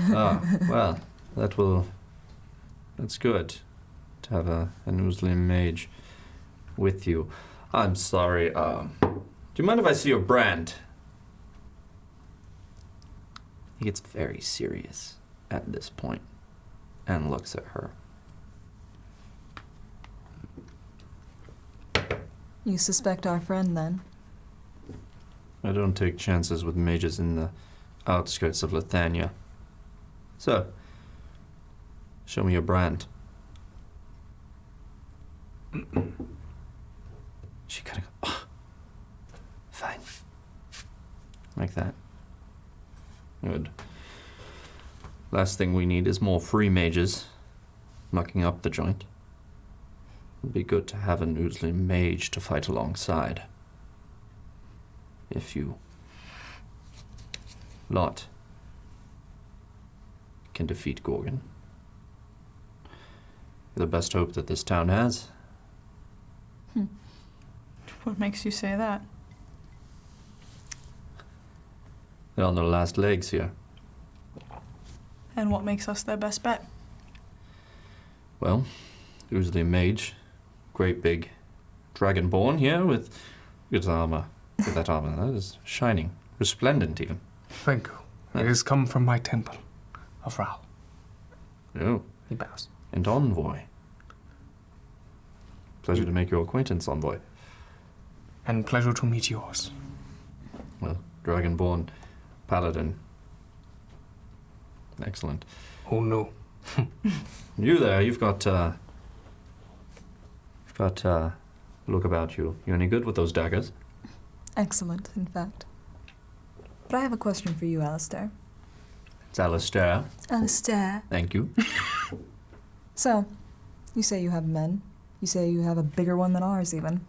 well, that's good to have an Uzlium mage with you. I'm sorry, do you mind if I see your brand? He gets very serious at this point and looks at her. You suspect our friend, then? I don't take chances with mages in the outskirts of Lethania. So, show me your brand. She kind of goes, oh, fine. Like that. Good. Last thing we need is more free mages mucking up the joint. It'd be good to have an oozly mage to fight alongside. If you lot can defeat Gorgon. You're the best hope that this town has. what makes you say that? They're on their last legs here. And what makes us their best bet? Well, usually a mage, great big dragonborn here with good armor. With that armor, that is shining, resplendent even. Thank you. It has come from my temple of Ral. Oh, He bows. and Envoy. Pleasure to make your acquaintance, Envoy. And pleasure to meet yours. Well, dragonborn, paladin. Excellent. Oh no. You there, you've got look about you. You any good with those daggers? Excellent, in fact. But I have a question for you, Alistair. It's Alistair. Alistair. Thank you. So, you say you have men. You say you have a bigger one than ours, even.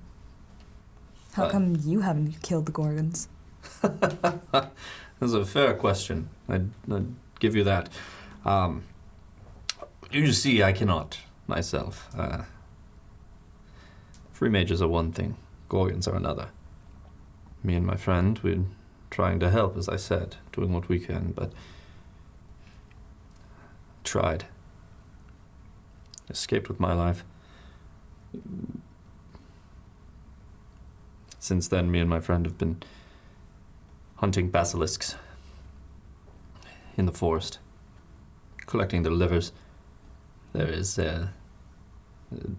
How come you haven't killed the Gorgons? That's a fair question. I'd give you that. You see, I cannot myself. Free mages are one thing, Gorgons are another. Me and my friend, we're trying to help, as I said, doing what we can, but tried. Escaped with my life. Since then, me and my friend have been hunting basilisks in the forest, collecting their livers. There is a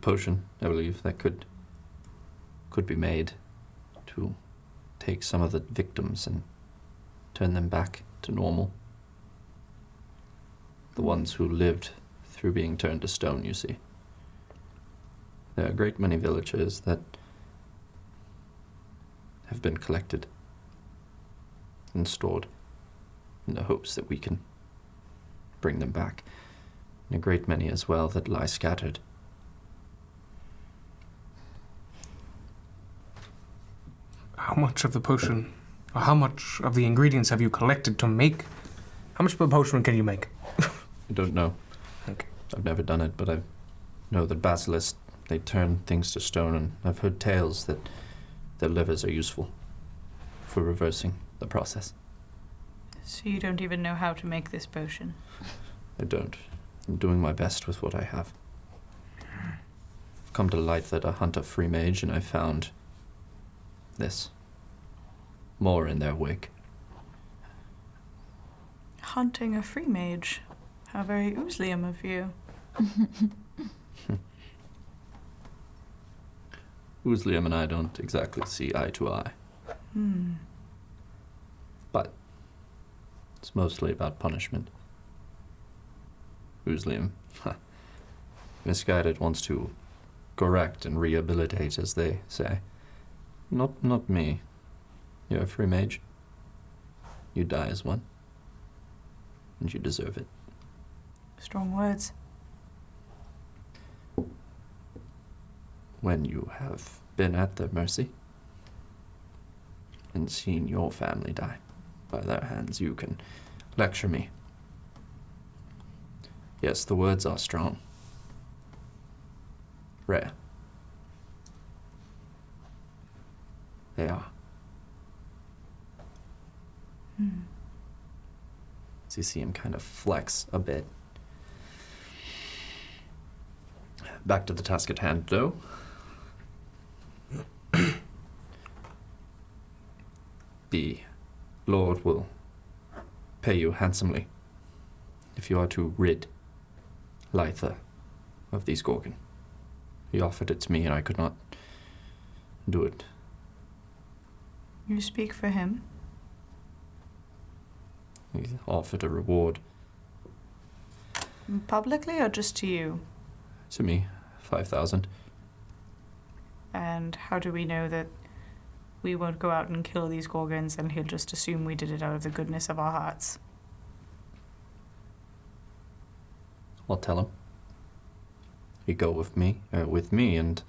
potion, I believe, that could be made to take some of the victims and turn them back to normal. The ones who lived through being turned to stone, you see. There are a great many villagers that have been collected and stored in the hopes that we can bring them back. And a great many as well that lie scattered. How much of the potion, or how much of the ingredients have you collected to make? How much of a potion can you make? I don't know. Okay. I've never done it, but I know that basilisks, they turn things to stone, and I've heard tales that their livers are useful for reversing the process. So you don't even know how to make this potion? I don't. I'm doing my best with what I have. I've come to Lytha to hunt a free mage, and I found this. More in their wake. Hunting a free mage? How very Oozlium of you. Oozlium and I don't exactly see eye to eye. But it's mostly about punishment. Oozlium, misguided, wants to correct and rehabilitate, as they say. Not me. You're a free mage. You die as one. And you deserve it. Strong words. When you have been at their mercy and seen your family die by their hands, you can lecture me. Yes, the words are strong. Rare. They are. So you see him kind of flex a bit. Back to the task at hand, though. The Lord will pay you handsomely if you are to rid Lytha of these Gorgon. He offered it to me and I could not do it. You speak for him? He offered a reward Publicly or just to you? to me, 5,000. And how do we know that we won't go out and kill these Gorgons and he'll just assume we did it out of the goodness of our hearts? I'll tell him. You go with me, and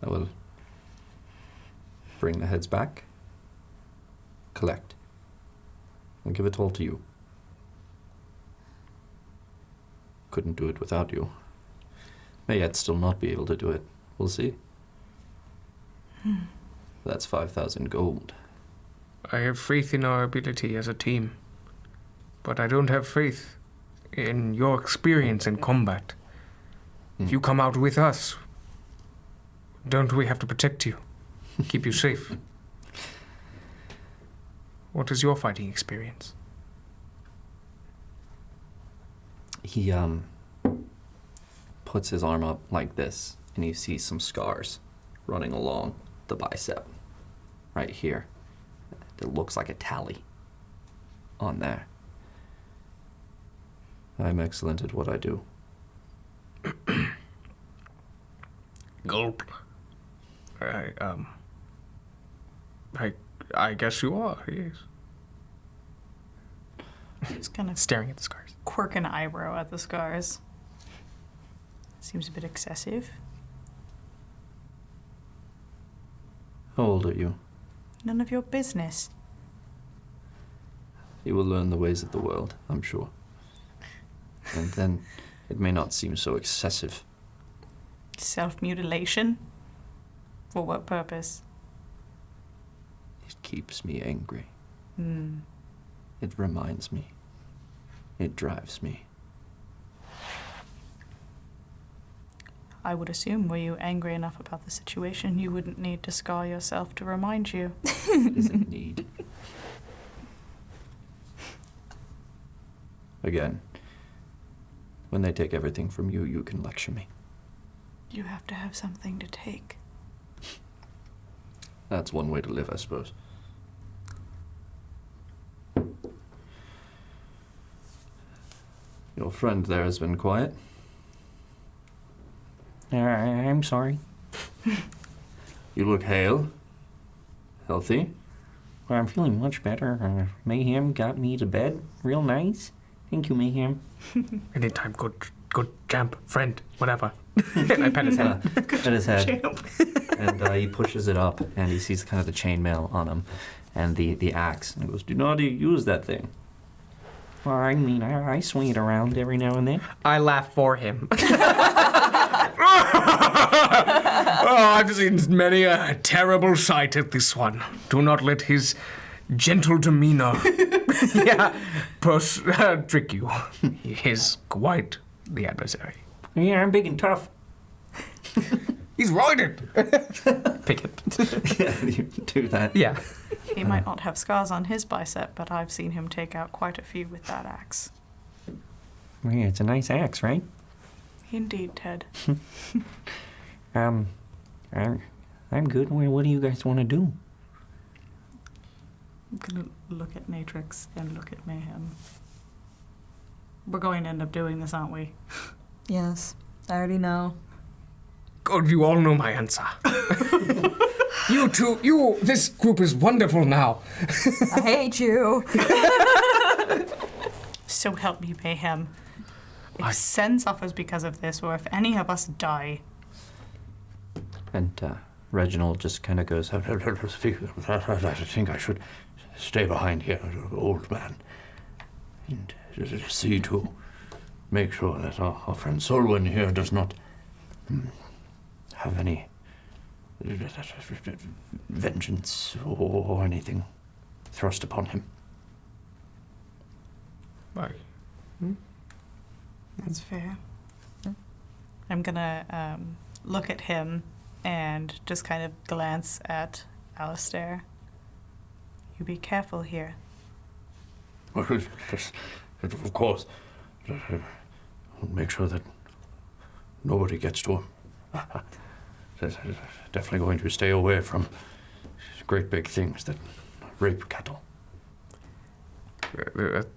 I will bring the heads back, collect, and give it all to you. Couldn't do it without you. May yet still not be able to do it. We'll see. That's 5,000 gold. I have faith in our ability as a team, but I don't have faith in your experience in combat. If you come out with us, don't we have to protect you, keep you safe? What is your fighting experience? He puts his arm up like this, and you see some scars running along the bicep right here. It looks like a tally on there. I'm excellent at what I do. Gulp. I guess you are, yes. Just kind of Staring at the scars. quirk an eyebrow at the scars. Seems a bit excessive. How old are you? None of your business. You will learn the ways of the world, I'm sure. And then it may not seem so excessive. Self-mutilation? For what purpose? keeps me angry. Hmm. It reminds me. It drives me. I would assume, were you angry enough about the situation, you wouldn't need to scar yourself to remind you. Isn't need. Again, when they take everything from you, you can lecture me. You have to have something to take. That's one way to live, I suppose. Your friend there has been quiet. I'm sorry. You look hale. Healthy. Well, I'm feeling much better. Mayhem got me to bed real nice. Thank you, Mayhem. Anytime, good champ, friend, whatever. I pat his head. At his head. And he pushes it up, and he sees kind of the chainmail on him and the axe. And he goes, "Do not use that thing." Well, I mean, I swing it around every now and then. I laugh for him. I've seen many a terrible sight at this one. Do not let his gentle demeanor trick you. He is quite the adversary. Yeah, I'm big and tough. He's roided. Pick it. Yeah, you do that. Yeah. He might not have scars on his bicep, but I've seen him take out quite a few with that axe. Yeah, it's a nice axe, right? Indeed, Ted. I'm good. What do you guys want to do? I'm gonna look at Natrix and look at Mayhem. We're going to end up doing this, aren't we? Yes, I already know. God, you all know my answer. You two, this group is wonderful now. I hate you. So help me, Mayhem. If Sen suffers because of this, or if any of us die, And Reginald just kind of goes, I think I should stay behind here, old man, and see to make sure that our friend Solwyn here does not have any vengeance or anything thrust upon him. Why? that's fair. I'm gonna look at him and just kind of glance at Alistair. You be careful here. Of course. Make sure that nobody gets to him. Definitely going to stay away from great big things that rape cattle.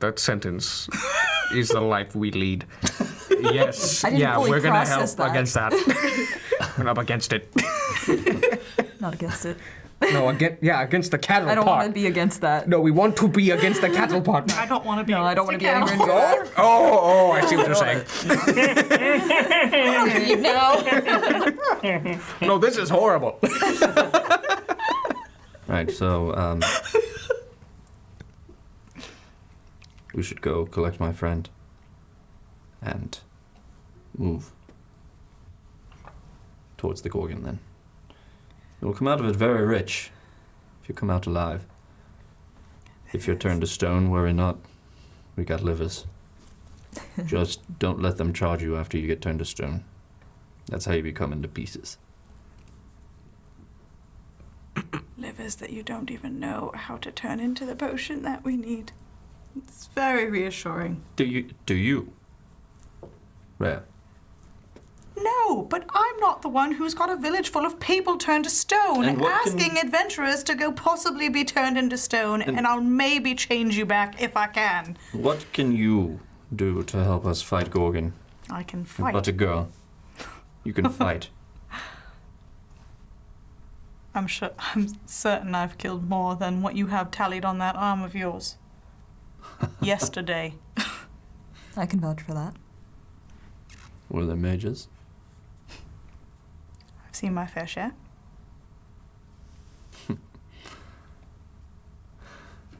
That sentence is the life we lead. Yes. I didn't fully we're gonna help process that. against that. We're up against it. Not against it. No, against the cattle I don't part. want to be against that. No, we want to be against the cattle part. I don't want to be. No, I don't want to be anywhere near that. Oh, I see what you're saying. You know. No, this is horrible. Right, so we should go collect my friend and move towards the Gorgon then. You'll come out of it very rich if you come out alive. If you're turned to stone, worry not. We got livers. Just don't let them charge you after you get turned to stone. That's how you become into pieces. Livers that you don't even know how to turn into the potion that we need. It's very reassuring. Do you? Rare. No, but I'm not the one who's got a village full of people turned to stone, And what can- asking adventurers to go possibly be turned into stone, and I'll maybe change you back if I can. What can you do to help us fight Gorgon? I can You're fight. but a girl. You can fight. I'm certain I've killed more than what you have tallied on that arm of yours. Yesterday. I can vouch for that. Were there mages? I've seen my fair share.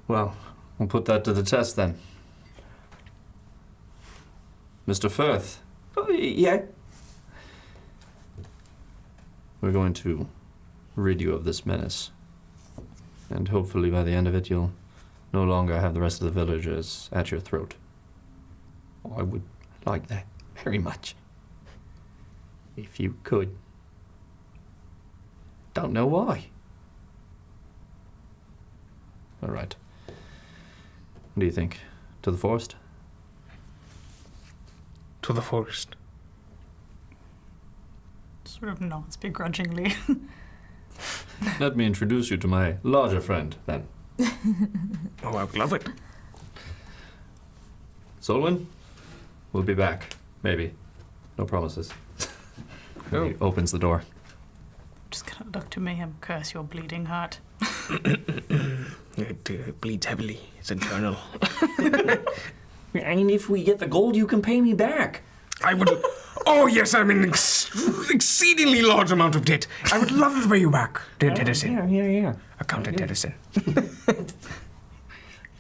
Well, we'll put that to the test then. Mr. Firth, Oh, yeah. we're going to rid you of this menace. And hopefully by the end of it, you'll no longer have the rest of the villagers at your throat. Oh, I would like that very much. If you could. Don't know why. All right. What do you think? To the forest? To the forest. Sort of nods begrudgingly. Let me introduce you to my larger friend, then. Oh, I would love it. Solwyn, we'll be back. Maybe. No promises. Oh. He opens the door. Just gonna look to Mayhem, curse your bleeding heart. It bleeds heavily. It's internal. And if we get the gold, you can pay me back. I would. Oh, yes, I'm in exceedingly large amount of debt. I would love to pay you back, dear Tedison. Yeah. Accountant Tedison.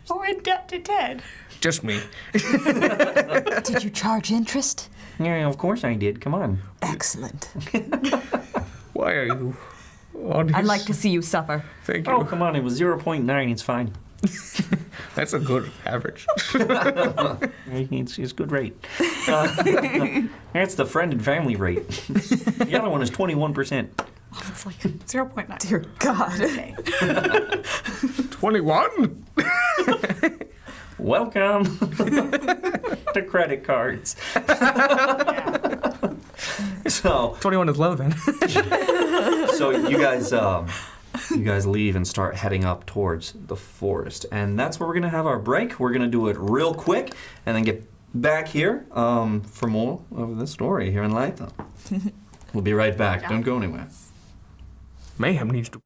Oh, in debt to Ted. Just me. Did you charge interest? Yeah, of course I did. Come on. Excellent. Why are you on I'd like to see you suffer. Thank you. Oh, come on. It was 0.9. It's fine. That's a good average. It's good rate. That's the friend and family rate. The other one is 21%. It's like 0.9. Dear God. Okay. 21? Welcome to credit cards. So 21 is low then. So you guys leave and start heading up towards the forest, and that's where we're gonna have our break. We're gonna do it real quick, and then get back here for more of this story here in Lytha. We'll be right back. Don't go anywhere. Mayhem needs to.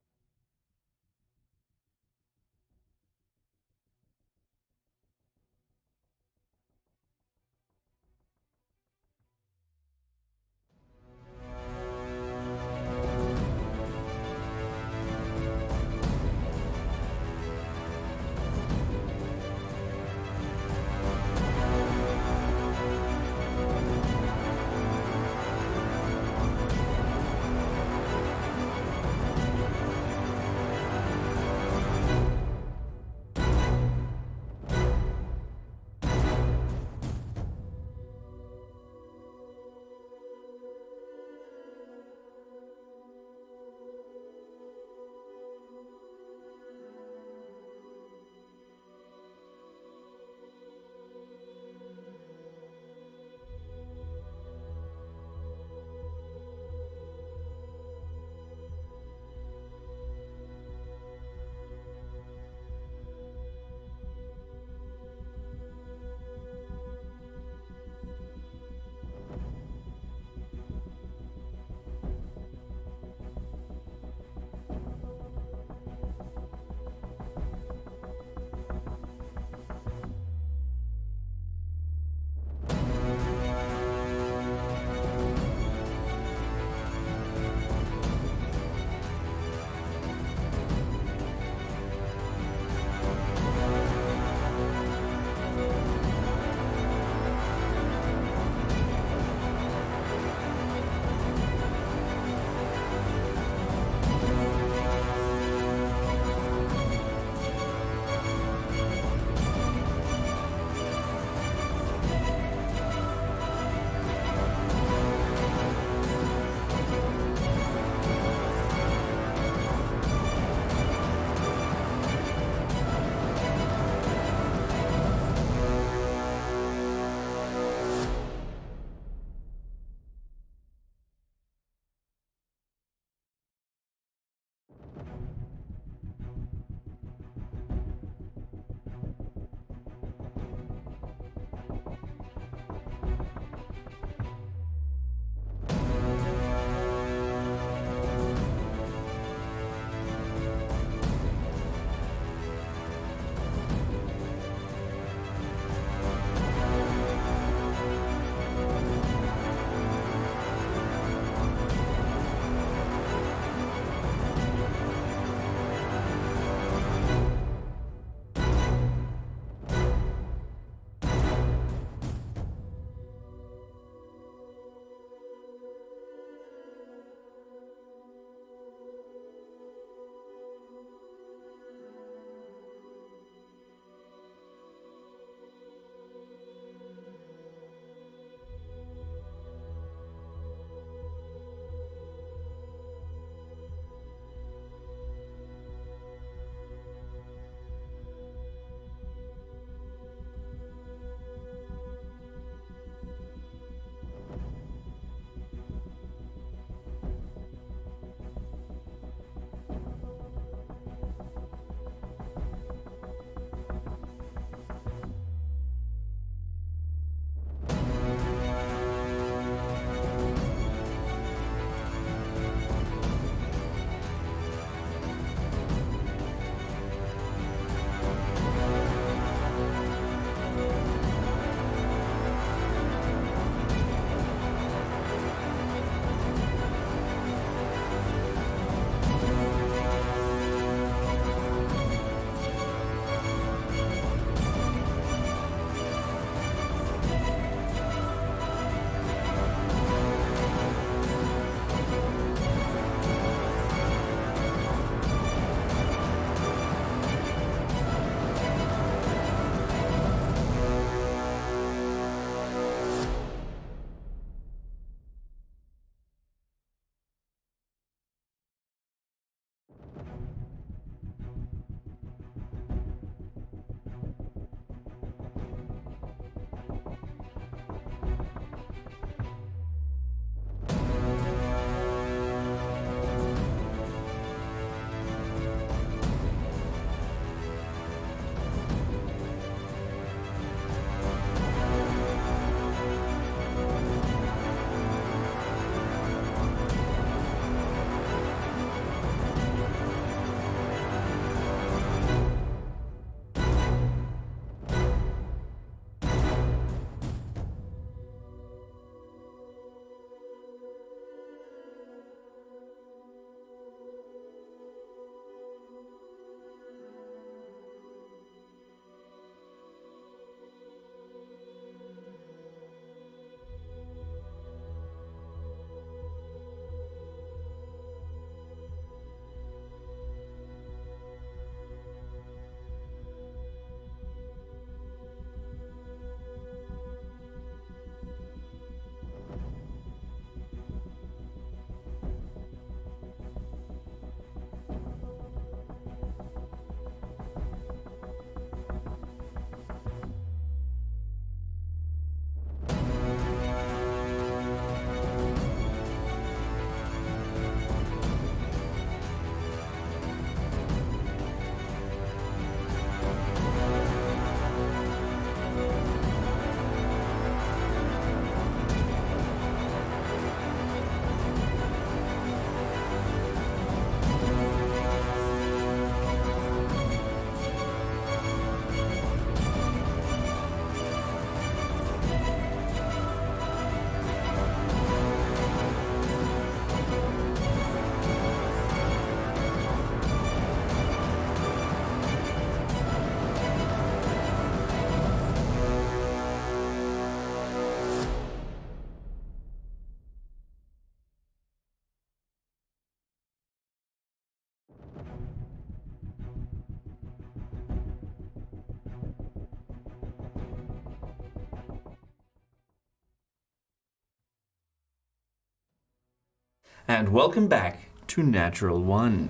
And welcome back to Natural One.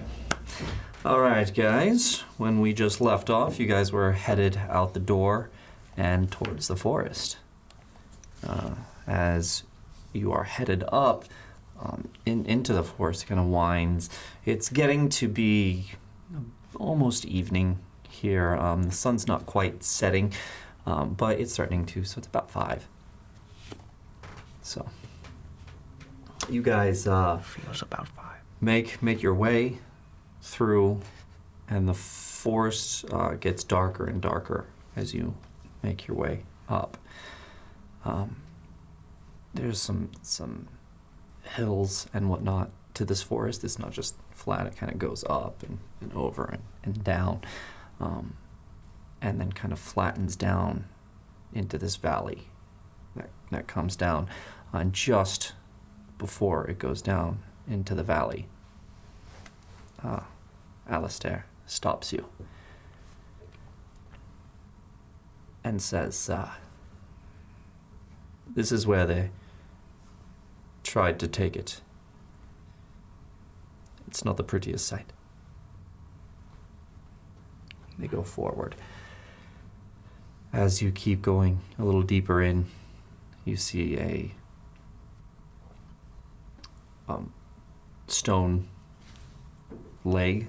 All right, guys. When we just left off, you guys were headed out the door and towards the forest. As you are headed up into the forest, it kind of winds. It's getting to be almost evening here. The sun's not quite setting, but it's starting to, so it's about 5. So you guys Feels about 5. make your way through, and the forest gets darker and darker as you make your way up. There's some hills and whatnot to this forest. It's not just flat, it kind of goes up and over and down, and then kind of flattens down into this valley that comes down. And just before it goes down into the valley, Alistair stops you and says, this is where they tried to take it. It's not the prettiest sight. They go forward. As you keep going a little deeper in, you see a stone leg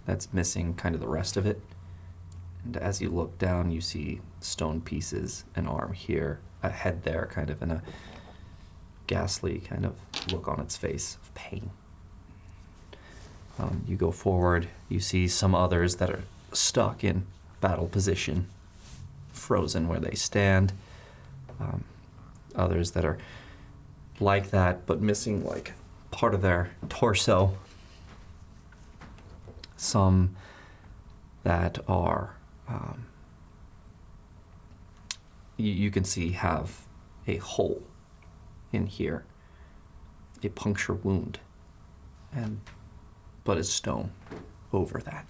that's missing kind of the rest of it. And as you look down, you see stone pieces, an arm here, a head there, kind of in a ghastly kind of look on its face of pain. You go forward, you see some others that are stuck in battle position, frozen where they stand. Others that are like that, but missing like part of their torso. Some that are, you can see have a hole in here, a puncture wound, but it's stone over that.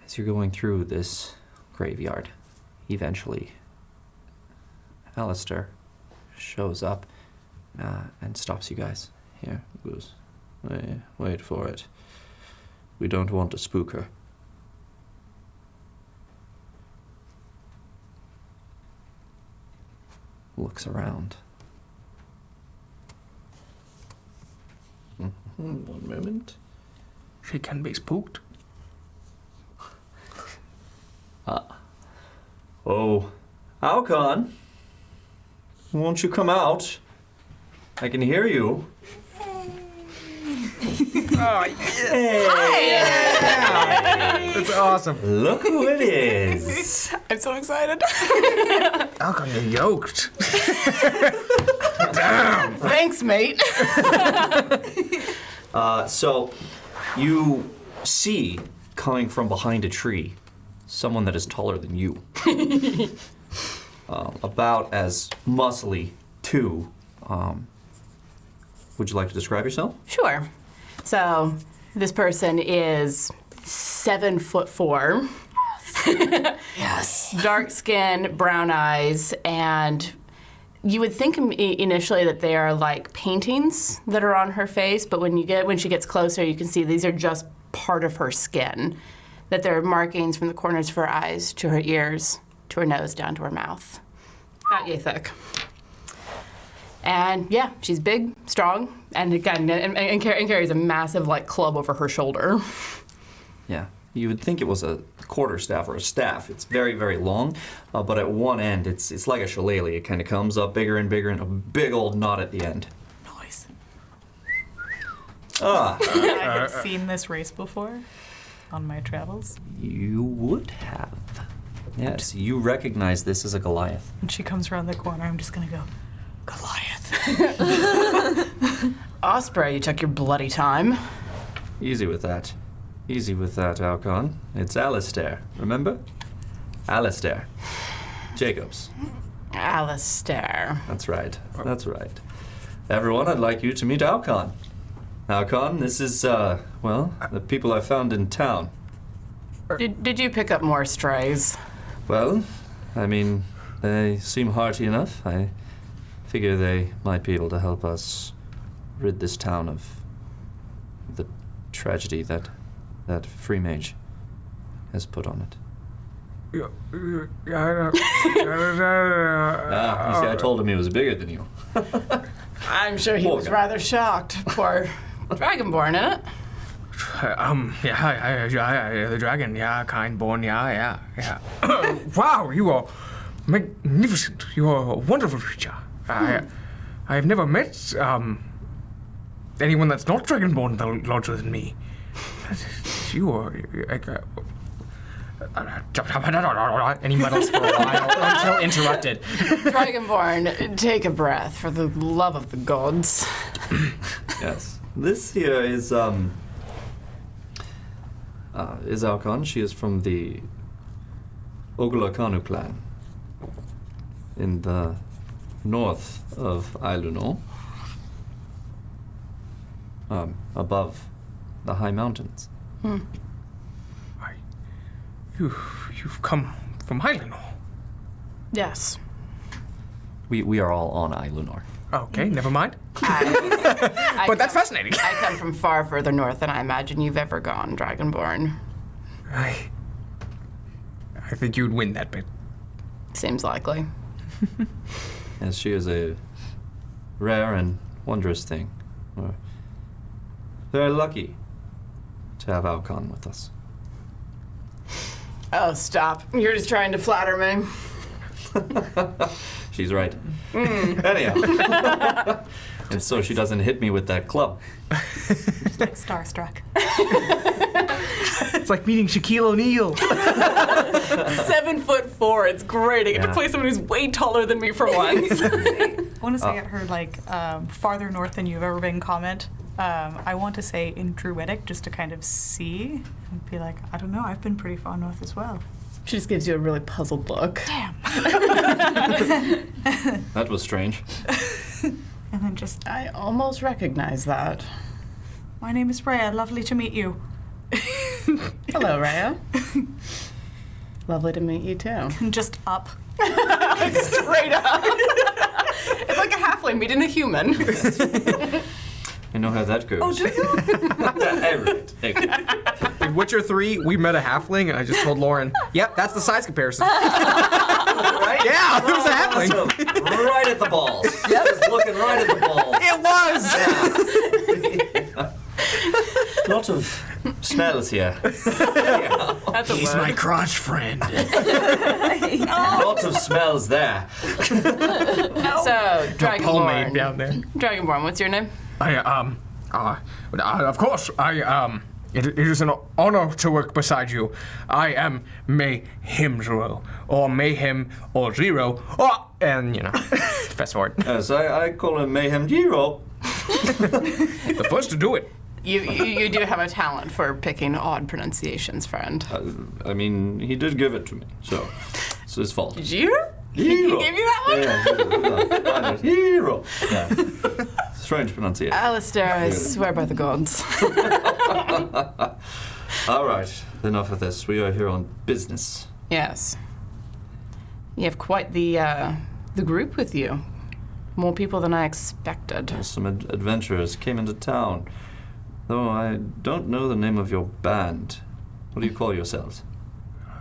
As you're going through this graveyard, eventually Alistair shows up and stops you guys. Here, goes, wait for it. We don't want to spook her. Looks around. One moment. She can be spooked. Oh, Alcon, won't you come out? I can hear you. That's awesome. Look who it is. I'm so excited. Alcon, you're yoked. Thanks, mate. So you see coming from behind a tree someone that is taller than you. About as muscly, too. Would you like to describe yourself? Sure. So this person is 7'4". Yes. Dark skin, brown eyes, and you would think initially that they are like paintings that are on her face, but when she gets closer, you can see these are just part of her skin. That there are markings from the corners of her eyes to her ears, to her nose, down to her mouth. About yay thick. And yeah, she's big, strong, and again, and carries a massive like club over her shoulder. Yeah. You would think it was a quarterstaff or a staff. It's very, very long, but at one end, it's like a shillelagh. It kind of comes up bigger and bigger, and a big old knot at the end. Noise. Ah, I have seen this race before on my travels. you would have. Yes, you recognize this as a Goliath. When she comes around the corner, I'm just gonna go, Goliath. Osprey, you took your bloody time. Easy with that. Easy with that, Alcon. It's Alistair, remember? Alistair. Jacobs. Alistair. That's right. That's right. Everyone, I'd like you to meet Alcon. Alcon, this is, the people I found in town. Did you pick up more strays? Well, I mean, they seem hearty enough. I figure they might be able to help us rid this town of the tragedy that free mage has put on it. You see, I told him he was bigger than you. I'm sure he was rather shocked. Poor Dragonborn, innit? The dragon, kindborn, yeah. Wow, you are magnificent. You are a wonderful creature. I have never met anyone that's not dragonborn larger than me. You are. And he muddles for a while until interrupted. Dragonborn, take a breath for the love of the gods. Yes. This here is Alcon. She is from the Ogulakanu clan in the north of Ailunor, above the high mountains. You've come from Ailunor. Yes. We are all on Ailunor. Okay, never mind. But that's fascinating. I come from far further north than I imagine you've ever gone, Dragonborn. I think you'd win that bit. Seems likely. Yes, she is a rare and wondrous thing. We're very lucky to have Alcon with us. Oh, stop. You're just trying to flatter me. She's right. Anyhow. And so she doesn't hit me with that club. Just like starstruck. It's like meeting Shaquille O'Neal. 7'4". It's great. I get to play someone who's way taller than me for once. I want to say at her farther north than you've ever been comment. I want to say in Druidic just to kind of see and be like, I don't know, I've been pretty far north as well. She just gives you a really puzzled look. Damn. That was strange. And then just, I almost recognize that. my name is Rhea, lovely to meet you. Hello, Rhea. Lovely to meet you, too. And just up. Straight up. It's like a halfling meeting a human. I know how that goes. Oh, do you? In Witcher 3, we met a halfling, and I just told Lauren, yep, that's the size comparison. Right? Yeah, it was a halfling. Awesome. Right at the balls. Yep. Just looking right at the balls. It was! Yeah. Lot of smells here. That's a He's word. my crotch friend. Lots of smells there. So, Pomade Dragonborn. down there. Dragonborn, what's your name? Of course, it is an honor to work beside you. I am Mayhemzero, or Mayhem or Zero, and, fast forward. Yes, I call him Mayhem Giro. The first to do it. You do have a talent for picking odd pronunciations, friend. I mean, he did give it to me, so it's his fault. Did you? Hero. He gave you that one? Yeah, hero. Yeah. Strange pronunciation. Alistair, I swear by the gods. All right, enough of this. We are here on business. Yes. You have quite the group with you. More people than I expected. Some adventurers came into town. Though I don't know the name of your band. What do you call yourselves?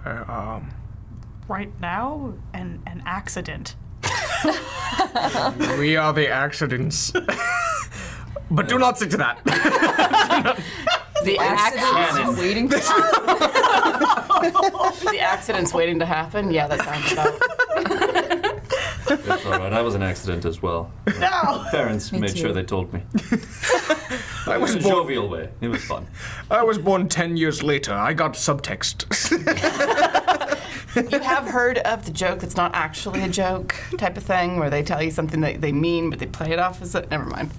Right now, an accident. We are the accidents. But do not stick to that. The accidents waiting to The accidents waiting to happen? Yeah, that sounds about. It's all right. I was an accident as well. No! Parents made sure they told me. I was In a born. jovial way. It was fun. I was born 10 years later. I got subtext. You have heard of the joke that's not actually a joke type of thing, where they tell you something that they mean, but they play it off as a. Never mind.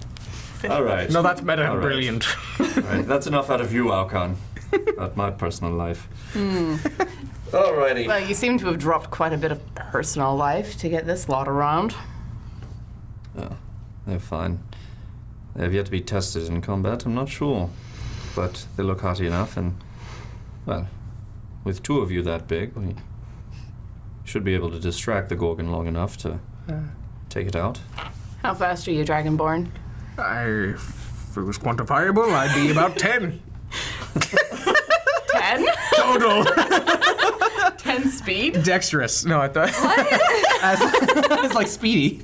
All right. No, that's meta All and right. brilliant. All right. That's enough out of you, Alcon. About my personal life. Alrighty. Well, you seem to have dropped quite a bit of personal life to get this lot around. Oh, they're fine. They have yet to be tested in combat, I'm not sure. But they look hearty enough, and, well, with two of you that big, we should be able to distract the Gorgon long enough to take it out. How fast are you, Dragonborn? If it was quantifiable, I'd be about 10. 10? Total. 10 speed? Dexterous. No, I thought. It's like speedy.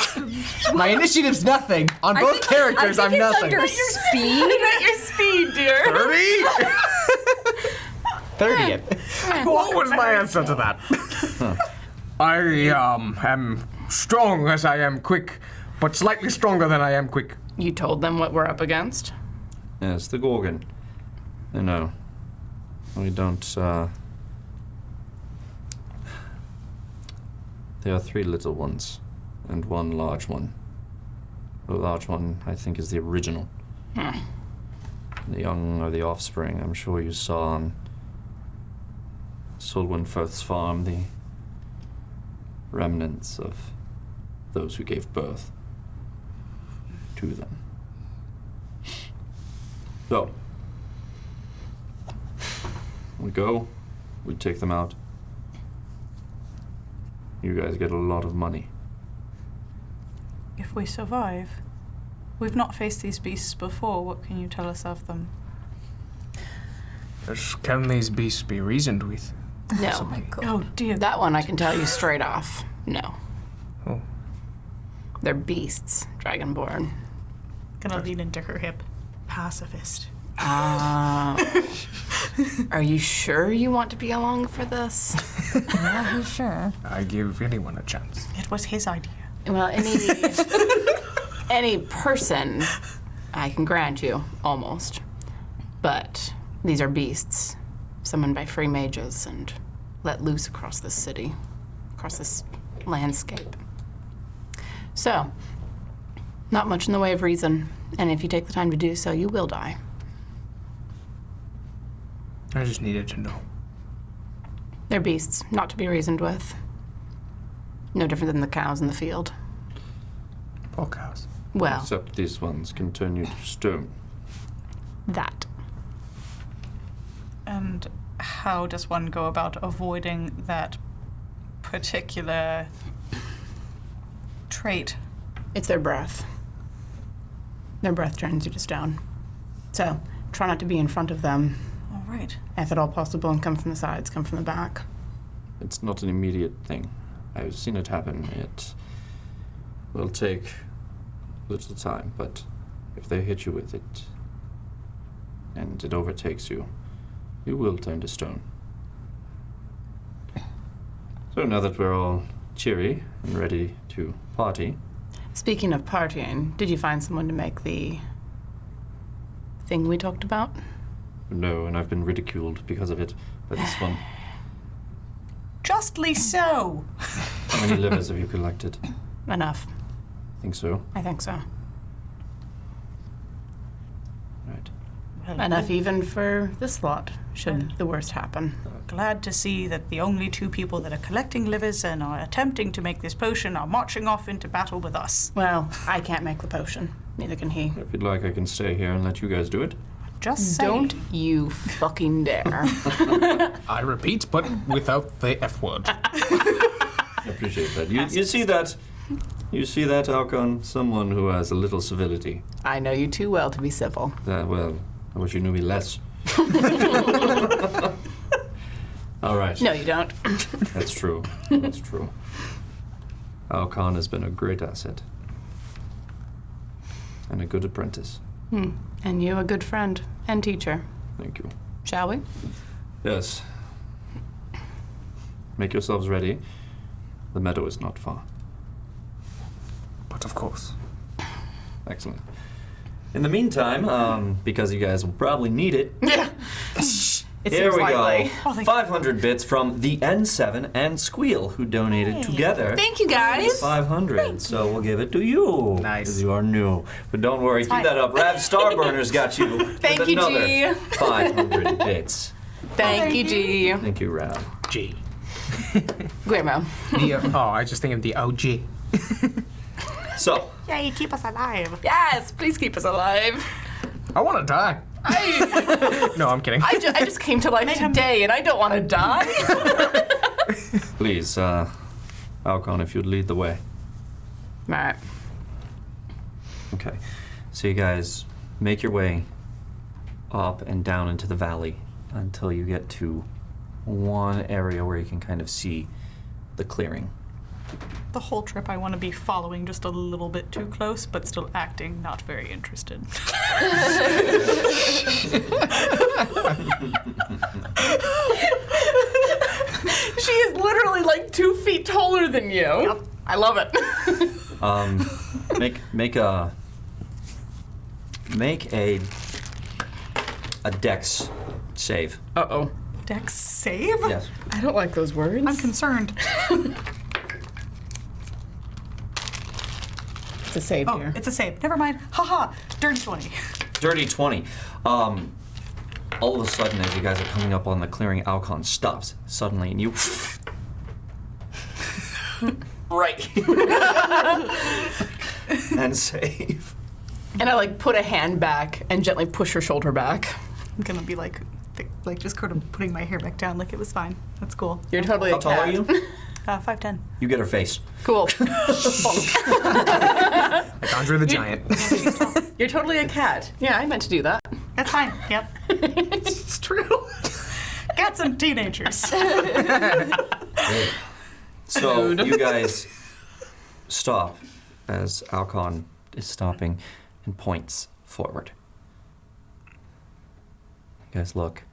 My initiative's nothing. On both characters, I'm nothing. Under speed? At your speed, dear. 30? 30th. What was my answer to that? I am strong as I am quick, but slightly stronger than I am quick. You told them what we're up against? Yes, the Gorgon. No. We don't, There are 3 little ones, and 1 large one. The large one, I think, is the original. The young are the offspring. I'm sure you saw on Solwynfirth's farm the remnants of those who gave birth to them. So, we go, we take them out. You guys get a lot of money. If we survive. We've not faced these beasts before. What can you tell us of them? Can these beasts be reasoned with? No. Oh dear. That one I can tell you straight off. No. Oh. They're beasts, Dragonborn. Gonna lean into her hip. Pacifist. Are you sure you want to be along for this? Yeah, sure. I give anyone a chance. It was his idea. Well, any person I can grant you, almost. But these are beasts, summoned by free mages and let loose across this city, across this landscape. So, not much in the way of reason, and if you take the time to do so, you will die. I just needed to know. They're beasts, not to be reasoned with. No different than the cows in the field. Poor cows. Well, Except these ones can turn you to stone. that. And how does one go about avoiding that particular trait? It's their breath. Their breath turns you to stone. So, try not to be in front of them. All right. If at all possible, and come from the sides, come from the back. It's not an immediate thing. I've seen it happen. It will take little time, but if they hit you with it and it overtakes you, you will turn to stone. So now that we're all cheery and ready to party, Speaking of partying, did you find someone to make the thing we talked about? no, and I've been ridiculed because of it by this one. Justly so. How many livers have you collected? Enough. Think so. I think so. Right. Well, Enough even for this lot, should the worst happen. glad to see that the only 2 people that are collecting livers and are attempting to make this potion are marching off into battle with us. Well, I can't make the potion. Neither can he. If you'd like, I can stay here and let you guys do it. Just saying. Don't you fucking dare. I repeat, but without the F word. I appreciate that. You see that? You see that, Alcon? Someone who has a little civility. I know you too well to be civil. Well, I wish you knew me less. All right. No, you don't. That's true. That's true. Alcon has been a great asset. And a good apprentice. And you a good friend and teacher. Thank you. Shall we? Yes. Make yourselves ready. The meadow is not far. But of course. Excellent. In the meantime, because you guys will probably need it, Yeah. It here seems we likely. go. 500 bits from the N7 and Squeal, who donated together. Thank you, guys. 500, so we'll give it to you. Nice. Because you are new. But don't worry, keep fine. that up. Rav Starburner's got you Thank with you, another G. 500 bits. Thank you, G. Thank you, Rav. G. Guillermo. I just think of the OG. So, Yay, keep us alive. Yes, please keep us alive. I want to die. No, I'm kidding. I just came to life today, and I don't want to die. Please, Alcon, if you'd lead the way. All right. Okay. So you guys make your way up and down into the valley until you get to one area where you can kind of see the clearing. The whole trip I want to be following just a little bit too close, but still acting not very interested. She is literally like 2 feet taller than you. Yep. I love it. Make a dex save. Uh-oh. Dex save? Yes. I don't like those words. I'm concerned. It's a save Oh, here. it's a save. Never mind. Haha. Dirty 20. Dirty 20. All of a sudden, as you guys are coming up on the clearing, Alcon stops suddenly, and you right and save. And I like put a hand back and gently push her shoulder back. I'm gonna be like just kind of putting my hair back down like it was fine. That's cool. You're totally How a tall cat. are you? 5'10". You get her face. Cool. Like Andre the Giant. You're totally a cat. Yeah, I meant to do that. That's fine. Yep. It's true. Cats and teenagers. So you guys stop as Alcon is stopping and points forward. You guys look,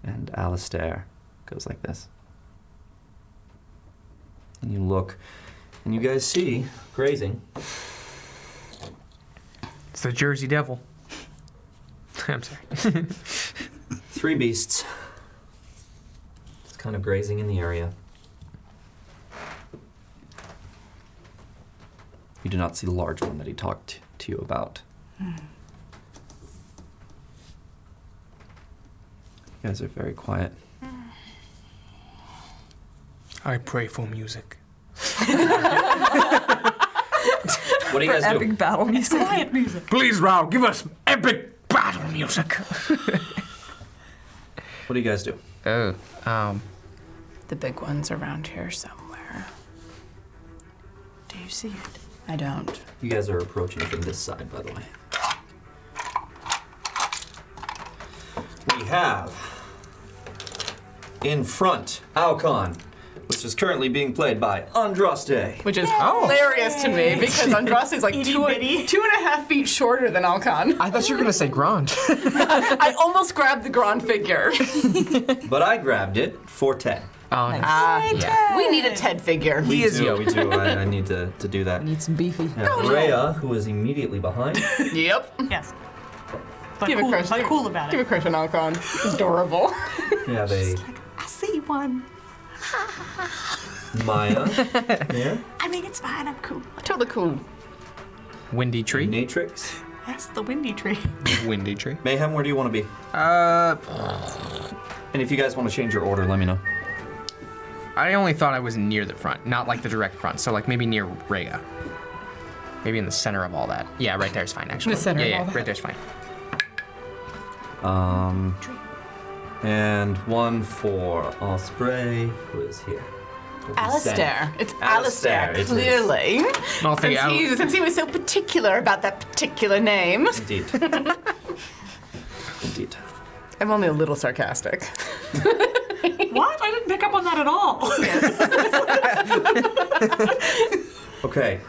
and Alistair goes like this. And you look, and you guys see, grazing, It's the Jersey Devil. I'm sorry. 3 beasts. It's kind of grazing in the area. You do not see the large one that he talked to you about. You guys are very quiet. I pray for music. What do you guys do? Epic battle music. Quiet music. Please, Raul, give us epic battle music. What do you guys do? Oh, The big one's around here somewhere. Do you see it? I don't. You guys are approaching from this side, by the way. We have in front Alcon, which is currently being played by Andraste. Which is hilarious to me because Andraste's like Itty two bitty. and a half feet shorter than Alcon. I thought you were gonna say Grand. I almost grabbed the Grand figure. But I grabbed it for Ted. Oh, nice. Yeah. We need a Ted figure. He is yo. We do. I need to do that. Need some beefy. Yeah, Rhea, who is immediately behind. Yep. Yes. But Give cool, a crush. but cool about Give it. a crush on Alcon. Adorable. Yeah, they I see one. Maya. Yeah. I mean, it's fine. I'm cool. Totally cool. Windy tree. Natrix. That's the windy tree. Windy tree. Mayhem, where do you want to be? And if you guys want to change your order, let me know. I only thought I was near the front, not like the direct front. So like maybe near Rhea. Maybe in the center of all that. Yeah, right there's fine actually. The center yeah, of yeah, all that. right there's fine. And one for Osprey, who is here. Alistair. It's Alistair, Alistair, it is. clearly. I'll think Since he was so particular about that particular name. Indeed. Indeed. I'm only a little sarcastic. What? I didn't pick up on that at all. Okay.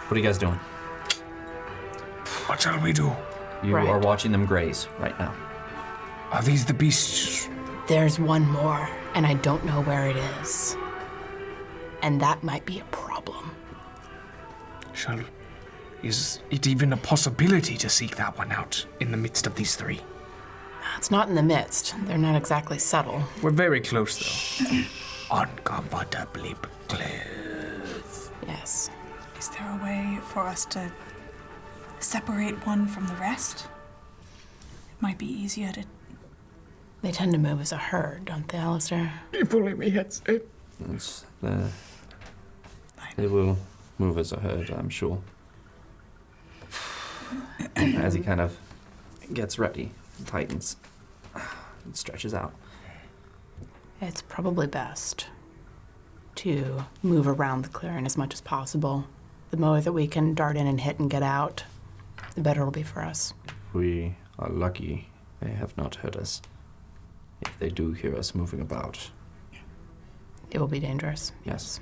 What are you guys doing? What shall we do? You Right. are watching them graze right now. Are these the beasts? There's one more, and I don't know where it is. And that might be a problem. Is it even a possibility to seek that one out in the midst of these 3? It's not in the midst. They're not exactly subtle. We're very close though. Uncomfortably close. Yes. Is there a way for us to separate one from the rest? It might be easier to. They tend to move as a herd, don't they, Alistair? If only we had said. They will move as a herd, I'm sure. As he kind of gets ready, tightens, and stretches out. It's probably best to move around the clearing as much as possible. the more that we can dart in and hit and get out, the better it'll be for us. If we are lucky, they have not heard us. If they do hear us moving about, It will be dangerous. yes,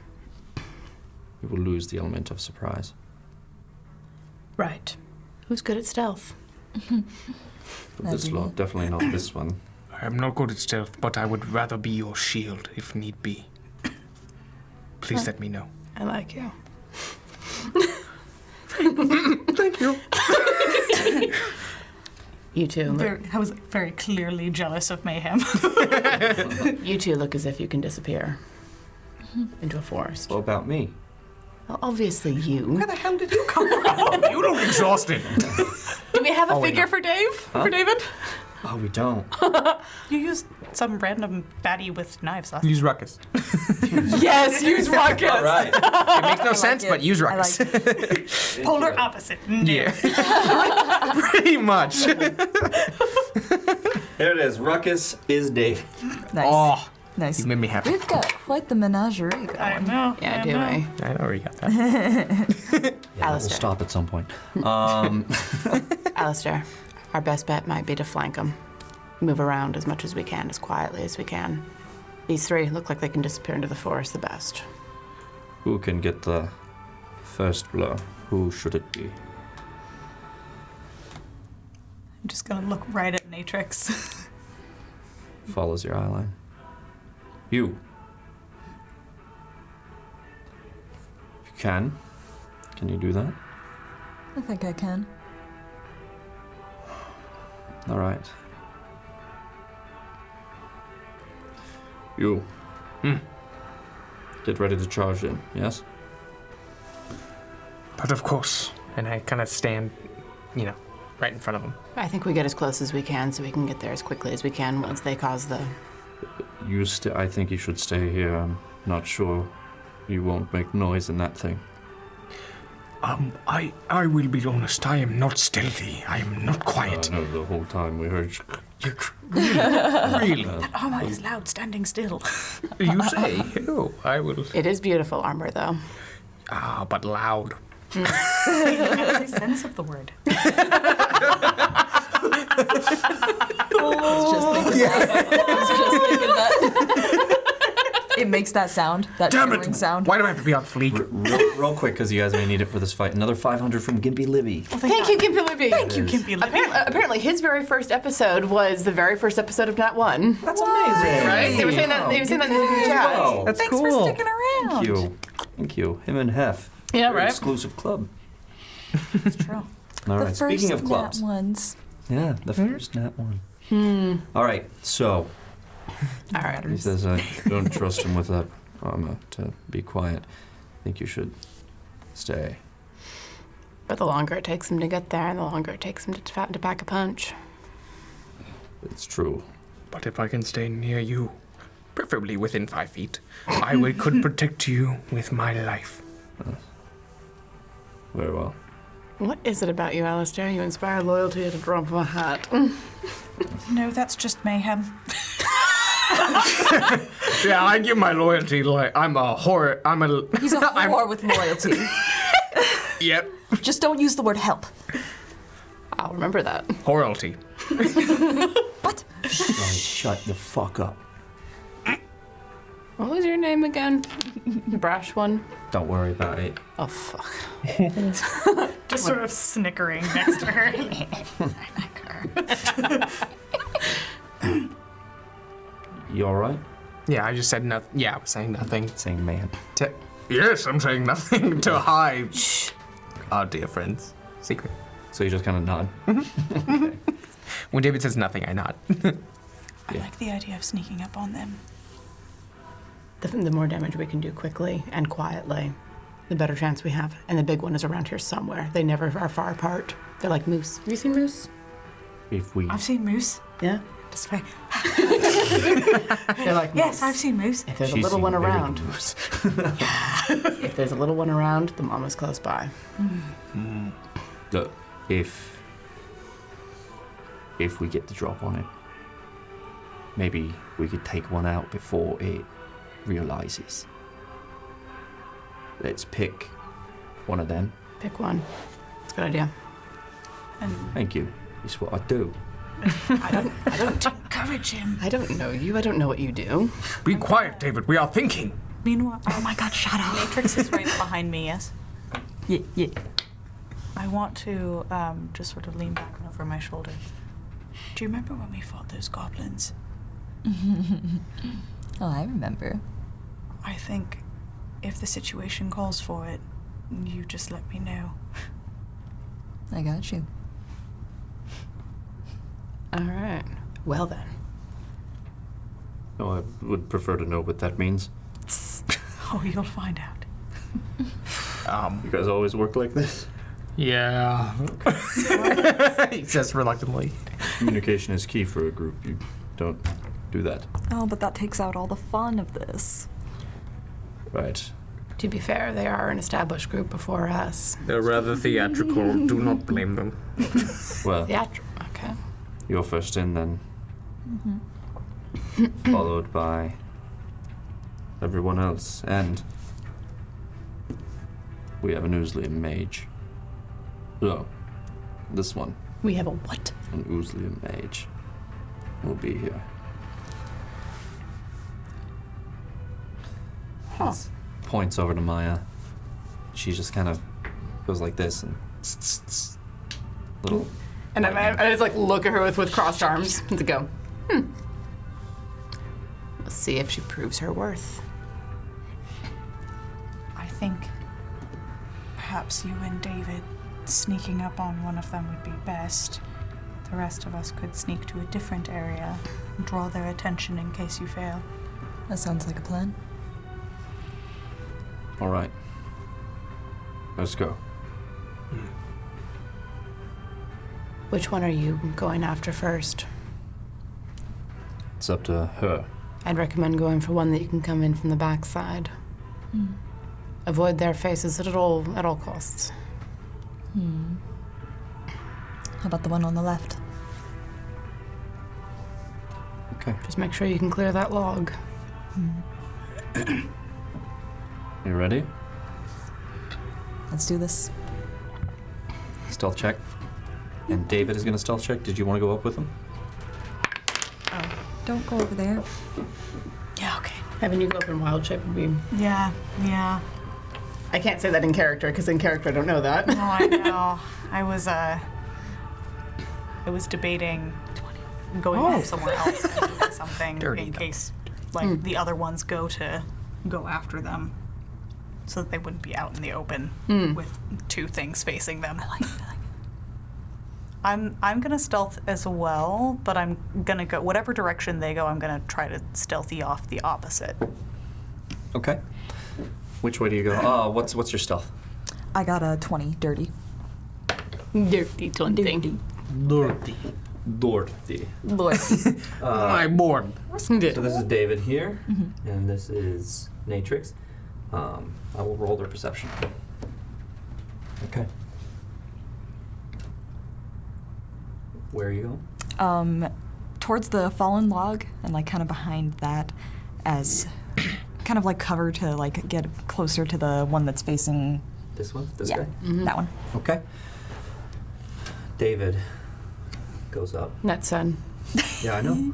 we will lose the element of surprise. Right. Who's good at stealth? But this lot, definitely not this one. I am not good at stealth, but I would rather be your shield if need be. Please let me know. I like you. Thank you. You two. I was very clearly jealous of Mayhem. You two look as if you can disappear into a forest. What about me? Well, obviously you. Where the hell did you come from? You look exhausted. Do we have a wait, figure no. for Dave? For David? Oh, we don't. You used some random baddie with knives last Use ruckus. Yes, use Ruckus. All right. It makes no sense, it. but use I ruckus. like Polar opposite. Yeah. Pretty much. There it is. Ruckus is Dave. Nice. Oh, Nice. you made me happy. We've got quite the menagerie going. I know. Yeah, I do know. we? I already got that. Yeah, we'll Alistair. stop at some point. Alistair, our best bet might be to flank them. Move around as much as we can, as quietly as we can. These three look like they can disappear into the forest the best. Who can get the first blow? Who should it be? I'm just gonna look right at Natrix. Follows your eye line. You. If you can you do that? I think I can. All right. You. Get ready to charge in, yes? But of course. And I kind of stand, right in front of him. I think we get as close as we can so we can get there as quickly as we can once they cause the... I think you should stay here. I'm not sure you won't make noise in that thing. I will be honest. I am not stealthy. I am not quiet. No, the whole time we heard Really? That armor is loud standing still. You say? Oh, I will. It is beautiful armor, though. But loud. Every sense of the word. It makes that sound, that Damn shivering it! sound. Why do I have to be on fleek? Real quick, because you guys may need it for this fight. Another 500 from Gimpy Libby. Thank you, Gimpy Libby. Thank you, Gimpy Libby. Apparently, his very first episode was the very first episode of Nat 1. That's amazing. Right? They were saying that, in the chat. Wow. That's Thanks cool. for sticking around. Thank you. Him and Hef. Yeah, Very right? exclusive club. It's true. All The right. first Speaking of Nat clubs. ones. Yeah, the first Nat 1. All right. So All right. He says, I don't trust him with that armor to be quiet. I think you should stay. But the longer it takes him to get there, and the longer it takes him to pack a punch. It's true. But if I can stay near you, preferably within 5 feet, could protect you with my life. Very well. What is it about you, Alistair? You inspire loyalty at a drop of a hat. No, that's just mayhem. Yeah, I give my loyalty I'm a horror. He's a whore with loyalty. Yep. Just don't use the word help. I'll remember that. Horrorty. What? shut the fuck up. What was your name again? The brash one? Don't worry about it. Oh, fuck. Just sort of snickering next to her. I like her. You all right? Yeah, I just said nothing. Yeah, I was saying nothing. Saying man. Yes, I'm saying nothing to hide. Shh. Our dear friends. Secret. So you just kind of nod. When David says nothing, I nod. I like the idea of sneaking up on them. The more damage we can do quickly and quietly, the better chance we have. And the big one is around here somewhere. They never are far apart. They're like moose. Have you seen moose? If we. I've seen moose. Yeah. That's right. They're like Yes, moose. I've seen moose. If there's a She's little seen one very around, good moves. if there's a little one around, the mom is close by. Look, if we get the drop on it, maybe we could take one out before it realizes. Let's pick one of them. Pick one. It's a good idea. And Thank you. It's what I do. I don't encourage him. I don't know you. I don't know what you do. Be quiet, David. We are thinking. Meanwhile, Oh my god, shut up. Matrix is right behind me, yes? Yeah. I want to just sort of lean back over my shoulder. do you remember when we fought those goblins? Oh, I remember. I think if the situation calls for it, you just let me know. I got you. All right. Well then. No, I would prefer to know what that means. Oh, you'll find out. You guys always work like this? Yeah. He says reluctantly. Communication is key for a group. You don't do that. Oh, but that takes out all the fun of this. Right. To be fair, they are an established group before us. They're rather theatrical. Do not blame them. Well, Okay. you're first in then. Followed by everyone else. And we have an Oozlium mage. So, this one, We have a what? an Oozlium mage, will be here. Huh. Points over to Maya. She just kind of goes like this and little. And I just like look at her with crossed arms and go, Let's see if she proves her worth. I think perhaps you and David sneaking up on one of them would be best. The rest of us could sneak to a different area and draw their attention in case you fail. That sounds like a plan. All right. Let's go. Which one are you going after first? It's up to her. I'd recommend going for one that you can come in from the backside. Avoid their faces at all costs. How about the one on the left? Okay. Just make sure you can clear that log. You ready? Let's do this. Stealth check. And David is going to stealth check. Did you want to go up with him? Don't go over there. Yeah, okay. Having you go up in wild shape would be... Yeah. I can't say that in character, because in character I don't know that. Oh, I know. I was debating going off somewhere else and doing something Dirty in dog. case, the other ones go after them, so that they wouldn't be out in the open with two things facing them. I like it. I'm gonna stealth as well, but I'm gonna go whatever direction they go. I'm gonna try to stealthy off the opposite. Okay. Which way do you go? What's your stealth? I got a 20, dirty. Dirty 20. Lordy. Dorothy. My board. So this is David here, and this is Natrix. I will roll their perception. Okay. Where are you going? Towards the fallen log and like kind of behind that as kind of like cover to like get closer to the one that's facing This one? This yeah, guy? that one. Okay. David goes up. Net son. Yeah, I know.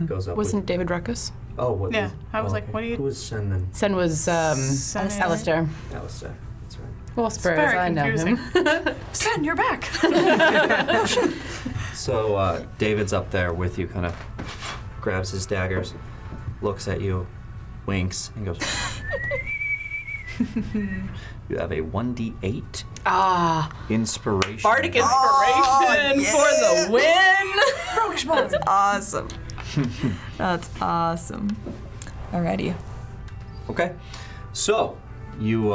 Goes up. Wasn't David Ruckus? What? Yeah, is- I was like, okay. what do you- Who is Shen then? Sen was Alistair. Alistair. Alistair. That's right. Well, Spurs, very I know confusing. him. Sen, you're back. So David's up there with you, kind of grabs his daggers, looks at you, winks, and goes, you have a 1d8 inspiration. Bardic inspiration for the win. That's awesome. That's awesome. Alrighty. Okay. So, you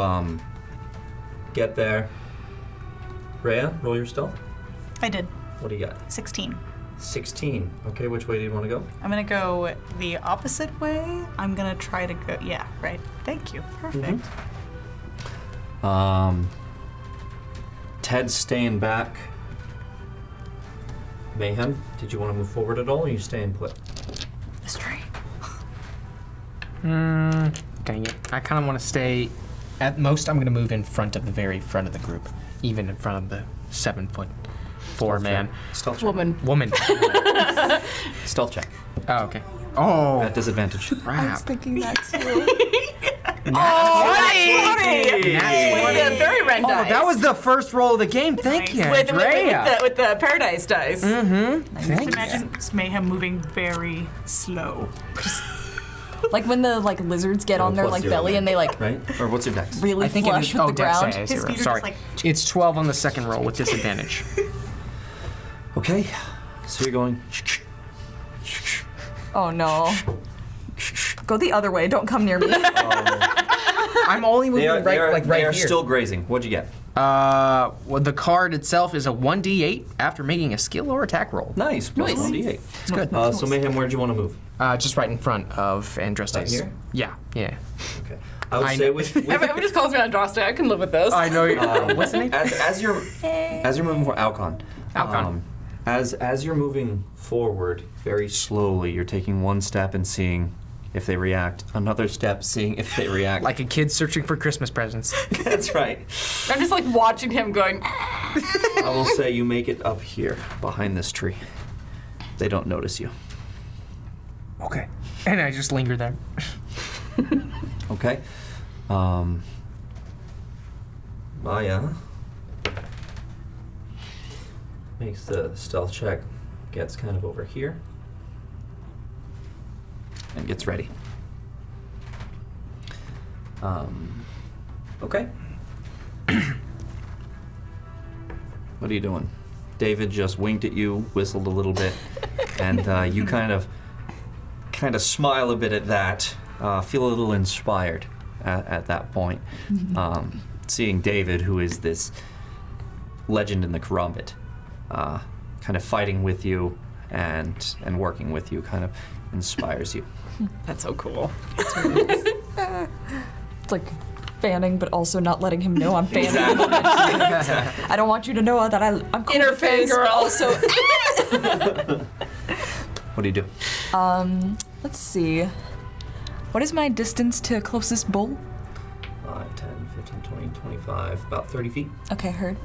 get there. Rhea, roll your stealth. I did. What do you got? 16. 16. Okay, which way do you want to go? I'm gonna go the opposite way. I'm gonna try to go. Yeah, right. Thank you. Perfect. Ted's staying back. Mayhem, did you want to move forward at all, or are you staying put? This tree. Dang it. I kind of want to stay At most, I'm going to move in front of the very front of the group, even in front of the 7'4" man. Stealth check. Woman. Stealth check. Oh, okay. Oh, At disadvantage. I was crap. thinking that too. Very red Oh, dice. that was the first roll of the game. Thank you, with Andrea. the paradise dice. Thank you. Imagine Mayhem moving very slow. Like when the like lizards get on their plus like zero, belly and they like Right? Or what's your dex? really I think it flush is. with Oh, the dex, ground. yeah, His zero. feet are Sorry. just like It's 12 on the second roll with disadvantage. Okay. So you're going. Oh no. Go the other way. Don't come near me. I'm only moving right they are here. still grazing. What'd you get? Well, the card itself is a 1d8 after making a skill or attack roll. Nice. Plus Nice. 1d8. It's good. So Mayhem, where'd you want to move? Just right in front of Androstes. Right here? Yeah. Okay. I would I say know. with Everyone just calls me Andraste. I can live with this. I know. What's the name? as you're moving for Alcon. Alcon. As you're moving forward very slowly, you're taking one step and seeing if they react. Another step, seeing if they react. Like a kid searching for Christmas presents. That's right. I'm just like watching him going. I will say you make it up here behind this tree. They don't notice you. Okay. And I just linger there. Okay. Maya makes the stealth check, gets kind of over here, and gets ready. Okay. What are you doing? David just winked at you, whistled a little bit, and you kind of smile a bit at that. Feel a little inspired at that point. Seeing David, who is this legend in the Karambit, kind of fighting with you and working with you kind of inspires you. That's so cool. It's like fanning, but also not letting him know I'm fanning. Exactly. I don't want you to know that I'm cool Inner with this, but fangirl. also. What do you do? Let's see. What is my distance to closest bull? 5, 10, 15, 20, 25, about 30 feet. Okay, heard.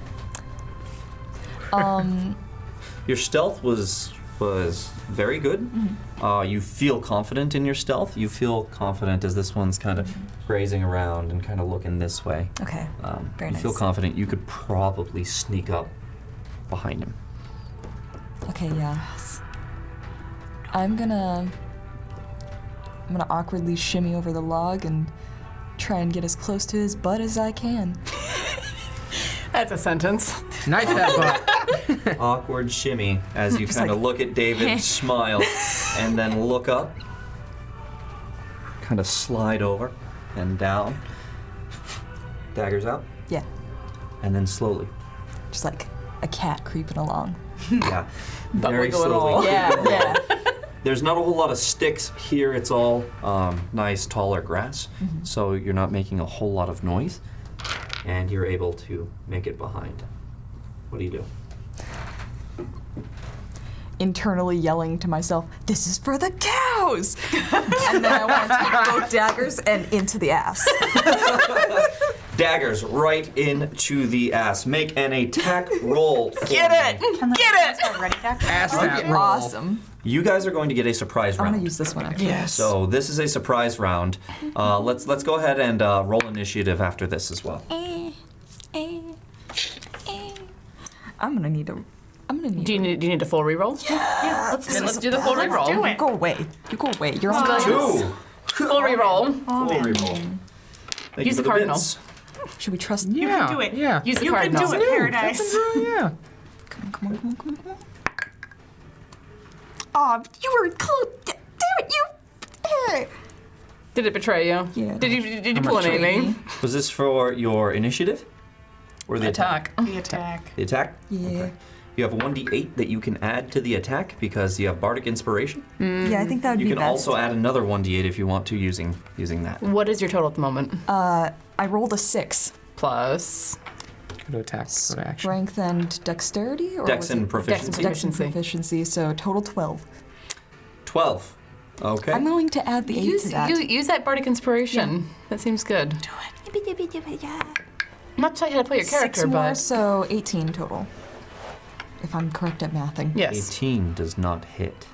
Your stealth was very good. You feel confident in your stealth. You feel confident as this one's kind of grazing around and kind of looking this way. Okay, very You nice. feel confident you could probably sneak up behind him. Okay, yeah. I'm gonna awkwardly shimmy over the log and try and get as close to his butt as I can. That's a sentence. Knife that butt. Awkward shimmy as you kind of look at David, smile, and then look up. Kind of slide over and down. Daggers out. Yeah, And then slowly. just like a cat creeping along. Yeah. Very wiggle and slowly. all. Yeah. There's not a whole lot of sticks here. It's all nice, taller grass. So you're not making a whole lot of noise. And you're able to make it behind. What do you do? Internally yelling to myself, "This is for the cows!" And then I want to take both daggers and into the ass. Daggers right into the ass. Make an attack roll. For Get me. it! Get it! ready attack. Ass that roll. Awesome. You guys are going to get a surprise I'm round. gonna use this one actually. Yes. So this is a surprise round. Let's go ahead and roll initiative after this as well. I'm gonna need. Do you need a full reroll? Yeah. Let's do the full reroll. do it. Go away. You go away. You're on the Two. Full reroll. Full reroll. Thank Use you the for cardinal. bits. Should we trust? Yeah. do it. Yeah. Use the You can cardinal. do it, Paradise. Yeah. Come on. Aw, you were close. Damn it, you. Hey. Did it betray you? Yeah. Did you pull an Amy? Was this for your initiative? Or the attack? Attack. The attack. The attack? Yeah. Okay. You have a 1d8 that you can add to the attack because you have Bardic Inspiration. Yeah, I think that would You be can best. also add another 1d8 if you want to using that. What is your total at the moment? I rolled a 6. Plus. Go to attack. Go to action. Strength and dexterity? Or Dex was and it- proficiency. Dex and Dex and proficiency, so total 12. 12. Okay. I'm willing to add the 8 to that. Use that Bardic Inspiration. That seems good. Do it. I'm not telling you how to play your character, 6 more, but so 18 total. If I'm correct at mathing. yes. 18 does not hit.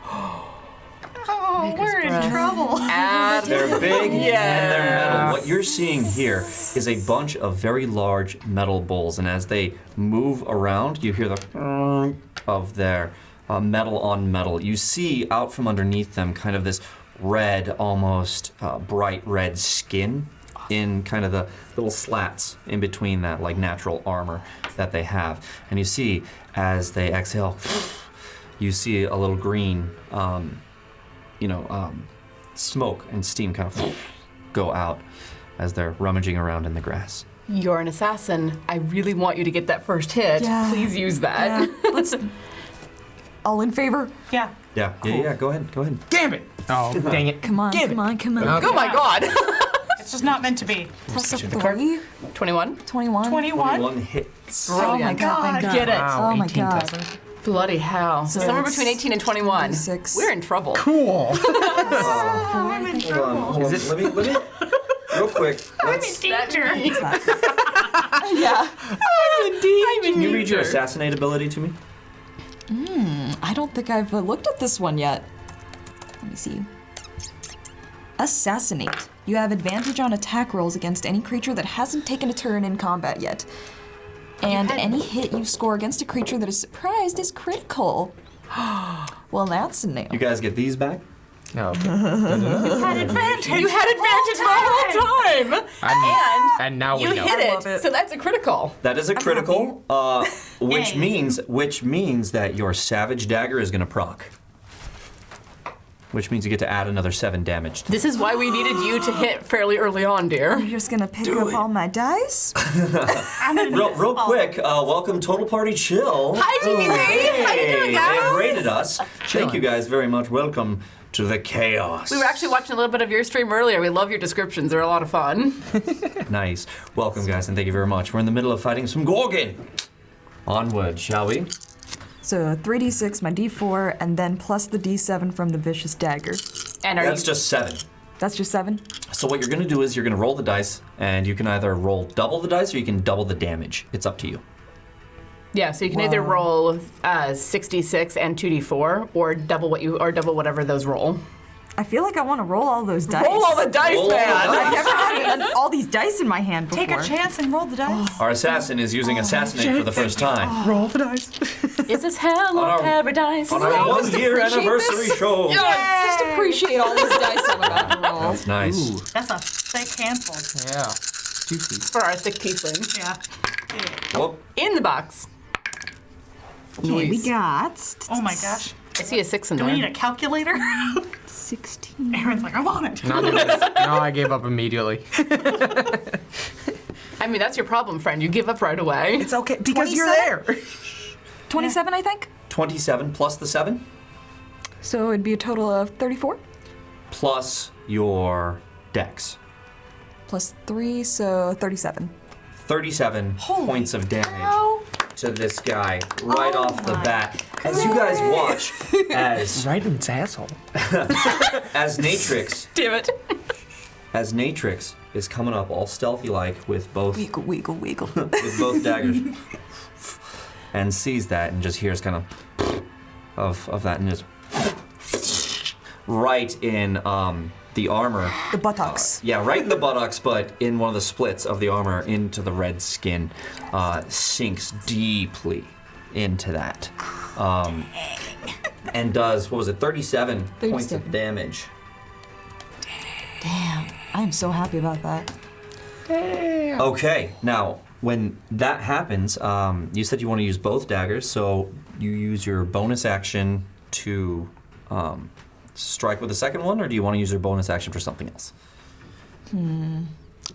Oh, we're in trouble. They're big and they're metal. Yes. What you're seeing here is a bunch of very large metal bowls, and as they move around, you hear the of their metal on metal. You see out from underneath them kind of this red, almost bright red skin in kind of the little slats in between that, like natural armor that they have. And you see as they exhale, you see a little green smoke and steam kind of go out as they're rummaging around in the grass. You're an assassin. I really want you to get that first hit. Yeah. Please use that. Yeah. Let's. All in favor? Yeah. Yeah, go ahead. Gambit! Oh, dang it. Come on, come on, come on. Okay. Oh my god. It's just not meant to be. Plus a 3. 21. 21. 21. 1 hits. Oh my Brilliant. god, thank God. Get it. Wow, Oh my 18,000. God. Bloody hell. So Somewhere it's between 18 and 21. 36. We're in trouble. Cool. I'm in Hold on, trouble. let me real quick. I'm in Let's, danger. Yeah. can you read your assassinate ability to me? I don't think I've looked at this one yet. Let me see. Assassinate. You have advantage on attack rolls against any creature that hasn't taken a turn in combat yet. And any hit you score against a creature that is surprised is critical. Well, that's a nail. You guys get these back? Oh, okay. Had advantage. You had advantage the whole time. And now we You know. hit I it, love it. so that's a critical. That is a critical, which Yay. means that your savage dagger is going to proc. Which means you get to add another 7 damage. This is why we needed you to hit fairly early on, dear. I'm just gonna pick up all my dice. Real quick, welcome Total Party Chill. Hi, GBC. How you doing, guys? They rated us. Thank you guys very much. Welcome to the chaos. We were actually watching a little bit of your stream earlier. We love your descriptions. They're a lot of fun. Nice. Welcome, guys, and thank you very much. We're in the middle of fighting some Gorgon. Onward, shall we? So 3d6, my d4, and then plus the d7 from the vicious dagger. And are That's you just 7. That's just 7? So what you're going to do is you're going to roll the dice, and you can either roll double the dice or you can double the damage. It's up to you. Yeah, so you can either roll 66 and 2d4 or double whatever those roll. I feel like I want to roll all those dice. Roll all the dice, Roll all the man. dice. I've never had all these dice in my hand before. Take a chance and roll the dice. Our assassin is using Assassinate for the first time. Roll the dice. Is this hell On or our- paradise? On our 1-year appreciate anniversary this. show. Just appreciate all these dice I'm about to roll. That's nice. Ooh, That's a thick handful. yeah. Juicy. For our thick tieflings. Yeah. Well, In the box. Okay, we got Oh my gosh. I see a 6 in Do there. we need a calculator? 16. Aaron's like, I want it. No, I gave up immediately. I mean, that's your problem, friend. You give up right away. It's okay because you're 27? there. 27, I think. 27 plus the 7 So it'd be a total of 34. plus your dex. Plus 3, so 37. 37 points of damage to this guy right off the bat. As you guys watch, Right in its asshole. as Natrix, Damn it. as Natrix is coming up all stealthy-like with both Wiggle, wiggle, wiggle. with both daggers, and sees that and just hears kind of that and just right in the armor. The buttocks. Yeah, right in the buttocks, but in one of the splits of the armor into the red skin, sinks deeply into that. And does, what was it, 37 points of 37. damage. Damn, I am so happy about that. Okay, now, when that happens, you said you want to use both daggers, so you use your bonus action to strike with the second one, or do you want to use your bonus action for something else? I'm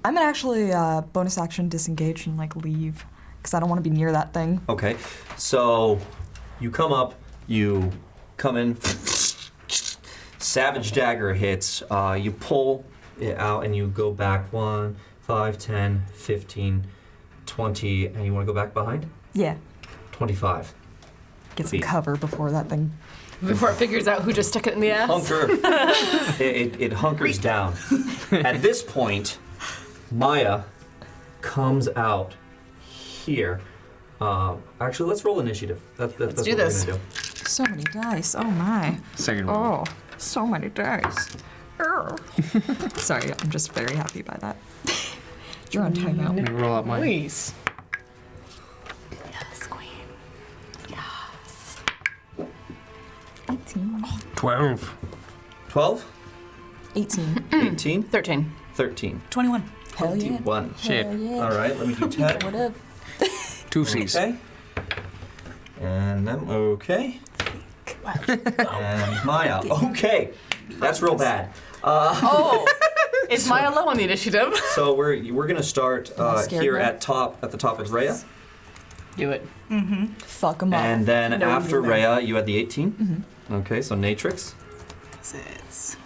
gonna actually bonus action disengage and like leave, because I don't want to be near that thing. Okay, so you come up, you come in, Savage Dagger hits, you pull it out and you go back 1, 5, 10, 15, 20, and you want to go back behind? Yeah, 25. get some Feet. cover before that thing. Before it figures out who just stuck it in the ass. Hunker. it hunkers down. At this point, Maya comes out here. Actually, let's roll initiative. That's do what this. we're gonna do. So many dice. Oh my. Second one. Oh, so many dice. Sorry, I'm just very happy by that. You're on timeout. Let me roll up mine. Nice. Yes, queen. Yes. 18. 12. 12, 18. 18, 13. 13, 21. Hell yeah. 21. Shit. Hell yeah. All right, let me do 10. What up? 2 C's. Okay. And I'm okay. And Maya. Okay. That's real bad. Oh, is Maya low on the initiative? So we're gonna start scared here now? at the top is Rhea, Do it. Fuck them up. and then No, after you're there. Rhea you had the 18. Okay, so Natrix, It's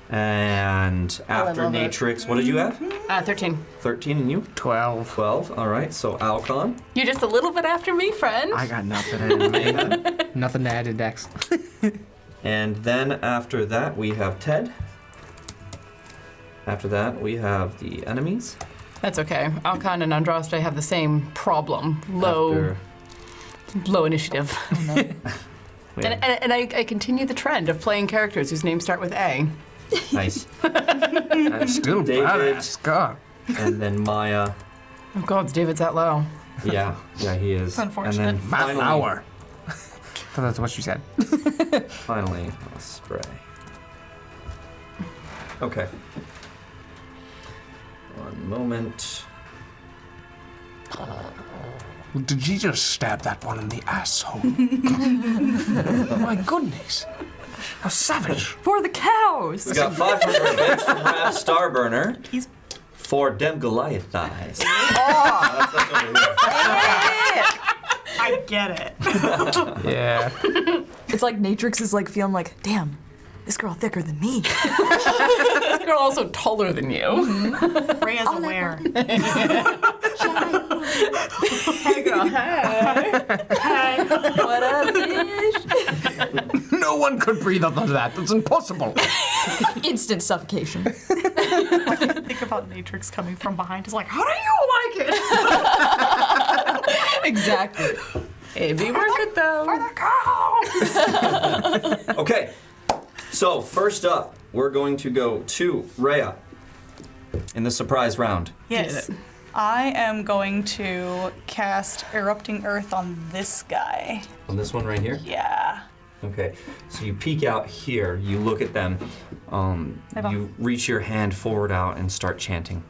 and after love it. Natrix, what did you have? 13. 13, and you? 12. 12. All right. So Alcon. You're just a little bit after me, friend. I got nothing. Nothing to add to Dex. And then after that, we have Ted. After that, we have the enemies. That's okay. Alcon and Andraste have the same problem. Low initiative. We have- And I continue the trend of playing characters whose names start with A. nice. Still David. badass. God. And then Maya. Oh God, David's that low. Yeah, he is. It's unfortunate. And then finally, Hour. So that's what she said. finally, a spray. Okay. One moment. Did she just stab that one in the asshole? My goodness. How savage. For the cows! We got 500 bits from Rap Starburner. For dem Goliath thighs. That's over here. I get it. Yeah. It's like Natrix is like feeling like, damn, this girl thicker than me. This girl also taller than you. Rhea's aware. Hey girl, hey. What up, bitch? No one could breathe under that. That's impossible. Instant suffocation. Think about Matrix coming from behind. It's like, how do you like it? Exactly. It'd be worth it though. Okay. So first up, we're going to go to Rhea in the surprise round. Yes. I am going to cast Erupting Earth on this guy. On this one right here? Yeah. Okay. So you peek out here, you look at them, you reach your hand forward out and start chanting.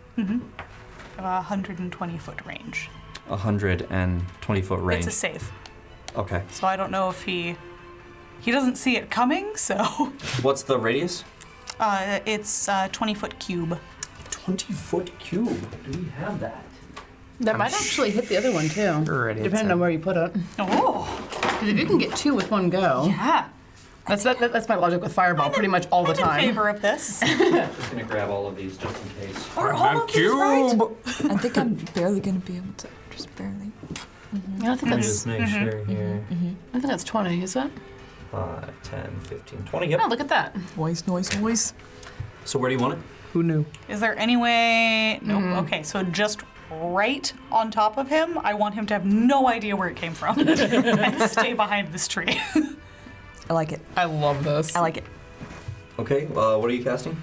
120-foot range. 120-foot range. It's a save. Okay. So I don't know if he doesn't see it coming, so What's the radius? it's a 20-foot cube. 20-foot cube. Do we have that? That might actually hit the other one too. Sure it is. Depending on where you put it. Oh, Because if you can get 2 with one go, yeah. that's my logic with Fireball pretty much all the I'm in time. favor of this. Just gonna grab all of these just in case. Are all of these right? I think I'm barely gonna be able to, just barely. Yeah, I think Let me that's just make sure here. I think that's 20, is it? 5, 10, 15, 20. Yep. Oh, look at that. Noise. So where do you want it? Who knew? Is there any way? Nope. Okay, so just right on top of him. I want him to have no idea where it came from and stay behind this tree. I like it. I love this. I like it. Okay. What are you casting?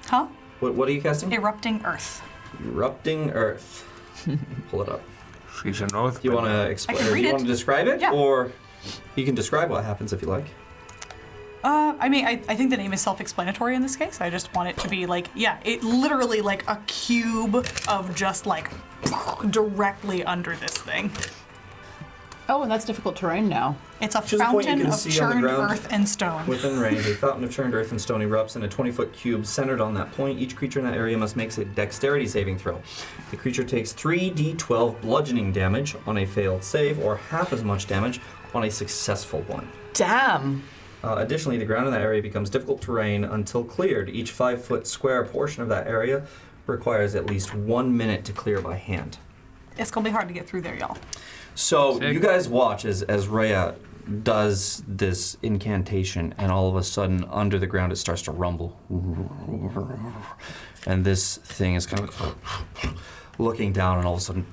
Huh? What are you casting? Erupting Earth. Erupting Earth. Pull it up. She's an oath. Do you want to I explain? can Do read you it. want to describe it, Yeah. or you can describe what happens if you like. I mean, I think the name is self-explanatory in this case. I just want it to be like, yeah, it literally like a cube of just like directly under this thing. Oh, and that's difficult terrain now. It's a Which is a point you fountain can of see on the churned ground. earth and stone. Within range, a fountain of churned earth and stone erupts in a 20-foot cube centered on that point. Each creature in that area must make a dexterity saving throw. The creature takes 3d12 bludgeoning damage on a failed save, or half as much damage on a successful one. Damn. Additionally, the ground in that area becomes difficult terrain until cleared. Each 5-foot square portion of that area requires at least 1 minute to clear by hand. It's gonna be hard to get through there, y'all. So Sick. you guys watch as Rhea does this incantation, and all of a sudden, under the ground, it starts to rumble. And this thing is kind of looking down, and all of a sudden,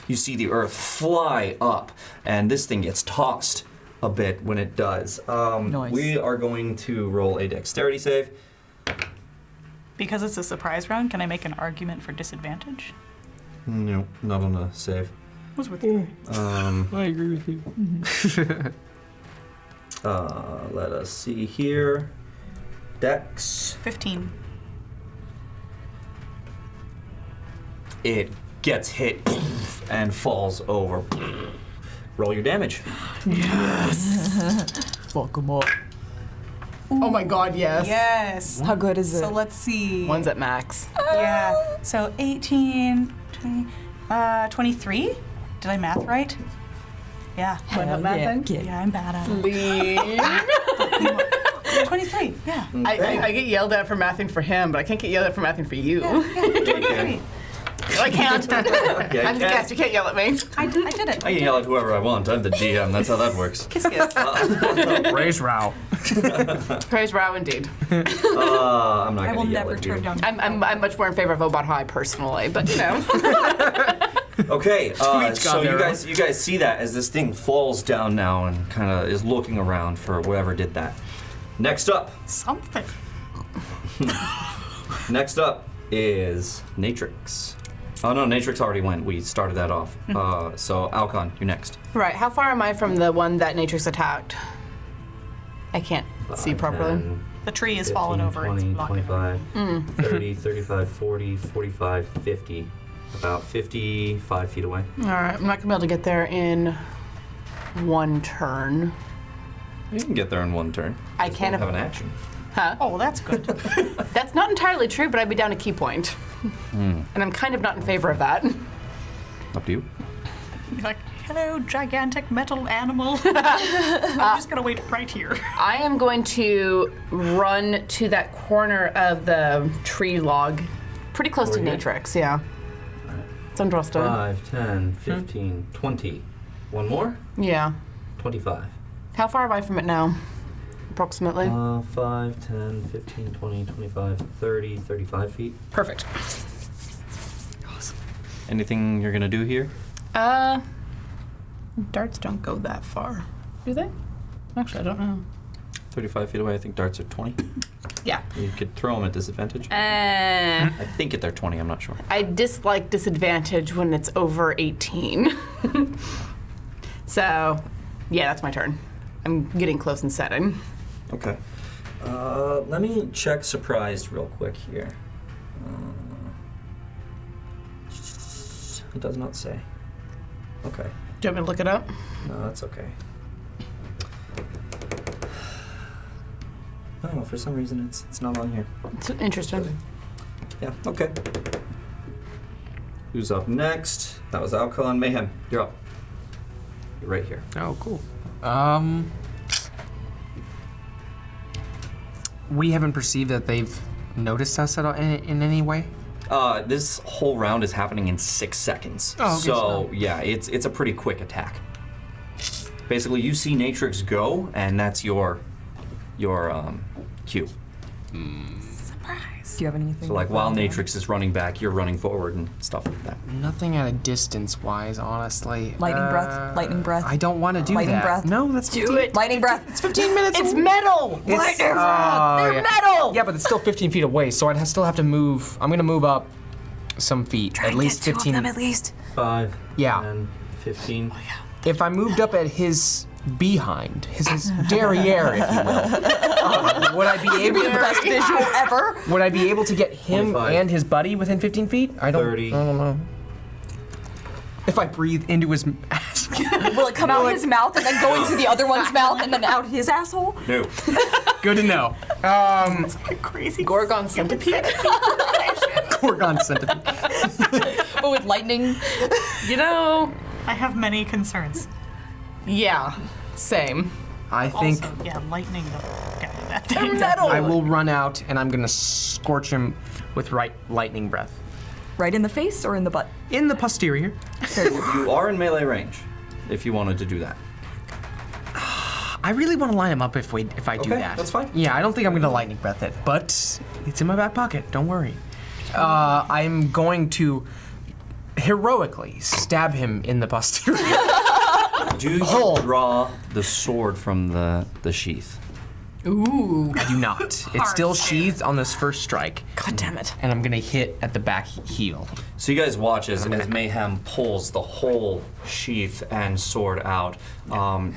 you see the earth fly up, and this thing gets tossed a bit when it does. Nice. We are going to roll a dexterity save. Because it's a surprise round, can I make an argument for disadvantage? No, not on a save. Was with you. I agree with you. Let us see here. Dex. 15. It gets hit and falls over. Roll your damage. Fuck 'em up. Oh my god, yes. Yes. How good is it? So let's see. One's at max. Yeah. So 18, 20, 23. Did I math right? Yeah. Hell yeah. Yeah, I'm bad at it. Lean. 23. Yeah. I get yelled at for mathing for him, but I can't get yelled at for mathing for you. Yeah, 23. I can't. Yeah, I'm the guest. You can't yell at me. I did it. I can yell at whoever I want. I'm the GM. That's how that works. Kiss, kiss. Raise row. Praise Row, indeed. I'm not I going will to yell never at you. turn down. I'm much more in favor of Obot High personally, but you know. Okay, each so got you their guys see that as this thing falls down now and kind of is looking around for whoever did that. Next up Something. is Natrix. Oh no, Natrix already went. We started that off. So Alcon, you're next. Right, how far am I from the one that Natrix attacked? I can't see properly. 10, The tree is 15, falling over. 20, It's blocking. 25, 30, 35, 40, 45, 50. About 55 feet away. All right, I'm not gonna be able to get there in one turn. You can get there in one turn. I Just can't won't have an action. Oh, that's good. That's not entirely true, but I'd be down a key point. And I'm kind of not in favor of that. Up to you. You're like, hello, gigantic metal animal. I'm just gonna wait right here. I am going to run to that corner of the tree log, pretty close to Over here? Natrix, yeah. It's interesting. 5, 10, 15, 20. One more? Yeah. 25. How far am I from it now? Approximately. 5, 10, 15, 20, 25, 30, 35 feet. Perfect. Awesome. Anything you're gonna do here? Darts don't go that far, do they? Actually, I don't know. 35 feet away, I think darts are 20. Yeah. You could throw them at disadvantage. I think they're 20, I'm not sure. I dislike disadvantage when it's over 18. So, yeah, that's my turn. I'm getting close and setting. Okay. Let me check surprised real quick here. It does not say. Okay. Do you want me to look it up? No, that's okay. Oh, for some reason it's not on here. It's interesting. Yeah, okay. Who's up next? That was Alcon. Mayhem, you're up. You're right here. Oh, cool. We haven't perceived that they've noticed us at all in any way. This whole round is happening in 6 seconds. Oh, okay, so yeah, it's a pretty quick attack. Basically, you see Natrix go, and that's your cue. Do you have anything? So like while Natrix is running back, you're running forward and stuff like that. Nothing at a distance-wise, honestly. Lightning breath. Lightning breath. I don't want to do Lightning that. breath. No, that's Do 15 it. Lightning breath. It's 15 minutes. It's metal! It's- Lightning breath! They're yeah. metal! Yeah, but it's still 15 feet away, so I'd still have to move. I'm gonna move up some feet, at least 15. at least. 5, Yeah. 10, 15. If I moved up at his behind, his derriere, if you will, would I be able? The best visual ever. Would I be able to get him 25. and his buddy within 15 feet? I don't. 30. I don't know. If I breathe into his ass. Will it come out his mouth and then go into the other one's mouth and then out his asshole? No. Good to know. Crazy. Gorgon centipede? Gorgon centipede. But with lightning. You know, I have many concerns. yeah, same. I think Also, yeah, lightning. Okay, that They're thing. metal! I will run out and I'm gonna scorch him with lightning breath. Right in the face or in the butt? In the posterior. You are in melee range, if you wanted to do that. I really want to line him up if I do Okay, that. that's fine. Yeah, I don't think I'm gonna lightning breath it, but it's in my back pocket. Don't worry. I'm going to heroically stab him in the posterior. Do you draw the sword from the sheath? Ooh. I do not. It's still sheathed on this first strike. God damn it. And I'm gonna hit at the back heel. So you guys watch as Mayhem pulls the whole sheath and sword out.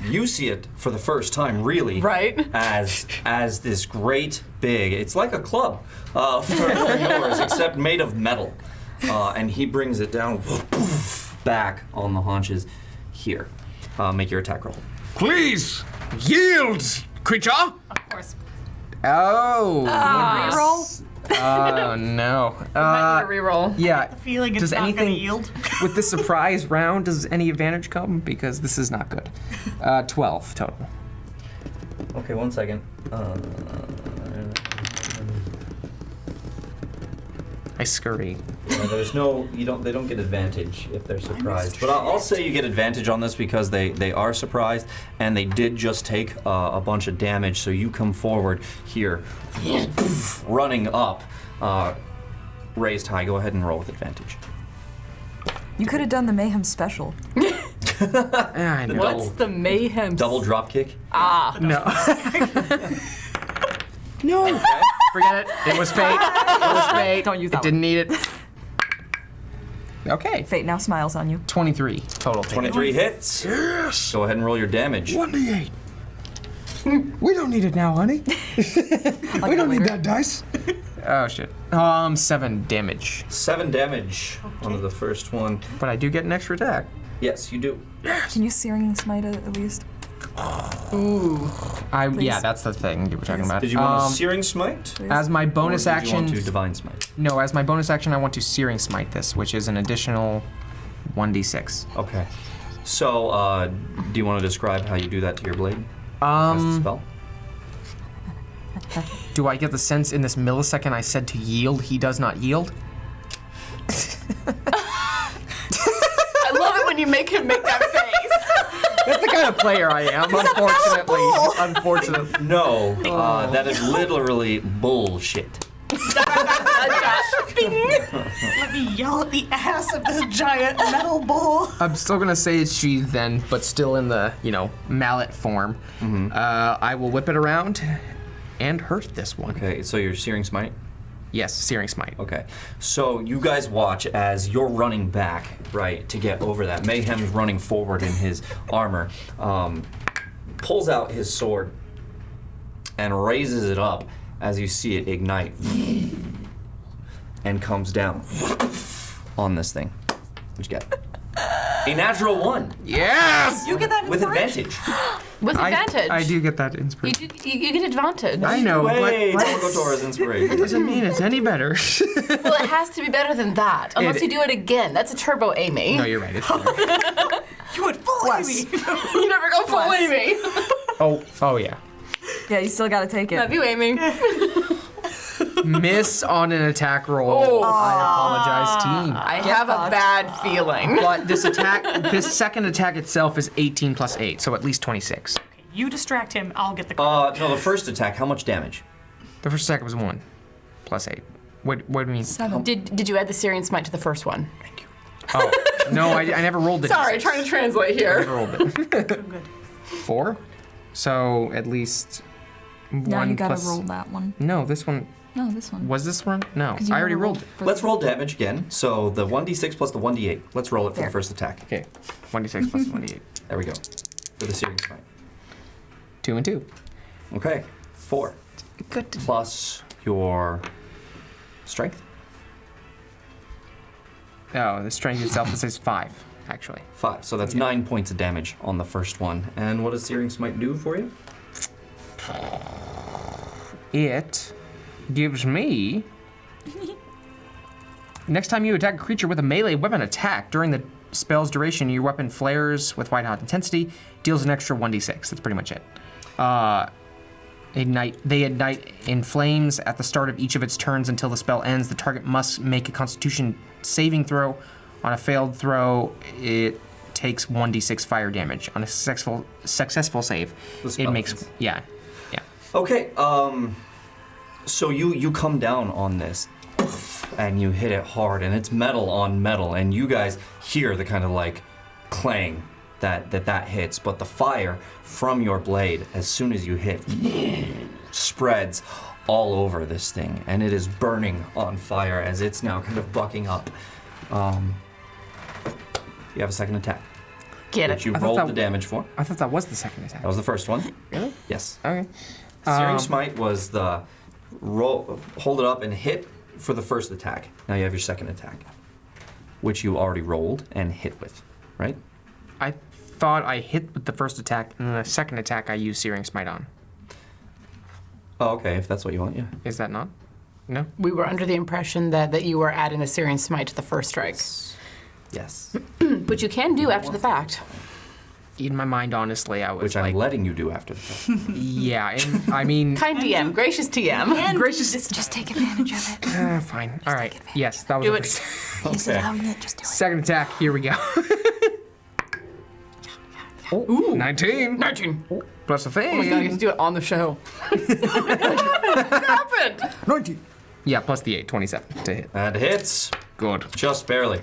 You see it for the first time, really, Right. as this great big. It's like a club for yours, except made of metal. And he brings it down back on the haunches here. Make your attack roll. Please yield, creature. Of course. Oh. Reroll? Oh no. Might need a reroll. Yeah. Feeling it's Does not anything gonna yield. with this surprise round? Does any advantage come? Because this is not good. 12 total. Okay, 1 second. I scurry. There's no, they don't get advantage if they're surprised. But I'll say you get advantage on this because they are surprised and they did just take a bunch of damage. So you come forward here, running up, raised high. Go ahead and roll with advantage. You could have done the Mayhem special. I know. What's the mayhem? Double drop kick. No. No. Forget it. It was fate. It was fate. Don't use that It didn't need it. Okay. Fate now smiles on you. 23 total. 23 hits. Yes. Go ahead and roll your damage. 1d8. We don't need it now, honey. We don't need that dice. Oh shit. 7 damage. 7 damage on the first one. But I do get an extra attack. Yes, you do. Can you Searing Smite it at least? Ooh. Yeah, that's the thing you were talking about. Did you want a Searing Smite? As my bonus Or did action. you want to Divine Smite? No, as my bonus action, I want to Searing Smite this, which is an additional 1d6. Okay. So, do you want to describe how you do that to your blade? Cast the spell? Do I get the sense in this millisecond I said to yield, he does not yield? I love it when you make him make that face. That's the kind of player I am, unfortunately. Unfortunately. No, that is literally bullshit. Let me yell at the ass of this giant metal bull. I'm still gonna say it's sheathed then, but still in the, mallet form. I will whip it around and hurt this one. Okay, so you're Searing Smite? Yes, Searing Smite. Okay, so you guys watch as you're running back, right, to get over that. Mayhem's running forward in his armor, pulls out his sword and raises it up as you see it ignite and comes down on this thing. What'd you get? A natural 1 Yes! You get that with advantage. With advantage. I do get that You, inspiration. you get advantage. I know, Wait, but don't go Tora's inspiration. doesn't mean it's any better. Well, it has to be better than that. Unless It- you do it again. That's a turbo Amy. No, you're right. It's better. You would full Amy. You never go full Amy. Oh yeah. Yeah, you still gotta take Love it. you, Amy. Miss on an attack roll. Oh. I apologize, team. I have a bad feeling. But this second attack itself is 18 plus 8, so at least 26. You distract him, I'll get the card. No, the first attack, how much damage? The first attack was 1 plus 8. What do you mean? 7. Did you add the Syrian Smite to the first one? Oh, no, I never rolled it. Sorry, trying to translate here. I never rolled it. Good. 4? So at least 1 Now you gotta plus... roll that one. No, this one... No, this one. Was this one? No, 'Cause you I already never rolled it. for Let's roll damage again. So the 1d6 plus the 1d8. Let's roll it for There. the first attack. Okay, 1d6 plus 1d8. There we go. For the Searing Smite. 2 and 2. Okay, 4. Good. Plus your strength. No, the strength itself says 5, actually. 5. So that's 9 points of damage on the first one. And what does Searing Smite do for you? It gives me... Next time you attack a creature with a melee weapon attack, during the spell's duration, your weapon flares with white-hot intensity, deals an extra 1d6. That's pretty much it. They ignite in flames at the start of each of its turns until the spell ends. The target must make a Constitution saving throw. On a failed throw, it takes 1d6 fire damage. On a successful save, The it spell makes ends. yeah. Okay, so you come down on this. and you hit it hard, and it's metal on metal, and you guys hear the kind of like clang that hits, but the fire from your blade, as soon as you hit, spreads all over this thing, and it is burning on fire as it's now kind of bucking up. You have a second attack. Get Which it. you I thought rolled that- the damage for. I thought that was the second attack. That was the first one. Really? Yes. Okay. Searing Smite was the roll, hold it up and hit for the first attack. Now you have your second attack, which you already rolled and hit with, right? I thought I hit with the first attack, and then the second attack I used Searing Smite on. Oh, okay, if that's what you want, yeah. Is that not? No? We were under the impression that you were adding the Syrian Smite to the first strike, Yes. which you can do after the fact. In my mind, honestly, I was Which like, I'm letting you do after the fact. yeah, and I mean, Kind DM, gracious TM. gracious. Just take advantage of it. Fine. All right. Yes, that was Do the it. first. He's Okay. allowing it. Just do it. Second attack. Here we go. Ooh, 19. 19. Plus a thing. Oh my god, you get to do it on the show. What happened? 19. Yeah, plus the 8, 27 to hit. That hits, Good. just barely.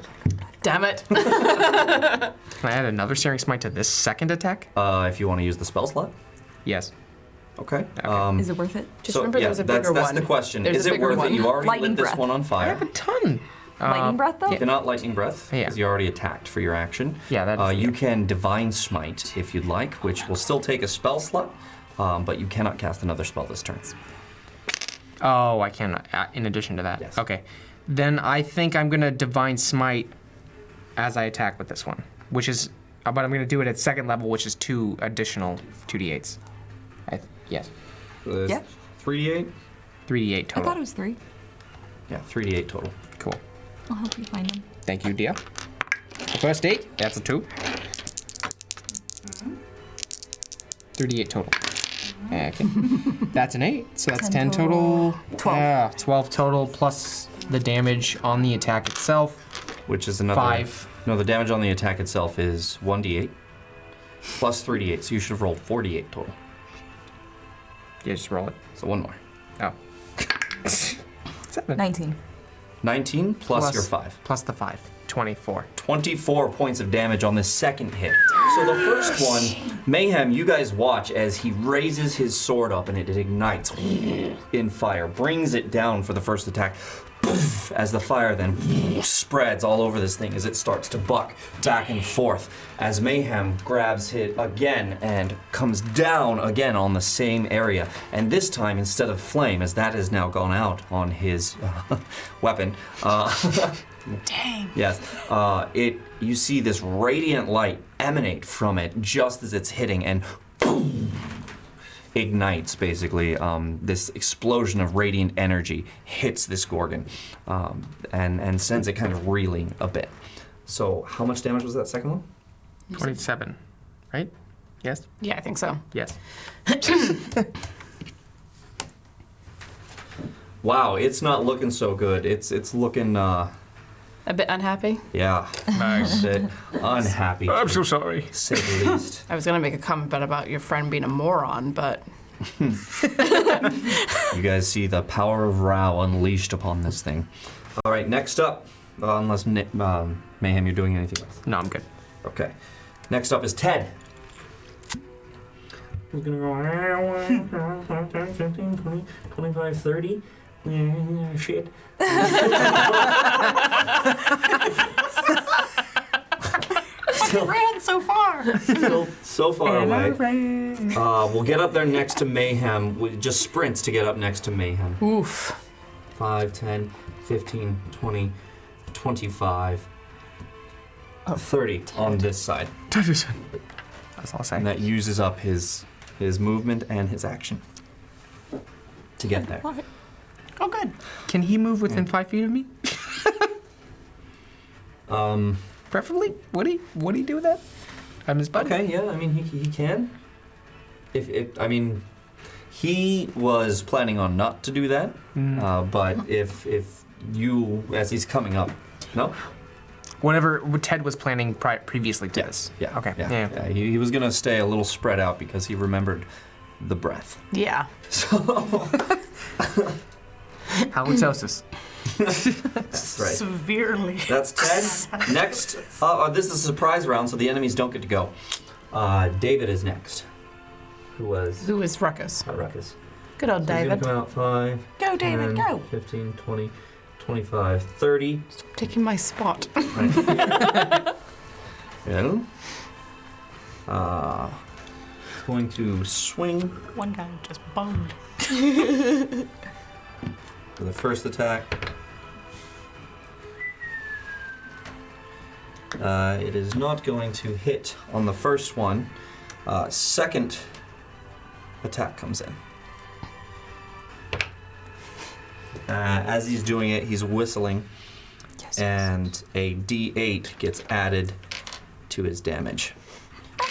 Damn it. Can I add another Searing Smite to this second attack? If you want to use the spell slot. Yes. Okay. Is it worth it? Just so, remember yeah, there's a that's, bigger that's one. the question. There's Is a it bigger worth one. it? You already Lightning lit this breath. one on I fire. have a ton. Lightning breath though? You cannot lightning breath Yeah. because you already attacked for your action. Yeah, that is- You can divine smite if you'd like, which will still take a spell slot, but you cannot cast another spell this turn. Oh, I can. In addition to that. Yes. Okay. Then I think I'm gonna Divine Smite as I attack with this one, which is, but I'm gonna do it at second level, which is 2 additional 2d8s. Yes. Yeah. 3d8. 3d8 I total. thought it was 3. Yeah, 3d8 total. Cool. I'll help you find them. Thank you, Dia. The first 8, that's a 2. 38 total. Okay. That's an 8, so that's 10 10 total. 12. 12 total plus the damage on the attack itself. Which is another. 5. No, the damage on the attack itself is 1d8 plus 3d8, so you should have rolled 4d8 total. Yeah, just roll it. So one more. Oh. 7. 19. 19 plus your 5. Plus the 5. 24. 24 points of damage on the second hit. So the first one, Mayhem, you guys watch as he raises his sword up and it ignites in fire, brings it down for the first attack. As the fire then spreads all over this thing as it starts to buck back and forth. As Mayhem grabs it again and comes down again on the same area. And this time, instead of flame, as that has now gone out on his weapon, Dang. yes, you see this radiant light emanate from it just as it's hitting and ignites, basically. This explosion of radiant energy hits this Gorgon and sends it kind of reeling a bit. So how much damage was that second one? 27. Right? Yes? Yeah, I think so. Yes. Wow, it's not looking so good. It's looking, A bit unhappy. yeah, a bit unhappy. I'm so sorry. To say the least. I was gonna make a comment about your friend being a moron, but You guys see the power of Rao unleashed upon this thing. All right, next up, unless Mayhem, you're doing anything else. No, I'm good. Okay. Next up is Ted. He's gonna go 5, 10, 15, 20, 25, 30. Yeah, shit. He ran so far. Still so far away. We'll get up there next to Mayhem. We just sprints to get up next to Mayhem. oof. 5, 10, 15, 20, 25, 30 on this side. That's all I'll say. And that uses up his movement and his action to get there. Oh, good. Can he move within 5 feet of me? Preferably. Would he do that? I'm his buddy. Okay, yeah, I mean, he can. I mean, he was planning on not to do that, but if you, as he's coming up, no? Whatever Ted was planning previously to this. Yeah. Okay. Yeah. He was gonna stay a little spread out because he remembered the breath. Yeah. So Halitosis. That's right. Severely. That's 10. Next, this is a surprise round, so the enemies don't get to go. David is next. Who is Ruckus? Ruckus. Good old So he's David. gonna come out 5. Go, David, 10, go. 15, 20, 25, 30. Taking my spot. Right. Yeah. Going to swing One guy just boned. for the first attack. It is not going to hit on the first one. Second attack comes in. As he's doing it, he's whistling, and a D8 gets added to his damage.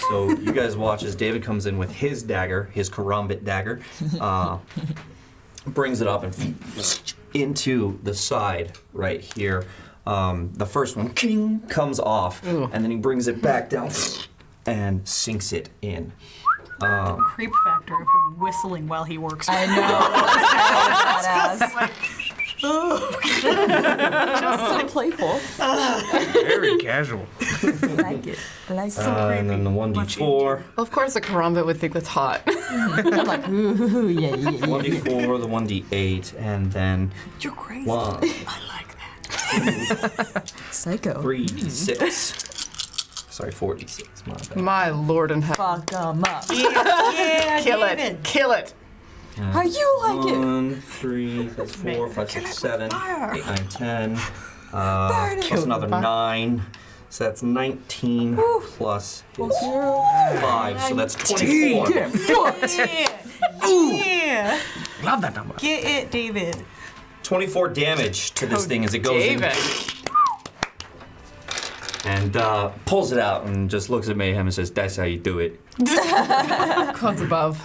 So you guys watch as David comes in with his dagger, his karambit dagger, brings it up and into the side right here. The first one king, comes off, and then he brings it back down and sinks it in. Creep factor of him whistling while he works. I know. That's kind of badass. Just so playful. Very casual. I like it. I like it. And then the 1d4. Well, of course the karambit would think that's hot. I'm like, ooh, yeah. 1d4, the 1d8, and then You're crazy. 1, I like that. Psycho. 3d6. Sorry, 4d6. My bad. My lord in heaven. Fuck 'em up. Yeah, Kill David. it. Kill it. How you like it? 1, 3, that's 4, 5, 6, 7, 8, 9, 10. Burn it. Plus another 9. So that's 19 plus his 5. So that's 24. Yeah. Love that number. Get it, David. 24 damage to this thing as it goes in. David. And pulls it out and just looks at Mayhem and says, "That's how you do it." Clouds above.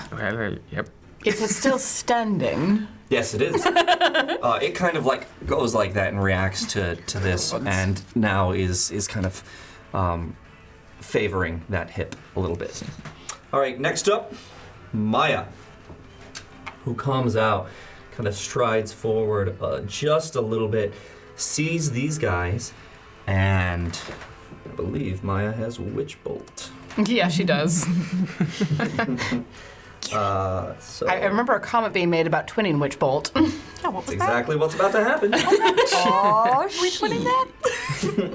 Yep. Is it still standing? Yes, it is. It kind of like goes like that and reacts to this, and now is kind of favoring that hip a little bit. All right, next up, Maya, who comes out, kind of strides forward just a little bit, sees these guys, and I believe Maya has Witch Bolt. Yeah, she does. So I remember a comment being made about twinning Witch Bolt. Yeah, what was that's exactly what's about to happen. Oh, we twinning that?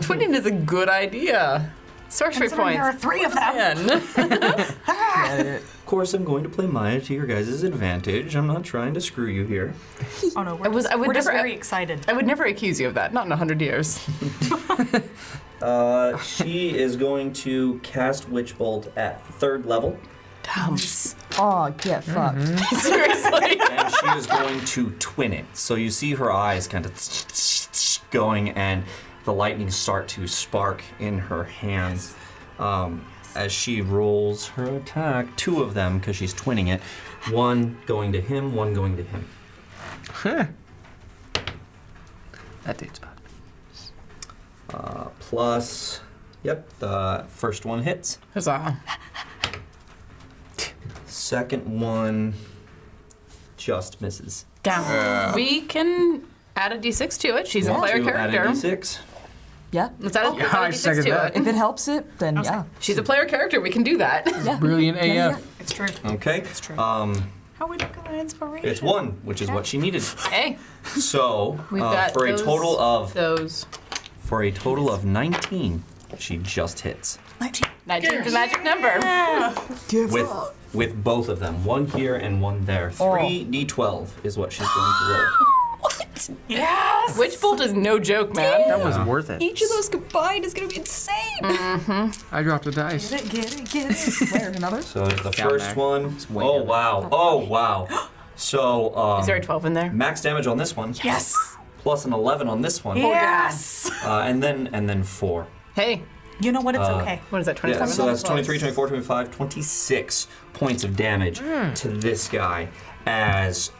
Twinning is a good idea. Sorcery Considering points. there are 3 of them. Of course, I'm going to play Maya to your guys' advantage. I'm not trying to screw you here. Oh no, we're, I would we're just never- very excited. I would never accuse you of that. Not in 100 years. She is going to cast Witch Bolt at 3rd level, Damn. oh, get fucked. Seriously. and she is going to twin it. So you see her eyes kind of going, and the lightning start to spark in her hands as she rolls her attack. 2 of them, because she's twinning it. 1 going to him, 1 going to him. That dude's bad. Plus, yep, the first one hits. Huzzah. Second one just misses. Down. We can add a d6 to it. She's a player To add a character. d6. Yeah. Let's add a, Yeah, I d6 second to that. it. If it helps it, then yeah. She's a player character. We can do that. Yeah. Brilliant Yeah, AF. It's true. Okay. It's true. Um, How we look at inspiration? it's 1, which is what she needed. Hey, So we've got for a total of those. 19, she just hits 19 is the magic number. with both of them. 1 here and 1 there. 3d12 is what she's going to roll. Yes! Witch Bolt is no joke, man. That was worth it. Each of those combined is gonna be insane. I dropped a dice. Get it. Where, another? So there's the Down first there. one. way Oh down wow. Oh wow. So Is there a 12 in there? max damage on this one. Yes! Plus an 11 on this one. Yes! And then 4. Hey, You know what? It's okay. what is that, Yeah, 27? so that's 23, 24, 25, 26 points of damage to this guy as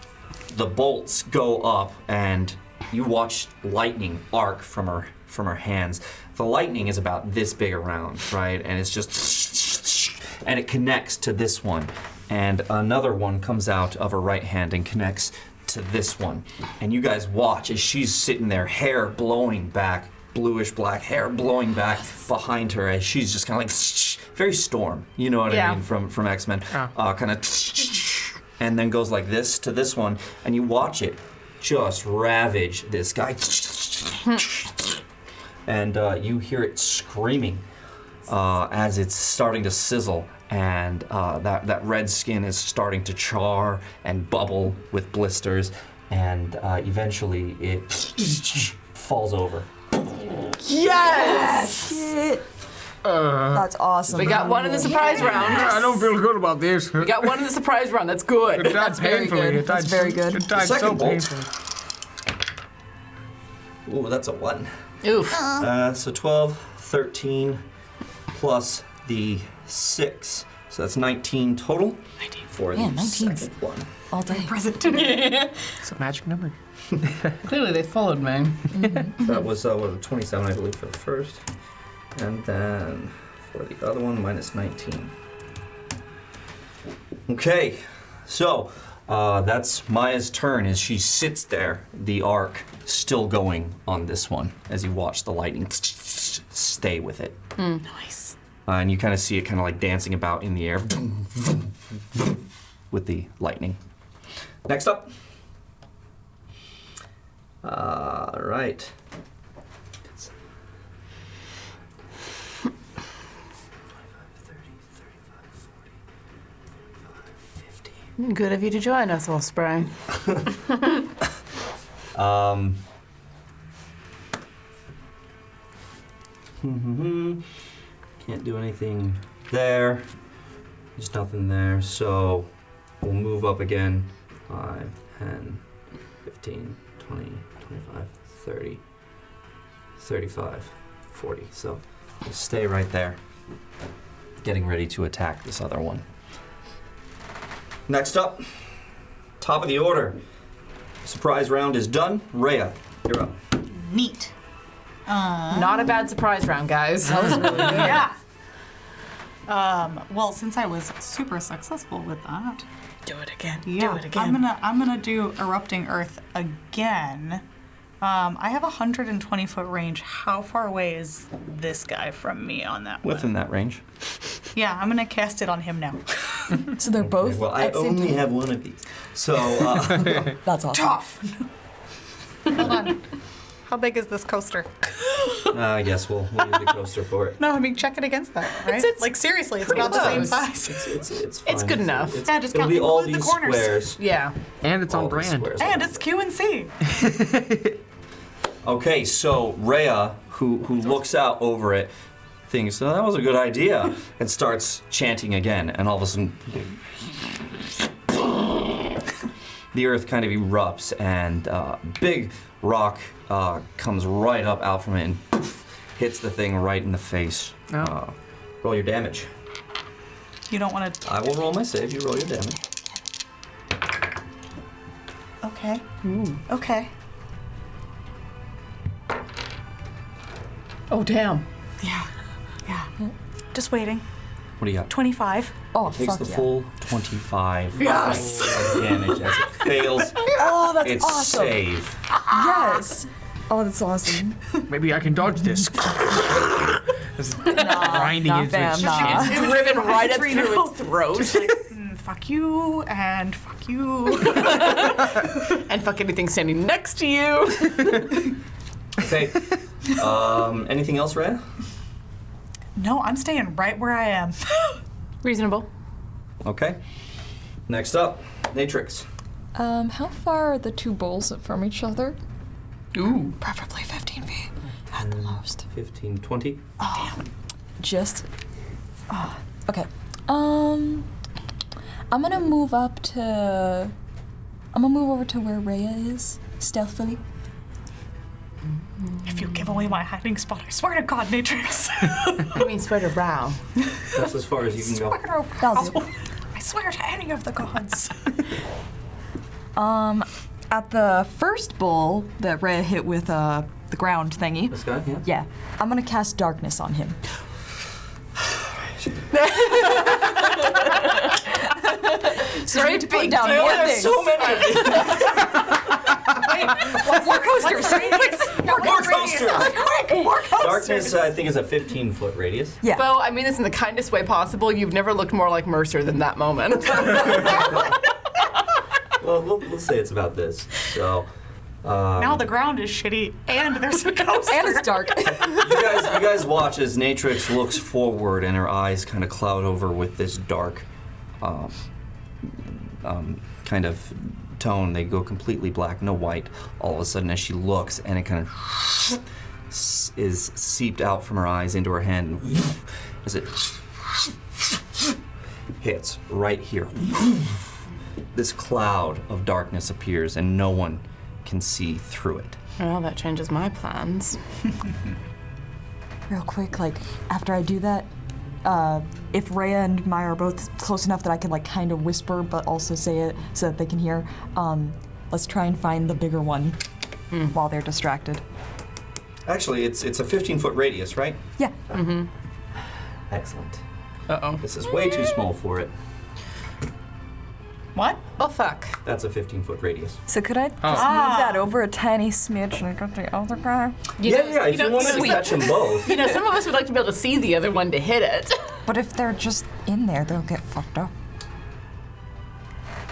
the bolts go up, and you watch lightning arc from her hands. The lightning is about this big around, right? And it's just, and it connects to this one, and another one comes out of her right hand and connects to this one. And you guys watch as she's sitting there, hair blowing back, bluish black hair blowing back behind her as she's just kind of like, very Storm, you know what I mean, from X-Men. Kind of, and then goes like this to this one, and you watch it just ravage this guy. And you hear it screaming as it's starting to sizzle, and that red skin is starting to char and bubble with blisters, and eventually it falls over. Yes! That's awesome. We got one in the surprise round. I don't feel good about this. We got one in the surprise round. That's good. It died painfully. That's very good. It died so Second bolt. painfully. Ooh, that's a 1. Oof. So 12, 13, plus the 6. So that's 19 total. 19. For the 19's second one. all day. It's a magic number. Clearly they followed me. That was 27, I believe, for the first. And then for the other one, minus 19. Okay, so that's Maya's turn as she sits there, the arc still going on this one as you watch the lightning stay with it. Nice. And you kind of see it kind of like dancing about in the air with the lightning. Next up. All right. Good of you to join us, Osprey. Can't do anything there. There's nothing there, so we'll move up again. 5, 10, 15, 20, 25, 30, 35, 40. So we'll stay right there, getting ready to attack this other one. Next up, top of the order. Surprise round is done. Rhea, you're up. Neat. Not a bad surprise round, guys. That was really good. Yeah. Well, since I was super successful with that, Do it again. yeah, Do it again. I'm gonna do erupting earth again. I have a 120-foot range. How far away is this guy from me on that one? Within that range. Yeah, I'm gonna cast it on him now. So they're both Well, I at the same only time? have one of these. So, That's awesome. Tough. Hold on. How big is this coaster? I guess we'll use the coaster for it. No, I mean check it against that, right? It's like seriously, it's pretty about the same close. size. It's fine. It's good enough. Yeah, just it'll count- be all include the these corners. squares. Yeah. And it's All on these brand. squares. And it's Q and C. Okay, so Rhea, who looks out over it, thinks, oh, that was a good idea, and starts chanting again, and all of a sudden, the earth kind of erupts, and big rock comes right up out from it and hits the thing right in the face. Oh. Roll your damage. You don't want to. I will roll my save, you roll your damage. Okay. Okay. Oh, damn. Yeah. Just waiting. What do you got? 25. Oh, Takes fuck the yeah. full 25 Yes! of damage as it fails Oh, that's its awesome. save. Yes. Oh, that's awesome. Maybe I can dodge this. Just grinding nah, into fam, its nah. chin. Driven right up Trina. through its throat. Fuck you and fuck you. And fuck anything standing next to you. Okay. Anything else, Rhea? No, I'm staying right where I am. Reasonable. Okay. Next up, Natrix. How far are the two bowls from each other? Ooh. Preferably 15 feet at the most. 15, 20. Just. Okay. I'm gonna move up to. I'm gonna move over to where Rhea is, stealthily. If you give away my hiding spot, I swear to God, Natrix. I mean, swear to brow. That's as far as you can go. Swear to That'll do. I swear to any of the gods. At the first bowl that Rhea hit with the ground thingy. This guy, yeah? Yeah, I'm gonna cast darkness on him. So We need to put down more There's things. so many of these. More coasters. More coasters. Quick, more coasters. Darkness, I think, is a 15-foot radius. Yeah. Bo, I mean this in the kindest way possible. You've never looked more like Mercer than that moment. Well, we'll say it's about this. So, Now the ground is shitty, and there's a coaster. And it's dark. you guys watch as Natrix looks forward, and her eyes kind of cloud over with this dark, kind of tone. They go completely black, no white. All of a sudden, as she looks, and it kind of is seeped out from her eyes into her hand, and as it hits right here. This cloud of darkness appears, and no one can see through it. Well, that changes my plans. Real quick, like, after I do that, if Rhea and Maya are both close enough that I can, like, kind of whisper but also say it so that they can hear, let's try and find the bigger one while they're distracted. Actually, it's a 15-foot radius, right? Yeah. Excellent. Uh-oh. This is way too small for it. What? Oh, fuck. That's a 15-foot radius. So could I just move that over a tiny smidge and get the other guy? If you want to catch them both. You know, some of us would like to be able to see the other one to hit it. But if they're just in there, they'll get fucked up.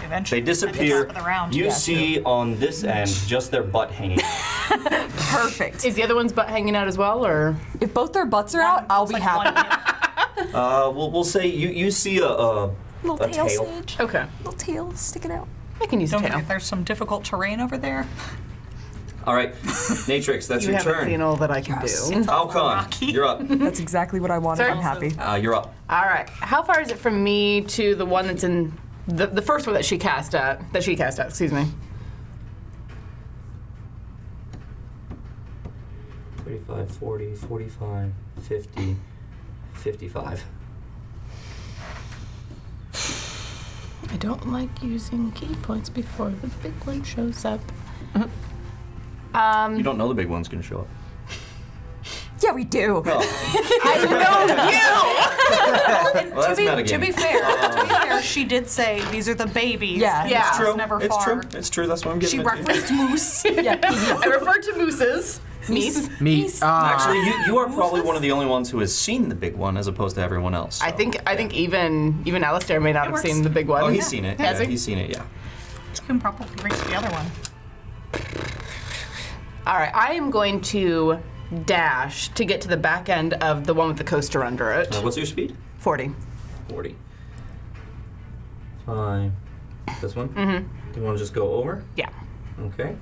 Eventually, They disappear. For the round. You see on this end just their butt hanging. Perfect. Is the other one's butt hanging out as well, or? If both their butts are out, I'll be happy. We'll say you see a Little a tail tail. sage. Okay. Little tail sticking out. I can use a Don't tail. forget, there's some difficult terrain over there. All right, Natrix, that's You your haven't turn. seen all that I can do. Alcon, you're up. That's exactly what I wanted. Sorry? I'm happy. You're up. All right. How far is it from me to the one that's in the first one that she cast at? Excuse me. 35, 40, 45, 50, 55. I don't like using key points before the big one shows up. You don't know the big one's gonna show up. Yeah, we do. Oh. Well, that's To metagame. be fair, she did say these are the babies. Yeah. and Yeah. this True. was never It's far. true. It's true. That's what I'm She giving it to you. referenced moose. Yeah. I refer to mooses. Meese. Me. Actually, you are probably one of the only ones who has seen the big one as opposed to everyone else. I so, think yeah. even Alistair may not have works. seen the big one. Oh, he's seen it. Has Yeah, he? he's seen it. Yeah. You can probably reach the other one. All right, I am going to dash to get to the back end of the one with the coaster under it. What's your speed? 40. 40. Fine. This one? Mm-hmm. Do you want to just go over? Yeah. Okay.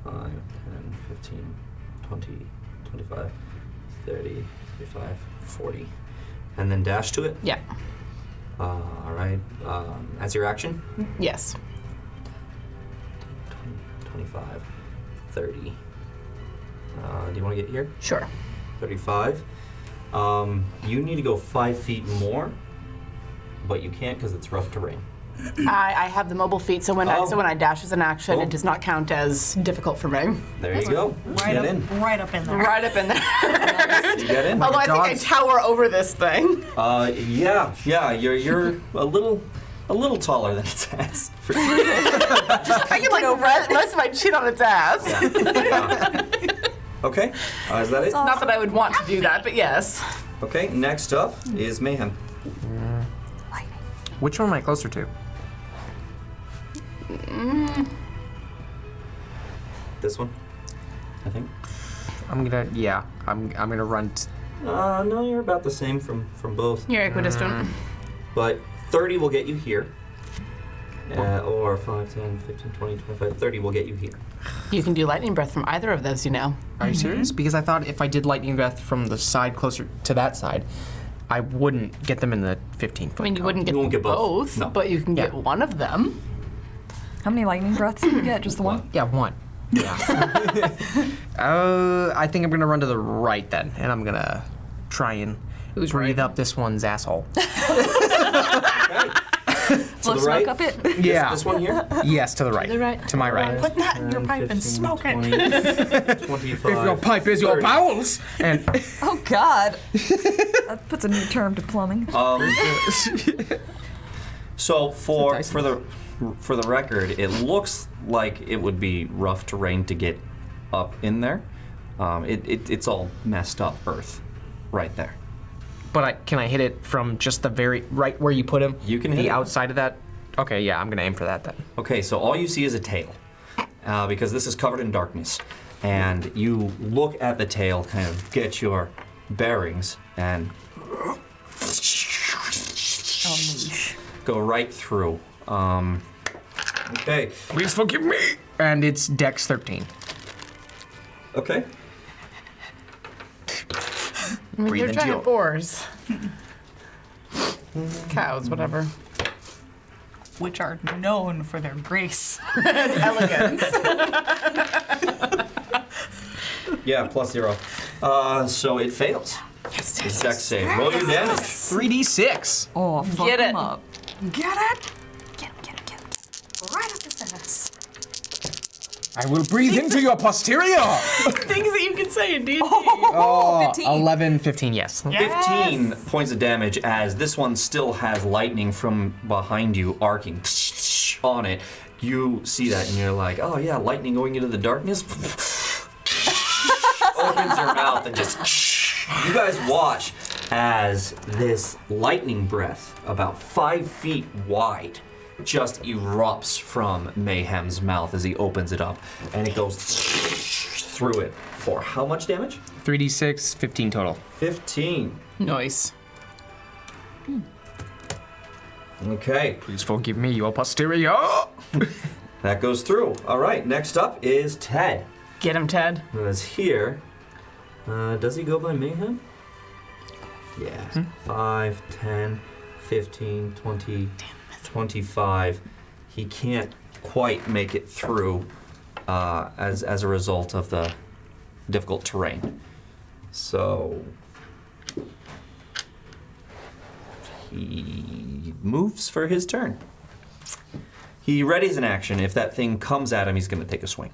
5, 10, 15, 20, 25, 30, 35, 40. And then dash to it? Yeah. All right. As your action? Yes. 25, 30. Do you want to get here? Sure. 35. You need to go 5 feet more, but you can't because it's rough terrain. I have the mobile feet, so when I dash as an action, Cool. it does not count as difficult for me. There you go. Right Get up, in. right up in there. Right up in there. You get in. Although I think I dogs. tower over this thing. Yeah. You're a little taller than its ass. For sure. I can like rest my chin on its ass. Okay. Is that it? Not that I would want to do that, but yes. Okay. Next up is Mayhem. Which one am I closer to? This one, I think. I'm gonna run. No, you're about the same from both. You're equidistant. But 30 will get you here. Or 5, 10, 15, 20, 25, 30 will get you here. You can do lightning breath from either of those, you know. Are you serious? Because I thought if I did lightning breath from the side closer to that side, I wouldn't get them in the 15-foot. I mean, you wouldn't get, You won't get both. both, No. but you can get Yeah. one of them. How many lightning breaths did you get? Just the one? Yeah, one. Yeah. I think I'm gonna run to the right then, and I'm gonna try and breathe up this one's asshole. To the right. Smoke up it. Yeah. This one here. Yes, to the right. the right. To my right. Put that in your 10, pipe and 15, smoke it. 20, 25. If your pipe is your 30. bowels, and Oh God. That puts a new term to plumbing. So for Nice. for the record, it looks like it would be rough terrain to get up in there. It's all messed up earth, right there. But can I hit it from just the very right where you put him? You can hit the it. outside of that. Okay, yeah, I'm gonna aim for that then. Okay, so all you see is a tail, because this is covered in darkness, and you look at the tail, kind of get your bearings, and go right through. Okay. Please forgive me. And it's Dex 13. Okay. I mean, Breathe they're into giant your- boars. Cows, whatever. Which are known for their grace. Elegance. Yeah, +0. So it fails. Yes, it's Dex save. Roll your damage. 3d6. Oh, fuck Get him it. up. Get it? Get him. Right up his ass. I will breathe into your posterior. Things that you can say in D&D. Oh, 15. 11, 15, yes. 15 points of damage as this one still has lightning from behind you arcing on it. You see that and you're like, oh yeah, lightning going into the darkness. Opens your mouth and just. You guys watch as this lightning breath, about 5 feet wide, just erupts from Mayhem's mouth as he opens it up, and it goes through it for how much damage? 3d6, 15 total. 15. Nice. Okay, Please forgive me, your posterior. that goes through. All right, next up is Ted. Get him, Ted. Who is here. Does he go by Mayhem? Yeah. 5, 10, 15, 20, 25. He can't quite make it through as a result of the difficult terrain. So he moves for his turn. He readies an action. If that thing comes at him, he's going to take a swing.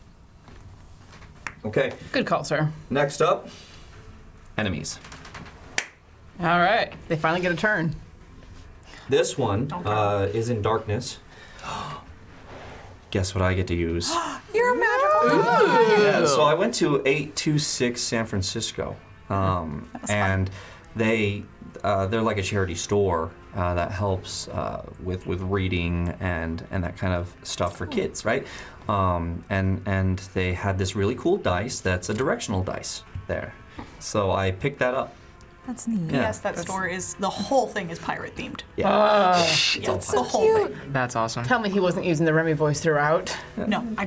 Okay. Good call, sir. Next up, enemies. All right. They finally get a turn. This one is in darkness. Guess what I get to use? You're a magical. Yeah, so I went to 826 San Francisco, and they're like a charity store that helps with reading and that kind of stuff for kids, right? And they had this really cool dice that's a directional dice there, so I picked that up. That's neat. Yeah. Yes, that store is, the whole thing is pirate themed. Yeah. That's The so whole cute. That's awesome. Tell me he wasn't using the Remy voice throughout. No, I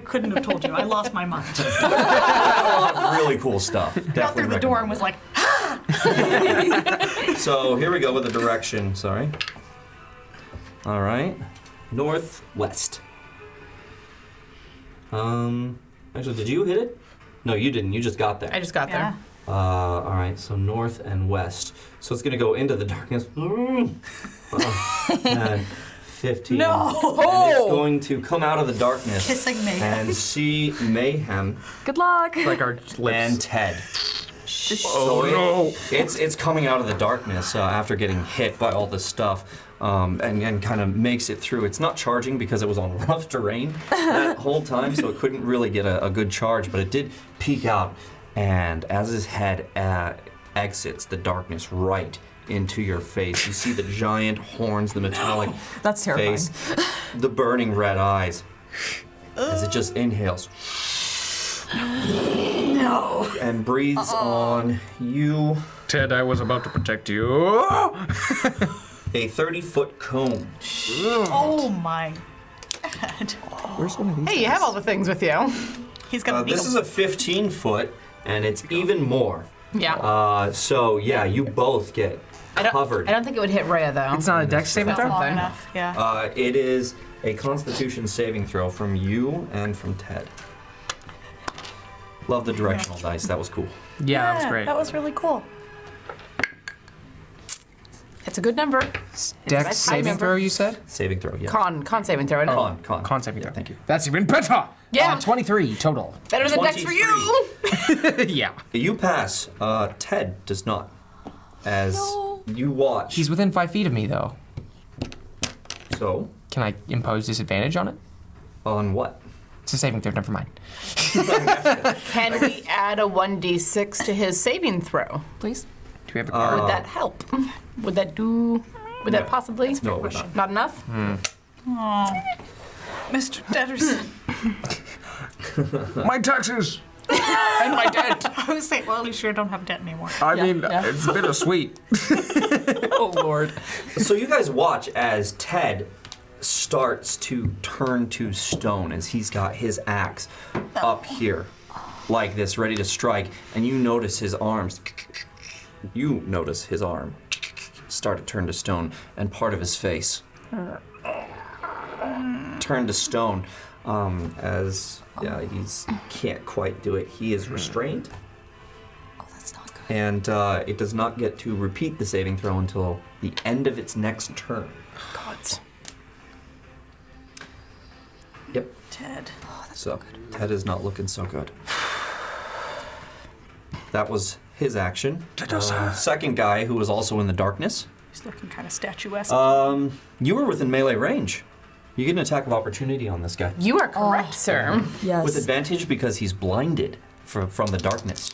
couldn't have told you. I lost my mind. A lot of really cool stuff. Got through the door and was like, So here we go with the direction. Sorry. All right. Northwest. Actually, did you hit it? No, you didn't. You just got there. I just got yeah. there. All right. So north and west. So it's gonna go into the darkness. 15. No! And it's going to come out of the darkness Kissing Mayhem. and see Mayhem Good luck. Like our and lips. Ted. So it's coming out of the darkness after getting hit by all this stuff, and kind of makes it through. It's not charging because it was on rough terrain that whole time, so it couldn't really get a good charge, but it did peek out, and as his head exits the darkness right into your face, you see the giant horns, the metallic That's terrifying. face, the burning red eyes, as it just inhales. No. And breathes on you. Ted, I was about to protect you. A 30-foot cone. Oh my god. Where's one of these? Hey, you have all the things with you. He's gonna This is a 15-foot, and it's even more. Yeah. So yeah, you both get covered. I don't think it would hit Rhea, though. It's not a dex saving throw? long something. enough. Yeah. It is a Constitution saving throw from you and from Ted. Love the directional dice. That was cool. Yeah, that was great. That was really cool. It's a good number. Dex I saving remember. throw, you said? Saving throw, yeah. Con saving throw. Con. Con saving throw. Thank you. That's even better. Yeah. 23 total. Better than Dex for you. Yeah. You pass. Ted does not. As you watch. He's within 5 feet of me, though. So, Can I impose disadvantage on it? on what? It's a saving throw. Never mind. Can we add a 1d6 to his saving throw? Please. Do we have a card? Would that help? Would that do? Would that possibly? No, it would not. Not enough? Oh, Mr. Dederson. My taxes and my debt. I was saying, well, at least you don't have debt anymore. I Yeah, mean, yeah. it's bittersweet. Oh, Lord. So you guys watch as Ted starts to turn to stone as he's got his axe up here like this, ready to strike, and you notice his arms. You notice his arm start to turn to stone, and part of his face turn to stone as he's can't quite do it. He is restrained. Oh, that's not good. And it does not get to repeat the saving throw until the end of its next turn. Gods. Yep. Ted. So Ted is not looking so good. That was his action. Second guy who was also in the darkness. He's looking kind of statuesque. You were within melee range. You get an attack of opportunity on this guy. You are correct, sir. Yes. With advantage because he's blinded from the darkness.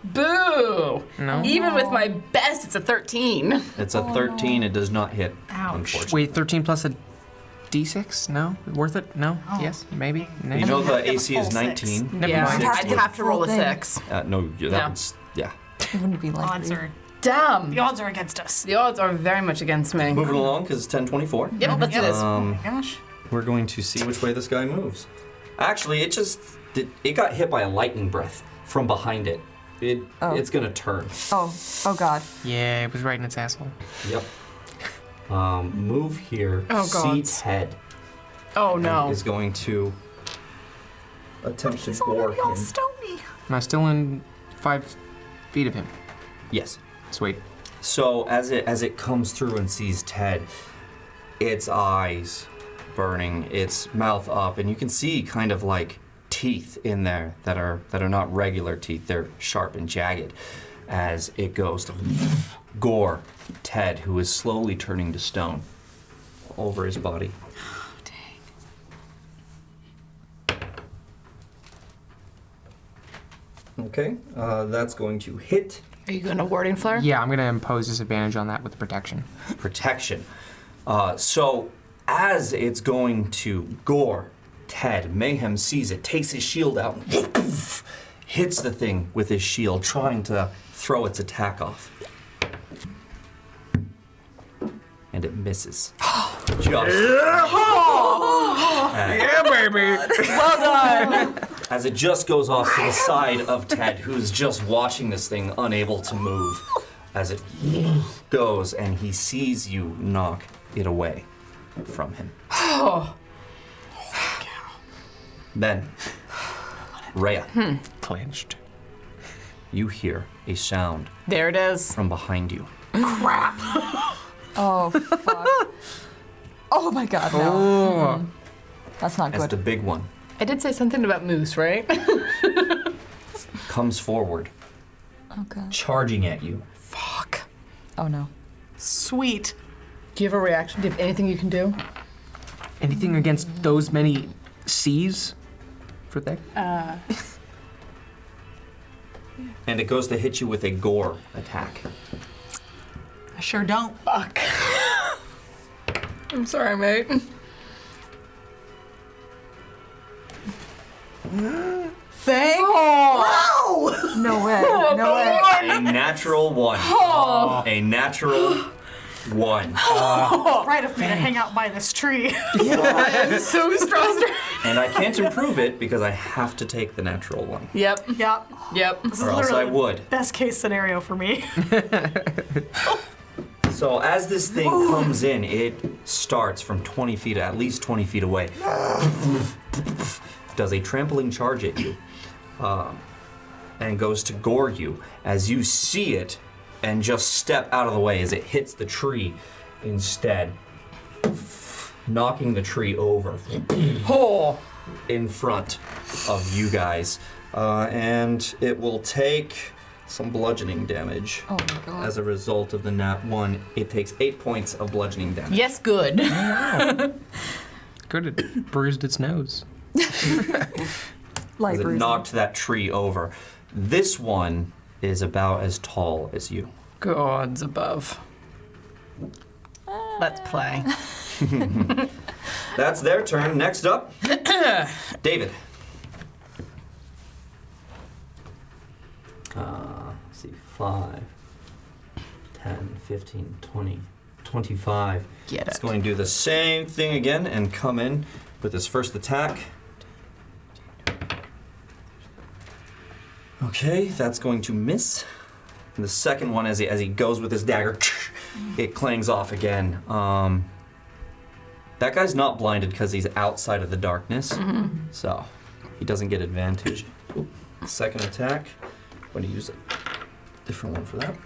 Boo! No. Even with my best, it's a 13. It's a 13. It does not hit, unfortunately. Wait, 13 plus a d6? No? Worth it? No? Yes? Maybe? No? You know the get the AC is full 19. Never Yeah, mind. I'd have to roll a Full thing. 6. No, that No. one's, yeah. It wouldn't be like Odds are, Damn. the odds are against us. The odds are very much against me. Moving along because it's 10:24. Yep, let's do this. Oh my gosh. We're going to see which way this guy moves. Actually, it got hit by a lightning breath from behind it. It's gonna turn. Oh God. Yeah, it was right in its asshole. Yep. Move here. Oh, God. Seat's head Oh, no. is going to attempt to gore him. Stony. Am I still in 5 feet of him? Yes. Sweet. So as it comes through and sees Ted, its eyes burning, its mouth up, and you can see kind of like teeth in there that are not regular teeth. They're sharp and jagged. As it goes to gore Ted, who is slowly turning to stone over his body. Okay, that's going to hit Are you going to warding flare? Yeah, I'm going to impose disadvantage on that with protection. protection. So as it's going to gore Ted, Mayhem sees it, takes his shield out, hits the thing with his shield, trying to throw its attack off. And it misses. Just. Yeah, baby! Well done. As it just goes off to the side of Ted, who's just watching this thing, unable to move. As it goes, and he sees you knock it away from him. Then, Rhea, Clinched. you hear a sound There it is. from behind you. Oh fuck. Oh my God. No. Oh. That's not As good. the big one I did say something about moose, right? comes forward, Oh God. charging at you. Fuck. Oh no. Sweet. Do you have a reaction? Do you have anything you can do? Anything against those many C's for that? And it goes to hit you with a gore attack. I sure don't. Fuck. I'm sorry, mate. Thank No way. No way. A natural one. A natural one. right of me to hang out by this tree. I'm so stressed. And I can't improve it because I have to take the natural one. Yep. Yep. Yep. This is Or else I literally would. the best case scenario for me. So as this thing comes in, it starts from 20 feet, at least 20 feet away. Does a trampling charge at you. And goes to gore you as you see it and just step out of the way as it hits the tree instead, knocking the tree over in front of you guys. And it will take some bludgeoning damage. Oh my god. As a result of the nat 1, it takes 8 points of bludgeoning damage. Yes, good. Good, it bruised its nose. Light As it bruising. knocked that tree over. This one is about as tall as you. Gods above. Let's play. That's their turn. Next up, David. Let's see, 5, 10, 15, 20, 25. Get He's it. going to do the same thing again and come in with his first attack. Okay, that's going to miss. And the second one, as he goes with his dagger, it clangs off again. That guy's not blinded because he's outside of the darkness, so he doesn't get advantage. Oop. Second attack, I'm going to use a different one for that.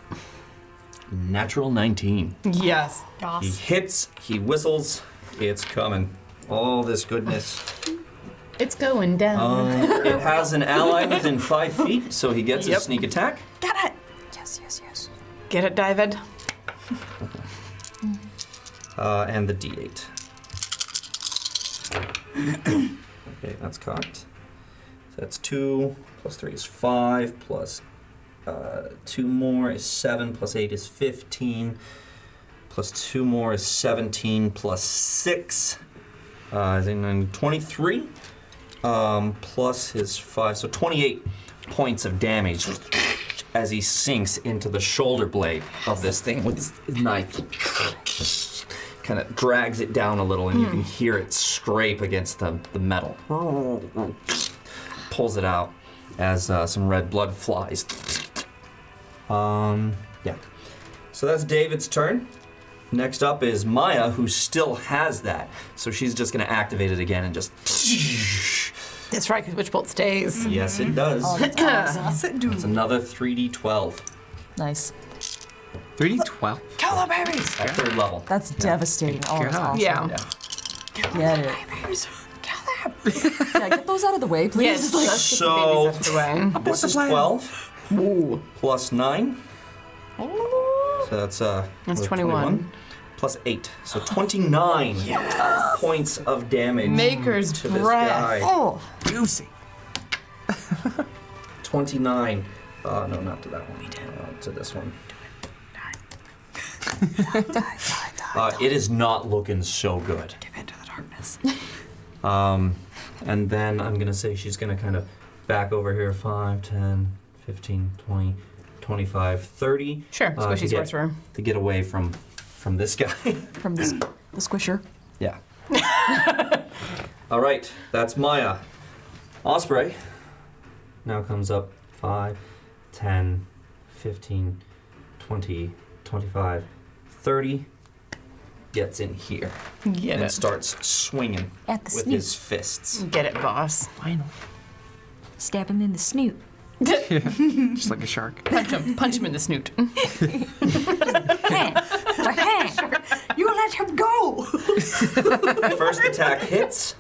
Natural 19. Yes. He hits, he whistles, it's coming. All this goodness. It's going down. It has an ally within 5 feet, so he gets a sneak attack. Get it. Yes, yes, yes. Get it, David. And the D8. Okay, that's cocked. So that's 2, plus 3 is 5, plus 2 more is 7, plus 8 is 15, plus 2 more is 17, plus 6 is 23, plus his 5, so 28 points of damage as he sinks into the shoulder blade of this thing with his knife. Kind of drags it down a little, and you can hear it scrape against the metal. Pulls it out as some red blood flies. Yeah. So that's David's turn. Next up is Maya, who still has that. So she's just going to activate it again and just... That's right, because Witch Bolt stays. Yes, it does. Oh, that's awesome. It's another 3d12 Nice. 3d12. Kill the babies. at third level. That's devastating. Oh, that's God. awesome. Yeah. Get it. Yeah, get those out of the way, please. Yes, Like, let's get So- the babies out of the way. This is 12 plus 9. So that's That's 21. Plus 8. So 29 points of damage Maker's to this breath. guy. Oh, Juicy. 29. No, not to that one. To this one. It is not looking so good. Give into the darkness. And then I'm going to say she's going to kind of back over here 5, 10, 15, 20, 25, 30. Sure, to squishy get- sorcerer. To get away from this guy. from the squisher. Yeah. All right, that's Maya. Osprey now comes up 5, 10, 15, 20, 25, 30. Gets in here Get and it. starts swinging At the with snoot. his fists. Get it, boss. Stab him in the snoot. Just like a shark. Punch him in the snoot. You let him go! First attack hits.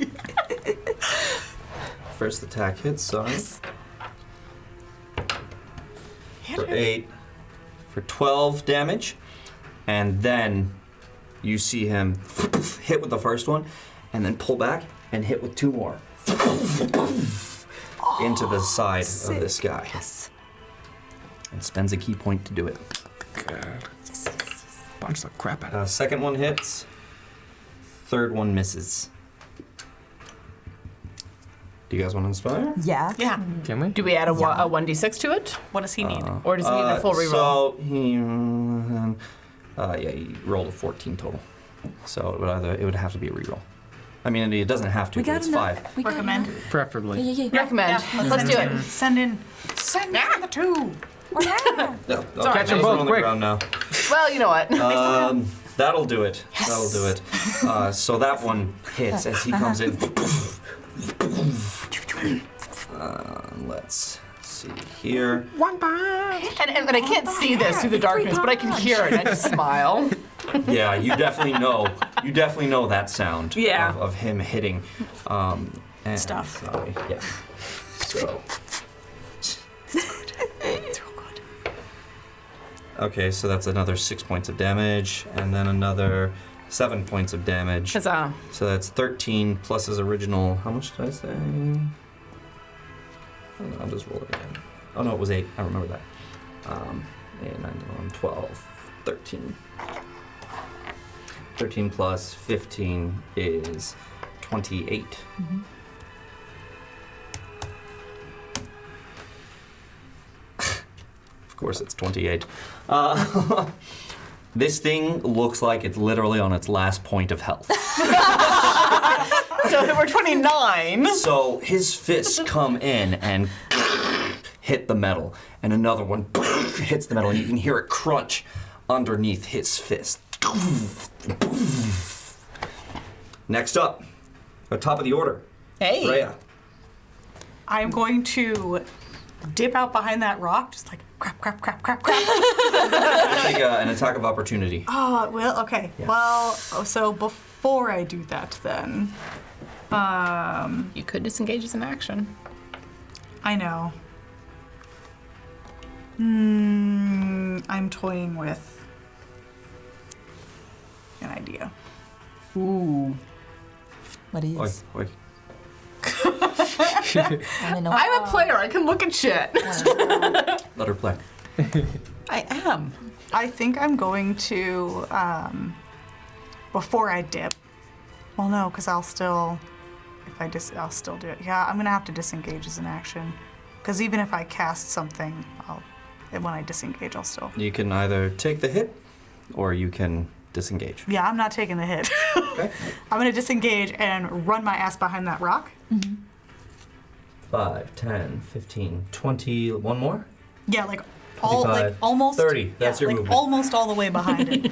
First attack hits, sorry. For 8, for 12 damage. And then you see him hit with the first one, and then pull back and hit with 2 more. Into the side of this guy. Yes. And spends a key point to do it. Punch the crap out of Second one hits. Third one misses. Do you guys want to inspire? yeah. Yeah. it. Can we? Do we add a 1d6 to it? What does he need? Or does he need a full reroll? So he rolled a 14 total. So it would have to be a reroll. I mean, it doesn't have to, We but got it's enough. 5. We got Recommend. enough. Preferably. Yeah. Recommend. Let's do it. Send in the 2. No, I'll Catch 'em those are both on the quick. ground now. Well, you know what? That'll do it. That'll do it. So that one hits as he comes in. Let's see here. And I can't see this through the darkness, but I can hear it. I just smile. Yeah, you definitely know. You definitely know that sound. Yeah. Of him hitting. And, Stuff. yeah. So. Okay, so that's another 6 points of damage, and then another 7 points of damage. Huzzah. So that's 13 plus his original. How much did I say? I'll just roll it again. Oh no, it was 8. I remember that. 8, 9, 11, 12, 13. 13 plus 15 is 28. Of course, it's 28. This thing looks like it's literally on its last point of health. So we're 29. So his fists come in and hit the metal, and another one hits the metal, and you can hear it crunch underneath his fist. Next up, at top of the order, Hey. Rhea. I'm going to dip out behind that rock, just like crap, crap, crap, crap, crap. Take an attack of opportunity. Oh, well, okay. Yeah. Well, so before I do that then, You could disengage as an action. I know. I'm toying with an idea. Ooh. What is? Oi, oi. I don't know. I'm a player. I can look at shit. Let her play. I am. I think I'm going to, before I dip. Well, no, because I'll still, I'll still do it. Yeah, I'm gonna have to disengage as an action, because even if I cast something, when I disengage, I'll still. You can either take the hit, or you can disengage. Yeah, I'm not taking the hit. Okay. I'm gonna disengage and run my ass behind that rock. 5, 10, 15, 20. One more? Yeah, like 25, almost 30. That's your like movement. almost all the way behind it.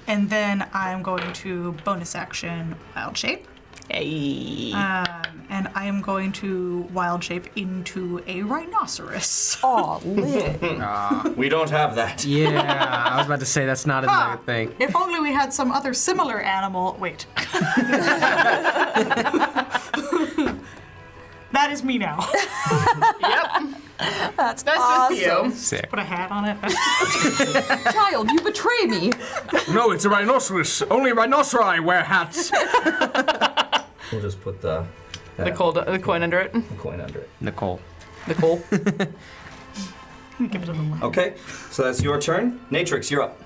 And then I'm going to bonus action wild shape. Hey. And I am going to wild shape into a rhinoceros. Oh, lit. We don't have that. Yeah, I was about to say that's not a thing. If only we had some other similar animal. Wait. That is me now. Yep. That's That's awesome. just you. Sick. Put a hat on it. Child, you betray me. No, it's a rhinoceros. Only rhinoceri wear hats. We'll just put the The coin under it. coin under it. Nicole. Nicole. Give it a little. Okay, so that's your turn. Natrix, you're up.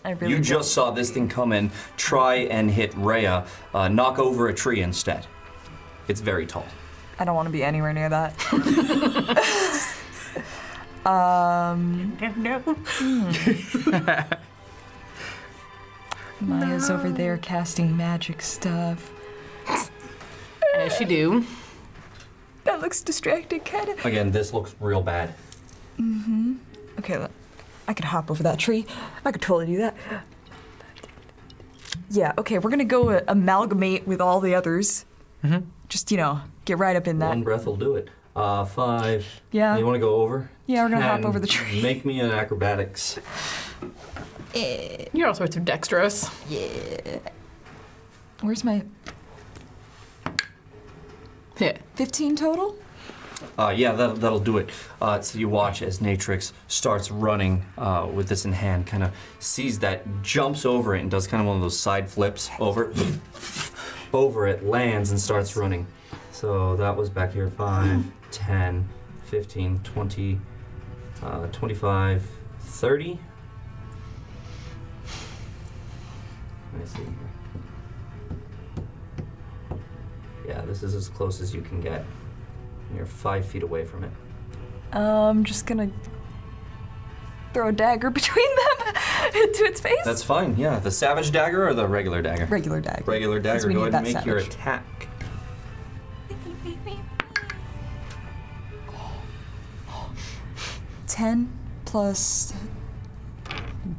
I really You just saw this thing come in, try and hit Rhea, knock over a tree instead. It's very tall. I don't want to be anywhere near that. No. Maya's over there casting magic stuff. As you do. That looks distracting, kinda. Again, this looks real bad. Okay, look. I could hop over that tree. I could totally do that. Yeah, okay, we're gonna go amalgamate with all the others. Just, get right up in that. One breath will do it. 5. Yeah. You want to go over? Yeah, we're gonna hop 10. over the tree. Make me an acrobatics. You're all sorts of dexterous. Yeah. Where's my Yeah. 15 total? Yeah, that'll do it. So you watch as Natrix starts running with this in hand, kind of sees that, jumps over it, and does kind of one of those side flips over it, lands, and starts running. So that was back here 5, 10, 15, 20, 25, 30. Let me see here. Yeah, this is as close as you can get. You're 5 feet away from it. I'm just gonna throw a dagger between them into its face. That's fine, yeah. The savage dagger or the regular dagger? Regular dagger. Regular 'Cause dagger. we Go need ahead and that make your savage. attack. 10 plus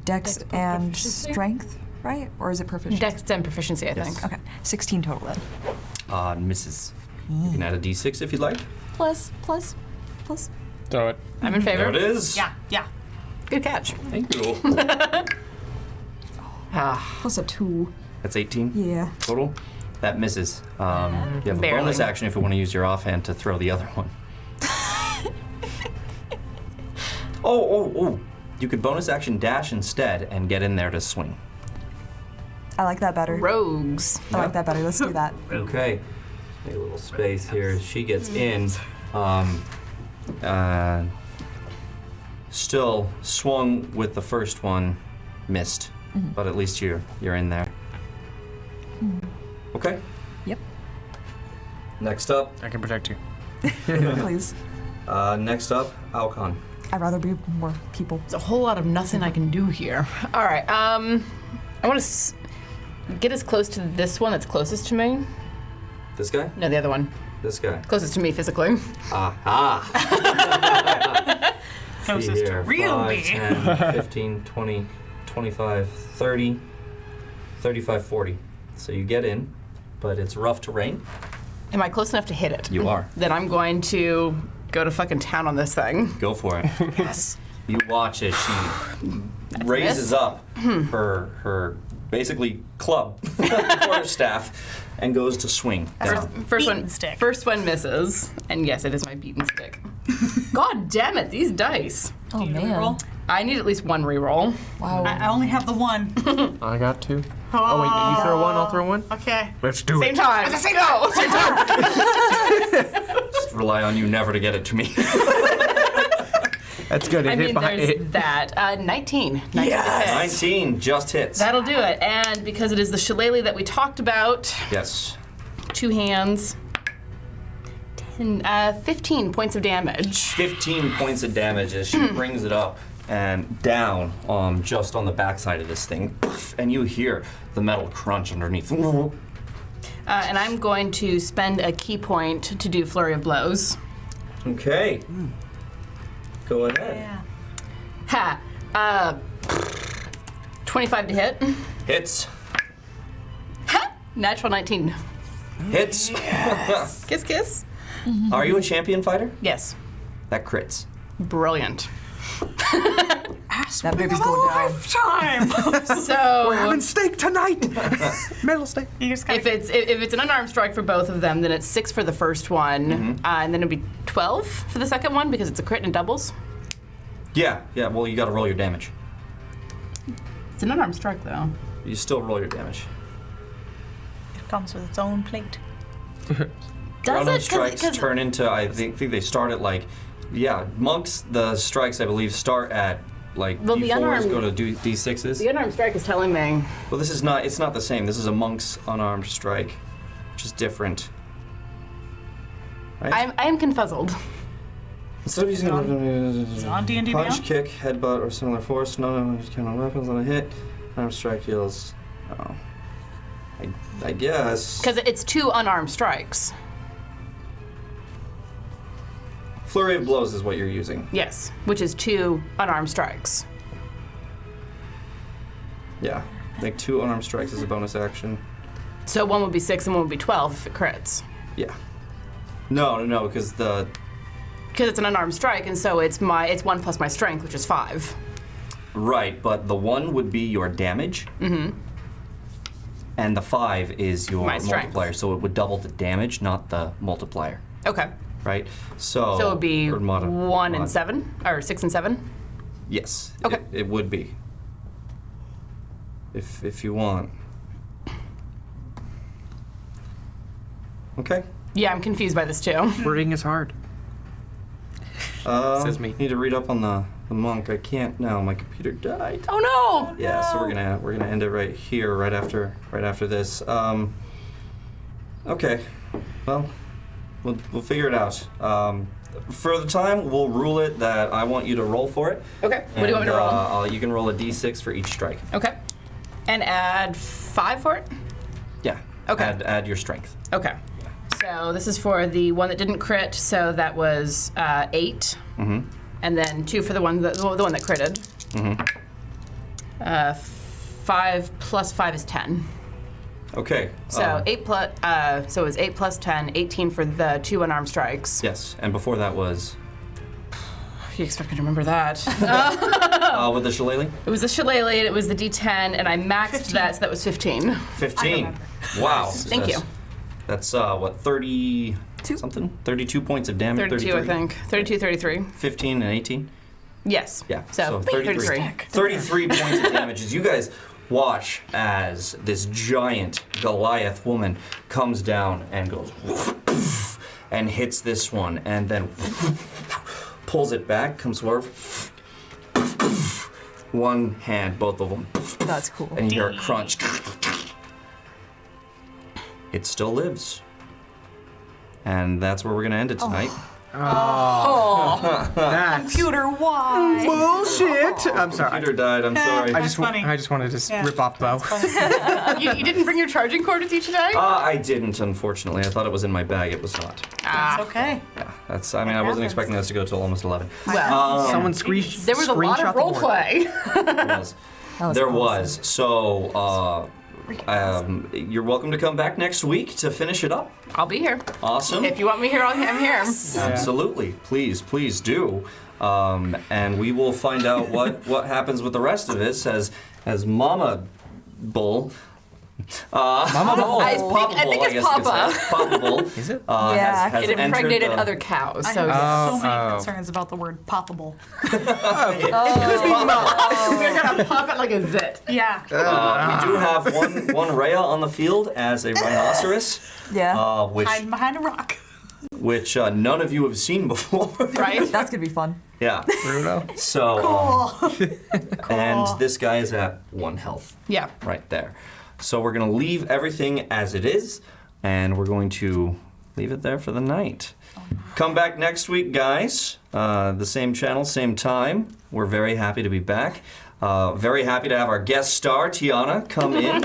dex Dex plus and proficiency? strength, right? Or is it proficiency? Dex and proficiency, I think. Okay, 16 total then. Misses. You can add a d6 if you'd like. Plus. Throw it. I'm in favor. There it is. Yeah. Good catch. Thank you. Plus a 2. That's 18 Yeah. total. That misses. You have a Barely. bonus action if you want to use your offhand to throw the other one. Oh. you could bonus action dash instead and get in there to swing. I like that better. Rogues. I like that better. Let's do that. Okay. Make a little space here. She gets in. Still swung with the first one, missed, but at least you're in there. Okay. Yep. Next up, I can protect you. Please. next up, Alcon. I'd rather be more people. There's a whole lot of nothing I can do here. All right. I want to get as close to this one that's closest to me. This guy? No, the other one. This guy. Closest to me physically. Aha! Closest to real 5, me. 10, 15, 20, 25, 30, 35, 40. So you get in, but it's rough terrain. Am I close enough to hit it? You are. Then I'm going to go to fucking town on this thing. Go for it. Yes. You watch as she raises up her basically club, quarterstaff, and goes to swing down. First one misses, and yes, it is my beaten stick. God damn it, these dice. Oh, Do you man. reroll? I need at least one reroll. Wow. I only have the one. I got 2. Oh, wait, you throw 1, I'll throw 1? Okay. Let's do Same it. time. Same time. Just rely on you never to get it to me. That's good. It I hit mean, behind there's it. that. 19. 19 Yes! hits. 19 just hits. That'll do it. And because it is the shillelagh that we talked about, Yes. 2 hands, 15 points of damage. 15 points of damage as she brings it up and down just on the backside of this thing. And you hear the metal crunch underneath. And I'm going to spend a key point to do Flurry of Blows. Okay. Go ahead. Ha! 25 to hit. Hits. Ha! Natural 19. Hits. Kiss, kiss. Are you a champion fighter? Yes. That crits. Brilliant. That baby's going down. So We're having steak tonight. Metal steak. You just if it's an unarmed strike for both of them, then it's 6 for the first one, and then it'd be 12 for the second one because it's a crit and doubles. Yeah, well, you gotta roll your damage. It's an unarmed strike though. You still roll your damage. It comes with its own plate. Does Unarmed it? strikes 'Cause turn into, I think they start at monks, the strikes, I believe, start at Well, the D4s unarmed- go to D6s. the unarmed strike is telling me. Well, it's not the same. This is a monk's unarmed strike, which is different. Right? I am confuzzled. Instead of using Is it on D&D punch, Beyond? kick, headbutt, or similar force, none of them count on weapons on a hit. Unarmed strike deals. Oh. I guess. Because it's 2 unarmed strikes. Flurry of blows is what you're using. Yes, which is 2 unarmed strikes. Yeah. Make 2 unarmed strikes as a bonus action. So one would be 6 and one would be 12 if it crits. Yeah. No, because Because it's an unarmed strike, and so it's 1 plus my strength, which is 5. right, but the 1 would be your damage. Mm-hmm. And the 5 is your My strength. multiplier, so it would double the damage, not the multiplier. Okay. Right? So So it would be or 1 and 7, or 6 and 7. Yes. Okay. It would be. If you want. Okay. Yeah, I'm confused by this too. Wording is hard. Says me. Need to read up on the monk. I can't now. My computer died. Oh no! Yeah, so we're gonna end it right here, right after this. Okay. Well, we'll figure it out. For the time, we'll rule it that I want you to roll for it. Okay. What do you want me to roll? You can roll a d6 for each strike. Okay. And add 5 for it? Yeah. Okay. Add your strength. Okay. So this is for the one that didn't crit, so that was 8. Mm-hmm. And then 2 for the one that critted. Mm-hmm. 5 plus 5 is 10. Okay. So 8 plus so it was 8 plus 10, 18 for the 2 unarmed strikes. Yes, and before that was You expect me to remember that? with the shillelagh. It was the shillelagh, and it was the D10, and I maxed that, so that was 15. 15. Wow. Thank you. That's what 30 something? 32 points of damage. 32, I think. 32, 33. 15 and 18. Yes. Yeah. So, 33. 33 points of damage as you guys watch as this giant Goliath woman comes down and goes and hits this one and then pulls it back, comes forward. One hand, both of them. That's cool. And you hear a crunch. It still lives. And that's where we're going to end it tonight. That's Computer, why? bullshit. I'm sorry. Computer died, I'm sorry. I just funny. I just wanted to Yeah. rip off Bo. You didn't bring your charging cord with you today? I didn't, unfortunately. I thought it was in my bag. It was not. It's okay. Yeah, that's. I mean, I wasn't happens. expecting this to go till almost 11. Well, Someone there was a lot of role play. There was. There was. So, you're welcome to come back next week to finish it up. I'll be here. Awesome. If you want me here, I'm here. Absolutely. Please do. And we will find out what happens with the rest of this as Mama Bull. Mama Bull. I think it's Papa. Papa Bull. Is it? Yeah, has It entered impregnated the- other cows. I So have so many Oh. concerns about the word poppable. we're gonna pop it like a zit. Yeah. We do have one Rhea on the field as a rhinoceros, Yeah. which Hiding behind a rock. none of you have seen before. Right? That's gonna be fun. Yeah. Bruno. So, Cool. and this guy is at 1 health Yeah. right there. So we're gonna leave everything as it is, and we're going to leave it there for the night. Come back next week, guys. The same channel, same time. We're very happy to be back. Very happy to have our guest star, Tiana, come in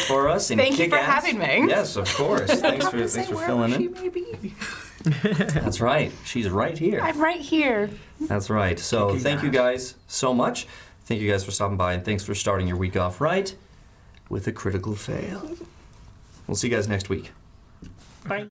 for us and Thank you kick for ass. having me. Yes, of course. Thanks for filling in. That's right. She's right here. I'm right here. That's right. So thank you guys so much. Thank you guys for stopping by, and thanks for starting your week off right with a critical fail. We'll see you guys next week. Bye.